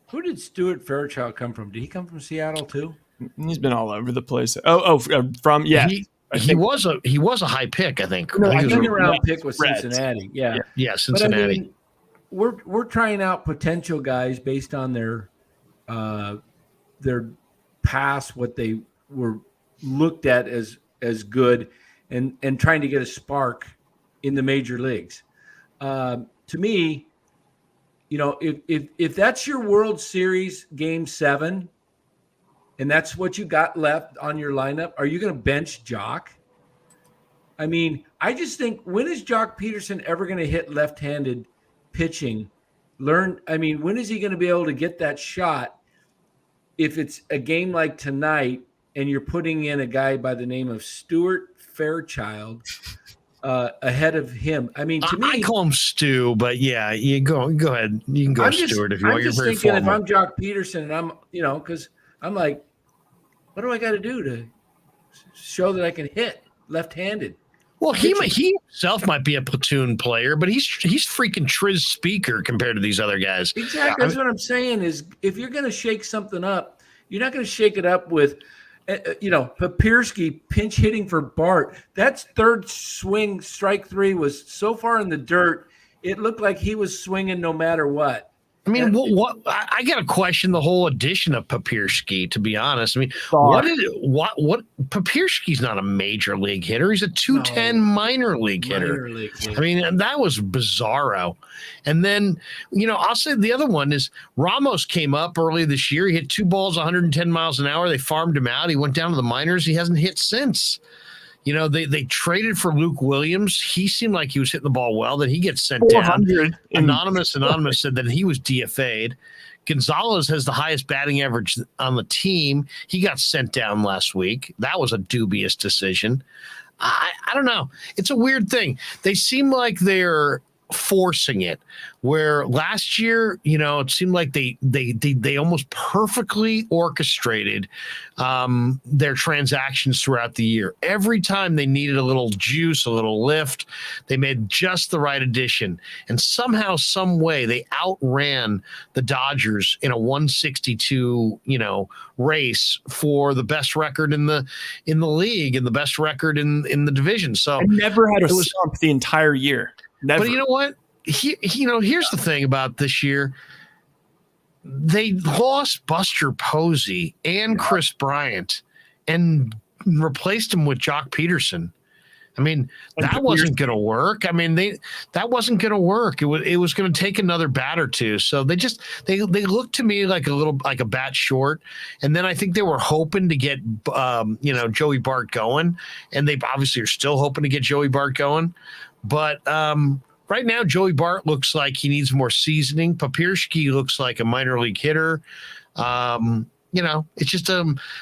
Who did Stuart Fairchild come from? Did he come from Seattle too? He's been all over the place. From he was a high pick, I think. No, I think second round pick was Cincinnati. Yeah, Cincinnati. But I mean, we're trying out potential guys based on their past, what they were looked at as good, and trying to get a spark in the major leagues. To me, you know, if that's your World Series Game 7, and that's what you got left on your lineup, are you going to bench Jock? I mean, I just think, when is Jock Peterson ever going to hit left-handed pitching? When is he going to be able to get that shot if it's a game like tonight and you're putting in a guy by the name of Stuart Fairchild ahead of him? I mean, to me, I call him Stu, but yeah, you go ahead. You can go Stuart if you want. You're very thinking, formal. if I'm Jock Peterson, and I'm, you know, because I'm like, what do I got to do to show that I can hit left-handed? Well, he himself might be a platoon player, but he's freaking Triz Speaker compared to these other guys. Exactly. That's what I'm saying is, if you're going to shake something up, you're not going to shake it up with, Papirski pinch hitting for Bart. That third swing, strike 3, was so far in the dirt, it looked like he was swinging no matter what. I mean, I got to question the whole addition of Papirski, to be honest. I mean, what Papirski's not a major league hitter. He's a 210 minor league hitter. I mean, that was bizarro. And then, you know, I'll say the other one is Ramos came up early this year. He hit 2 balls, 110 miles an hour. They farmed him out. He went down to the minors. He hasn't hit since. You know, they traded for Luke Williams. He seemed like he was hitting the ball well. Then he gets sent down. Anonymous said that he was DFA'd. Gonzalez has the highest batting average on the team. He got sent down last week. That was a dubious decision. I don't know. It's a weird thing. They seem like they're forcing it, where last year, it seemed like they almost perfectly orchestrated their transactions throughout the year. Every time they needed a little juice, a little lift, they made just the right addition. And somehow, some way, they outran the Dodgers in a 162, race for the best record in the league and the best record in the division. So I never had a slump the entire year. Never. But you know what? Here's the thing about this year. They lost Buster Posey and Chris Bryant and replaced him with Jock Peterson. I mean, that wasn't going to work. I mean, that wasn't going to work. It was going to take another bat or two. So they looked to me like a bat short. And then I think they were hoping to get Joey Bart going, and they obviously are still hoping to get Joey Bart going. But right now, Joey Bart looks like he needs more seasoning. Papirski looks like a minor league hitter. It's just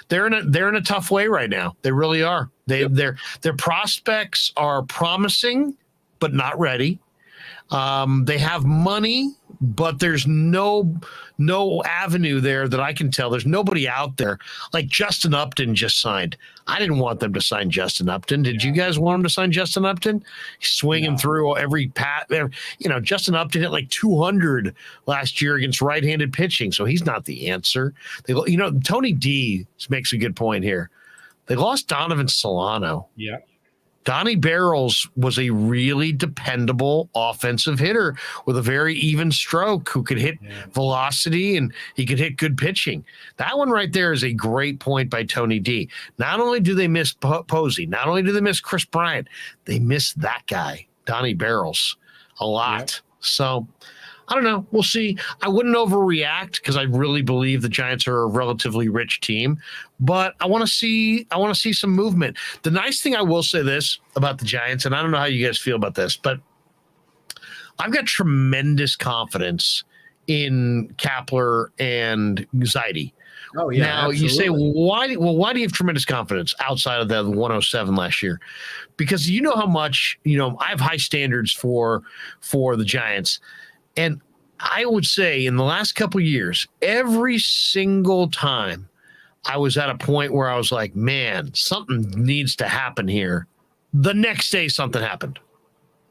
they're in a tough way right now. They really are. Their prospects are promising, but not ready. They have money, but there's no avenue there that I can tell. There's nobody out there. Like Justin Upton just signed. I didn't want them to sign Justin Upton. Did you guys want him to sign Justin Upton? Swing him through every pat. Justin Upton hit like 200 last year against right-handed pitching, so he's not the answer. Tony D makes a good point here. They lost Donovan Solano. Yeah. Donnie Barrels was a really dependable offensive hitter with a very even stroke who could hit velocity and he could hit good pitching. That one right there is a great point by Tony D. Not only do they miss Posey, not only do they miss Chris Bryant, they miss that guy, Donnie Barrels, a lot. Yep. So I don't know. We'll see. I wouldn't overreact because I really believe the Giants are a relatively rich team, but I want to see some movement. The nice thing I will say this about the Giants, and I don't know how you guys feel about this, but I've got tremendous confidence in Kapler and Zaidi. Oh yeah. Now absolutely. You say, why do you have tremendous confidence outside of the 107 last year? Because you know how much, I have high standards for the Giants. And I would say in the last couple of years, every single time I was at a point where I was like, man, something needs to happen here. The next day, something happened.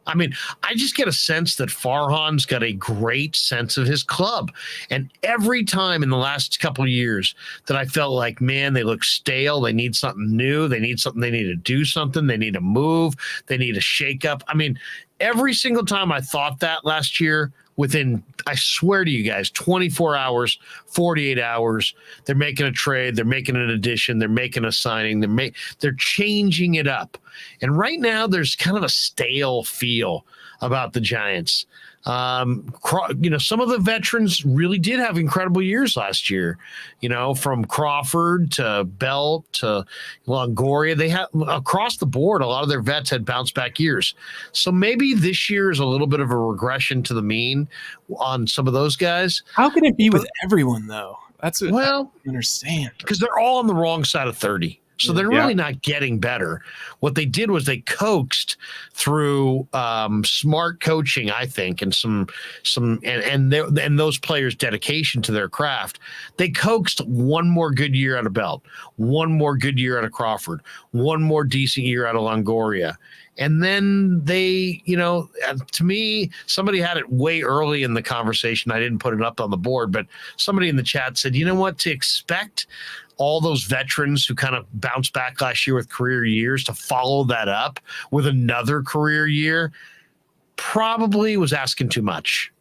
I mean, I just get a sense that Farhan's got a great sense of his club. And every time in the last couple of years that I felt like, man, they look stale. They need something new. They need to do something. They need to move. They need a shake up. I mean, every single time I thought that last year, within, I swear to you guys, 24 hours, 48 hours, they're making a trade, they're making an addition, they're making a signing, they're changing it up. And right now, there's kind of a stale feel about the Giants. Some of the veterans really did have incredible years last year, from Crawford to Belt to Longoria. They had across the board, a lot of their vets had bounce back years. So maybe this year is a little bit of a regression to the mean on some of those guys. How can it be with everyone though? That's what I don't understand. Because they're all on the wrong side of 30. So they're really not getting better. What they did was they coaxed through smart coaching, I think, and and those players' dedication to their craft. They coaxed one more good year out of Belt, one more good year out of Crawford, one more decent year out of Longoria. And then they, to me, somebody had it way early in the conversation. I didn't put it up on the board, but somebody in the chat said, you know what, to expect all those veterans who kind of bounced back last year with career years to follow that up with another career year probably was asking too much.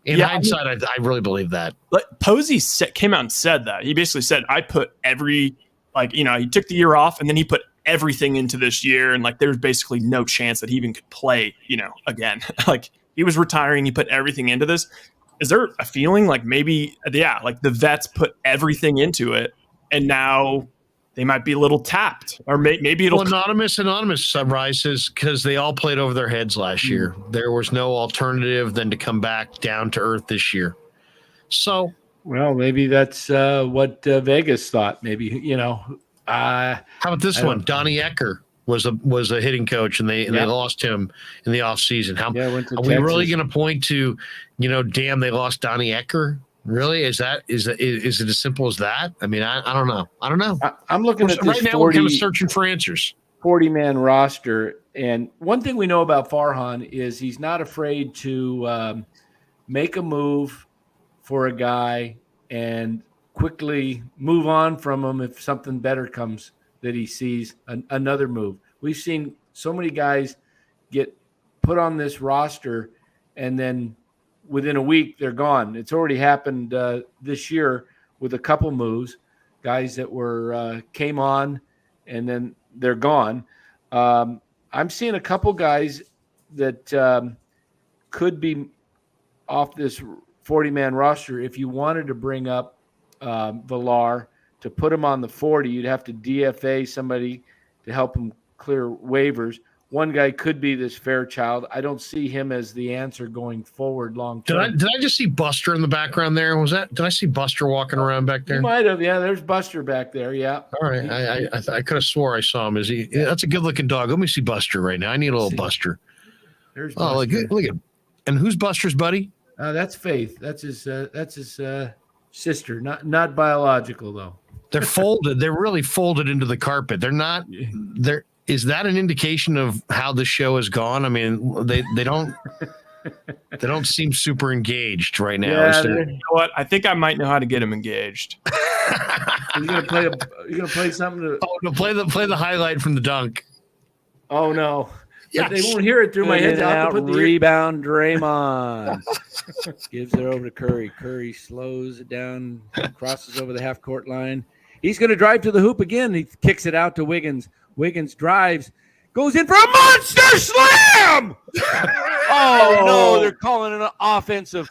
In hindsight, I really believe that. But Posey came out and said that. He basically said, I put he took the year off and then he put everything into this year. And there's basically no chance that he even could play, again. He was retiring. He put everything into this. Is there a feeling maybe, the vets put everything into it, and now they might be a little tapped, or maybe it'll. Well, Anonymous rises because they all played over their heads last year. There was no alternative than to come back down to earth this year. So, well, maybe that's what Vegas thought. Maybe how about this one, Donnie Ecker? was a hitting coach, and they lost him in the offseason. How are we really going to point to, damn, they lost Donnie Ecker? Really? Is it as simple as that? I mean, I don't know. I'm looking at this right now. We're kind of searching for answers. 40-man roster, and one thing we know about Farhan is he's not afraid to make a move for a guy and quickly move on from him if something better comes that he sees, another move. We've seen so many guys get put on this roster and then within a week they're gone. It's already happened this year with a couple moves, guys that were came on and then they're gone. I'm seeing a couple guys that could be off this 40-man roster. If you wanted to bring up Villar to put him on the 40, you'd have to DFA somebody to help him clear waivers. One guy could be this Fairchild. I don't see him as the answer going forward long term. Did I just see Buster in the background there? Did I see Buster walking around back there? You might have. Yeah, there's Buster back there. Yeah. All right. I could have swore I saw him. Is he? Yeah. That's a good looking dog. Let me see Buster right now. I need a little Buster. There's Buster. Look at. And who's Buster's buddy? That's Faith. That's his sister. Not biological though. They're folded. They're really folded into the carpet. They're not. They're. Is that an indication of how the show has gone? I mean, they don't seem super engaged right now. Yeah, you know what? I think I might know how to get him engaged. You're gonna play something. No, play the highlight from the dunk. Oh no! Yes. But they won't hear it through my head. Out rebound, Draymond gives it over to Curry. Curry slows it down, crosses over the half court line. He's going to drive to the hoop again. He kicks it out to Wiggins. Wiggins drives, goes in for a monster slam. Oh, no, they're calling it an offensive.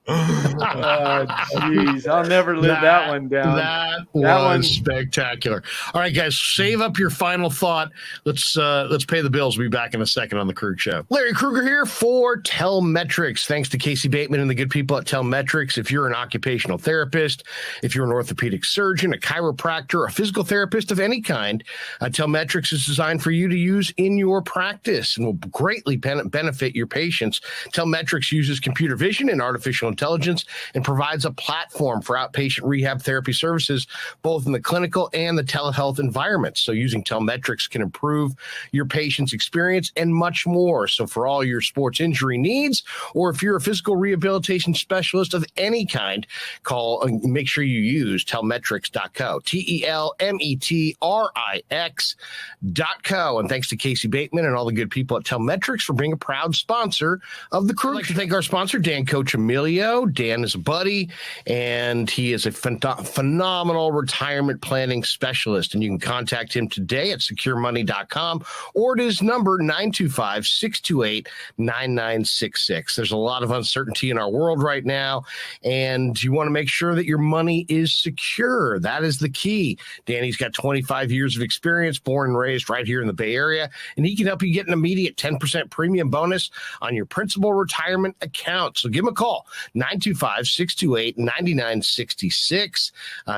Jeez, I'll never live that one down. That was spectacular. All right, guys, save up your final thought. Let's pay the bills. We'll be back in a second on the Krueg Show. Larry Krueger here for Telmetrics. Thanks to Casey Bateman and the good people at Telmetrics. If you're an occupational therapist, if you're an orthopedic surgeon, a chiropractor, a physical therapist of any kind, Telmetrics is designed for you to use in your practice and will greatly benefit your patients. Telmetrics uses computer vision and artificial intelligence and provides a platform for outpatient rehab therapy services, both in the clinical and the telehealth environments. So using Telmetrics can improve your patient's experience and much more. So for all your sports injury needs, or if you're a physical rehabilitation specialist of any kind, make sure you use telmetrics.co, TELMETRIX.co. And thanks to Casey Bateman and all the good people at Telmetrics for being a proud sponsor of the Krueg. I'd like to thank our sponsor, Dan Coach Emilio. Dan is a buddy, and he is a phenomenal retirement planning specialist. And you can contact him today at securemoney.com or at his number 925-628-9966. There's a lot of uncertainty in our world right now, and you want to make sure that your money is secure. That is the key. Danny's got 25 years of experience, born and raised right here in the Bay Area, and he can help you get an immediate 10% premium bonus on your principal retirement account. So give him a call. 925-628-9966.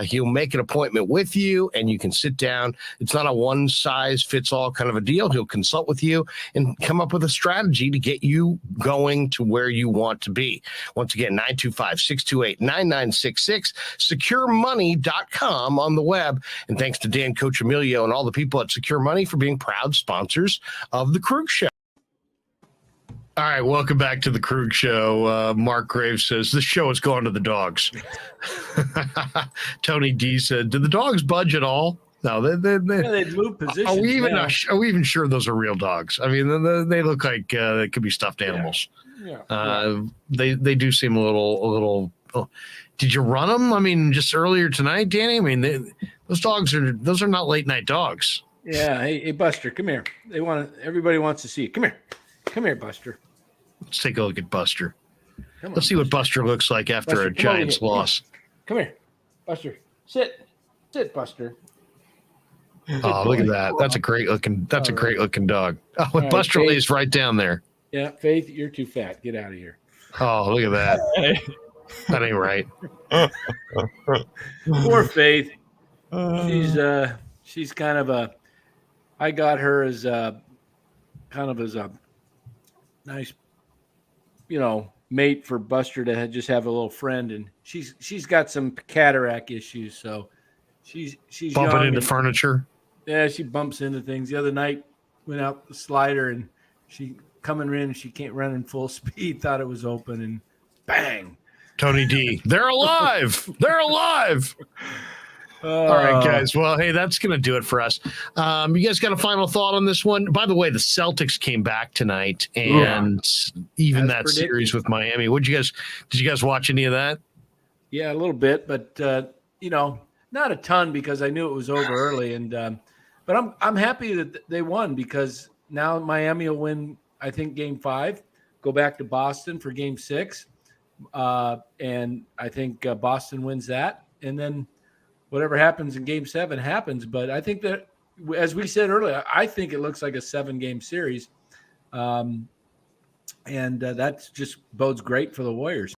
He'll make an appointment with you and you can sit down. It's not a one size fits all kind of a deal. He'll consult with you and come up with a strategy to get you going to where you want to be. Once again, 925-628-9966, securemoney.com on the web. And thanks to Dan Coach Emilio and all the people at Secure Money for being proud sponsors of the Krueg Show. All right, welcome back to the Krueg Show. Mark Graves says, this show has gone to the dogs. Tony D said, did the dogs budge at all? No, they move positions. Are we even sure those are real dogs? I mean, they look like they could be stuffed animals. Yeah. They do seem a little. Oh, did you run them? I mean, just earlier tonight, Danny? I mean, those are not late night dogs. Yeah. Hey, Buster, come here. Everybody wants to see you. Come here, Buster. Let's take a look at Buster. Let's see what Buster looks like after a Giants loss. Come here, Buster. Sit, Buster. Oh, look at that. That's a great looking dog. Oh, and Buster lays right down there. Yeah, Faith, you're too fat. Get out of here. Oh, look at that. That ain't right. Poor Faith. She's kind of a I got her as kind of as a nice, mate for Buster to just have a little friend, and she's got some cataract issues, so she's Bumping young into and, furniture. yeah, she bumps into things. The other night, went out the slider, and she coming in, she can't run in full speed, thought it was open, and bang. Tony D. They're alive. They're alive. All right, guys. Well, hey, that's going to do it for us. You guys got a final thought on this one? By the way, the Celtics came back tonight, and even As that predicted. series with Miami. Did you guys watch any of that? Yeah, a little bit, but not a ton because I knew it was over early, and but I'm happy that they won because now Miami will win. I think Game 5, go back to Boston for Game 6, and I think Boston wins that, and then whatever happens in Game 7 happens. But I think that, as we said earlier, I think it looks like a 7-game series, and that just bodes great for the Warriors.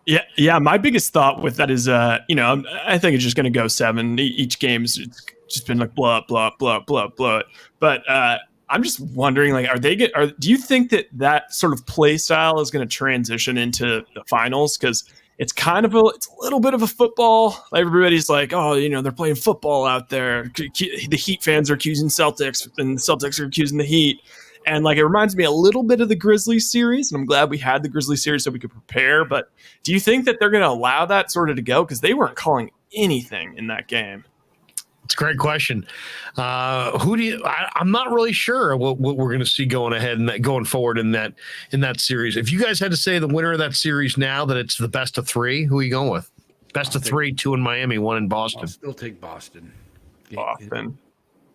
Yeah. My biggest thought with that is, I think it's just going to go 7. Each game's just been like blah blah blah blah blah. But I'm just wondering, like, do you think that sort of play style is going to transition into the finals? Because it's it's a little bit of a football. Everybody's like, oh, they're playing football out there. The Heat fans are accusing Celtics, and the Celtics are accusing the Heat. And it reminds me a little bit of the Grizzlies series, and I'm glad we had the Grizzlies series so we could prepare. But do you think that they're going to allow that sort of to go? Because they weren't calling anything in that game. It's a great question. I'm not really sure what we're going to see going ahead and going forward in that series. If you guys had to say the winner of that series now that it's the best of 3, who are you going with? Best of 3, 2 in Miami, 1 in Boston. I'll still take Boston. Boston.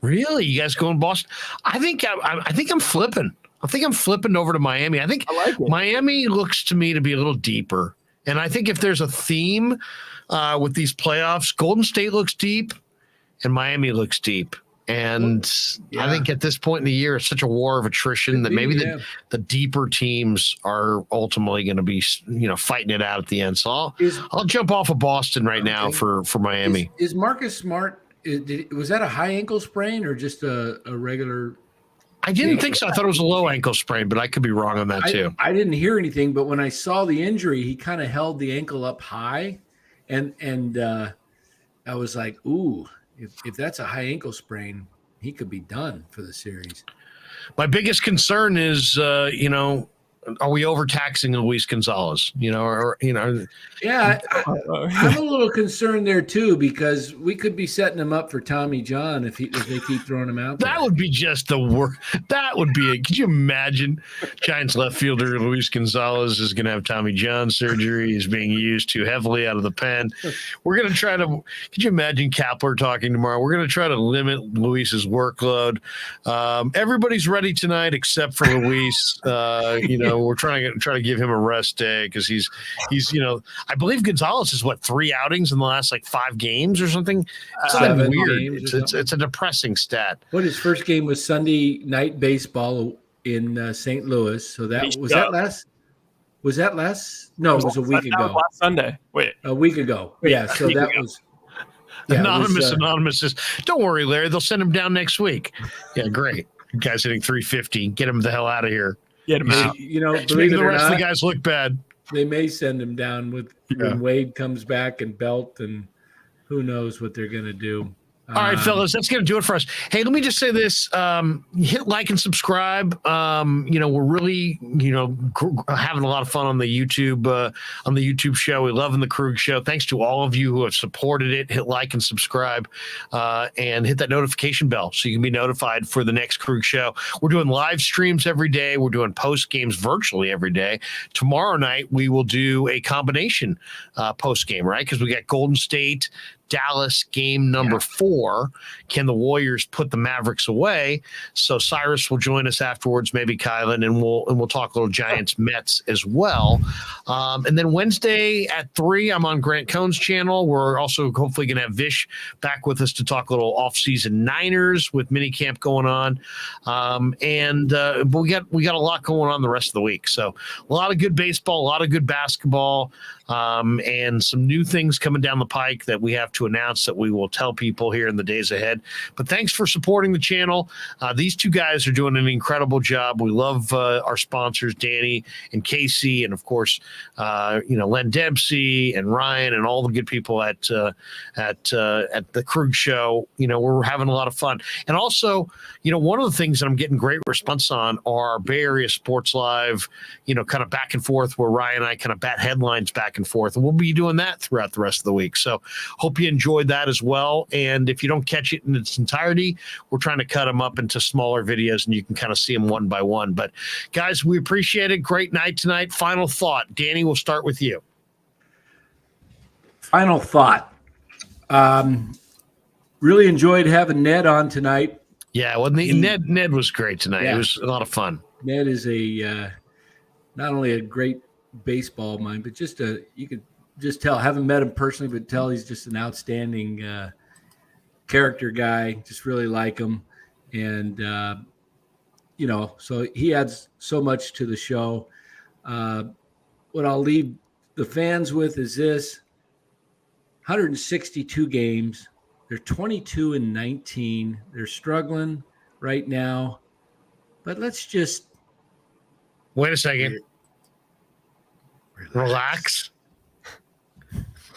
Really? You guys going Boston? I think I'm flipping. I think I'm flipping over to Miami. I think Miami looks to me to be a little deeper. And I think if there's a theme with these playoffs, Golden State looks deep and Miami looks deep. And I think at this point in the year, it's such a war of attrition that maybe the deeper teams are ultimately going to be, fighting it out at the end. So I'll jump off of Boston right now for Miami. Is Marcus Smart? Was that a high ankle sprain or just a regular? I didn't think so. I thought it was a low ankle sprain, but I could be wrong on that too. I didn't hear anything, but when I saw the injury, he kind of held the ankle up high, and I was like, ooh, if that's a high ankle sprain, he could be done for the series. My biggest concern is, are we overtaxing Luis Gonzalez? Yeah, I'm a little concerned there too because we could be setting him up for Tommy John if they keep throwing him out there. That would be just the worst. That would be it. Could you imagine? Giants left fielder Luis Gonzalez is going to have Tommy John surgery. He's being used too heavily out of the pen. We're going to try to. Could you imagine Kapler talking tomorrow? We're going to try to limit Luis's workload. Everybody's ready tonight except for Luis. We're trying to give him a rest day because he's I believe Gonzalez is 3 outings in the last 5 games or something. Something weird. It's a depressing stat. His first game was Sunday night baseball in St. Louis. So that last. Was that last? No, it was a week ago. Last Sunday. Wait, a week ago. Yeah. So that was. Yeah, Anonymous. Don't worry, Larry. They'll send him down next week. Yeah, great. Guy's hitting 350. Get him the hell out of here. Believe the rest of the guys look bad. They may send him down when Wade comes back and Belt, and who knows what they're going to do. All right, fellas, that's going to do it for us. Hey, let me just say this. Hit like and subscribe. We're really, having a lot of fun on the YouTube show. We love the Krueg show. Thanks to all of you who have supported it. Hit like and subscribe and hit that notification bell so you can be notified for the next Krueg show. We're doing live streams every day. We're doing post games virtually every day. Tomorrow night, we will do a combination post game, right? Because we got Golden State, Dallas game number 4. Can the Warriors put the Mavericks away? So Cyrus will join us afterwards, maybe Kylan, and we'll talk a little Giants Mets as well. And then Wednesday at 3, I'm on Grant Cohn's channel. We're also hopefully going to have Vish back with us to talk a little offseason Niners with minicamp going on. But we got a lot going on the rest of the week. So a lot of good baseball, a lot of good basketball. and some new things coming down the pike that we have to announce that we will tell people here in the days ahead. But thanks for supporting the channel. These two guys are doing an incredible job. We love our sponsors, Danny and Casey, and of course, Len Dempsey and Ryan and all the good people at the Krueg show. We're having a lot of fun. And also, one of the things that I'm getting great response on are Bay Area Sports Live, kind of back and forth, where Ryan and I kind of bat headlines back and forth. And we'll be doing that throughout the rest of the week. So hope you enjoyed that as well. And if you don't catch it in its entirety, we're trying to cut them up into smaller videos and you can kind of see them one by one. But guys, we appreciate it. Great night tonight. Final thought. Danny, we'll start with you. Final thought. Really enjoyed having Ned on tonight. Yeah, well, Ned was great tonight. Yeah. It was a lot of fun. Ned is not only a great baseball mind, but you could just tell, haven't met him personally, but tell he's just an outstanding character guy. Just really like him. And, so he adds so much to the show. What I'll leave the fans with is this: 162 games. They're 22-19. They're struggling right now, but let's just wait a second. Relax.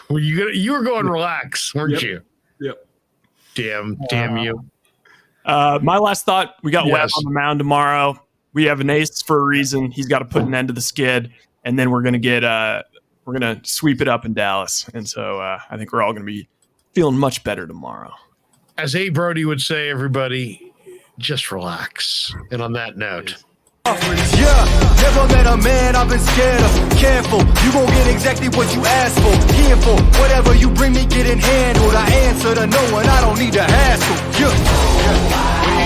Well, you were going relax, weren't you? Yep. Damn you. My last thought: we got Webb on the mound tomorrow. We have an ace for a reason. He's got to put an end to the skid, and then we're gonna sweep it up in Dallas. And so I think we're all gonna be feeling much better tomorrow. As A. Brody would say, everybody, just relax. And on that note. Yeah, never met a man I've been scared of. Careful, you gon' get exactly what you asked for. Careful, whatever you bring me getting handled. I answer to no one, I don't need to hassle. Yeah.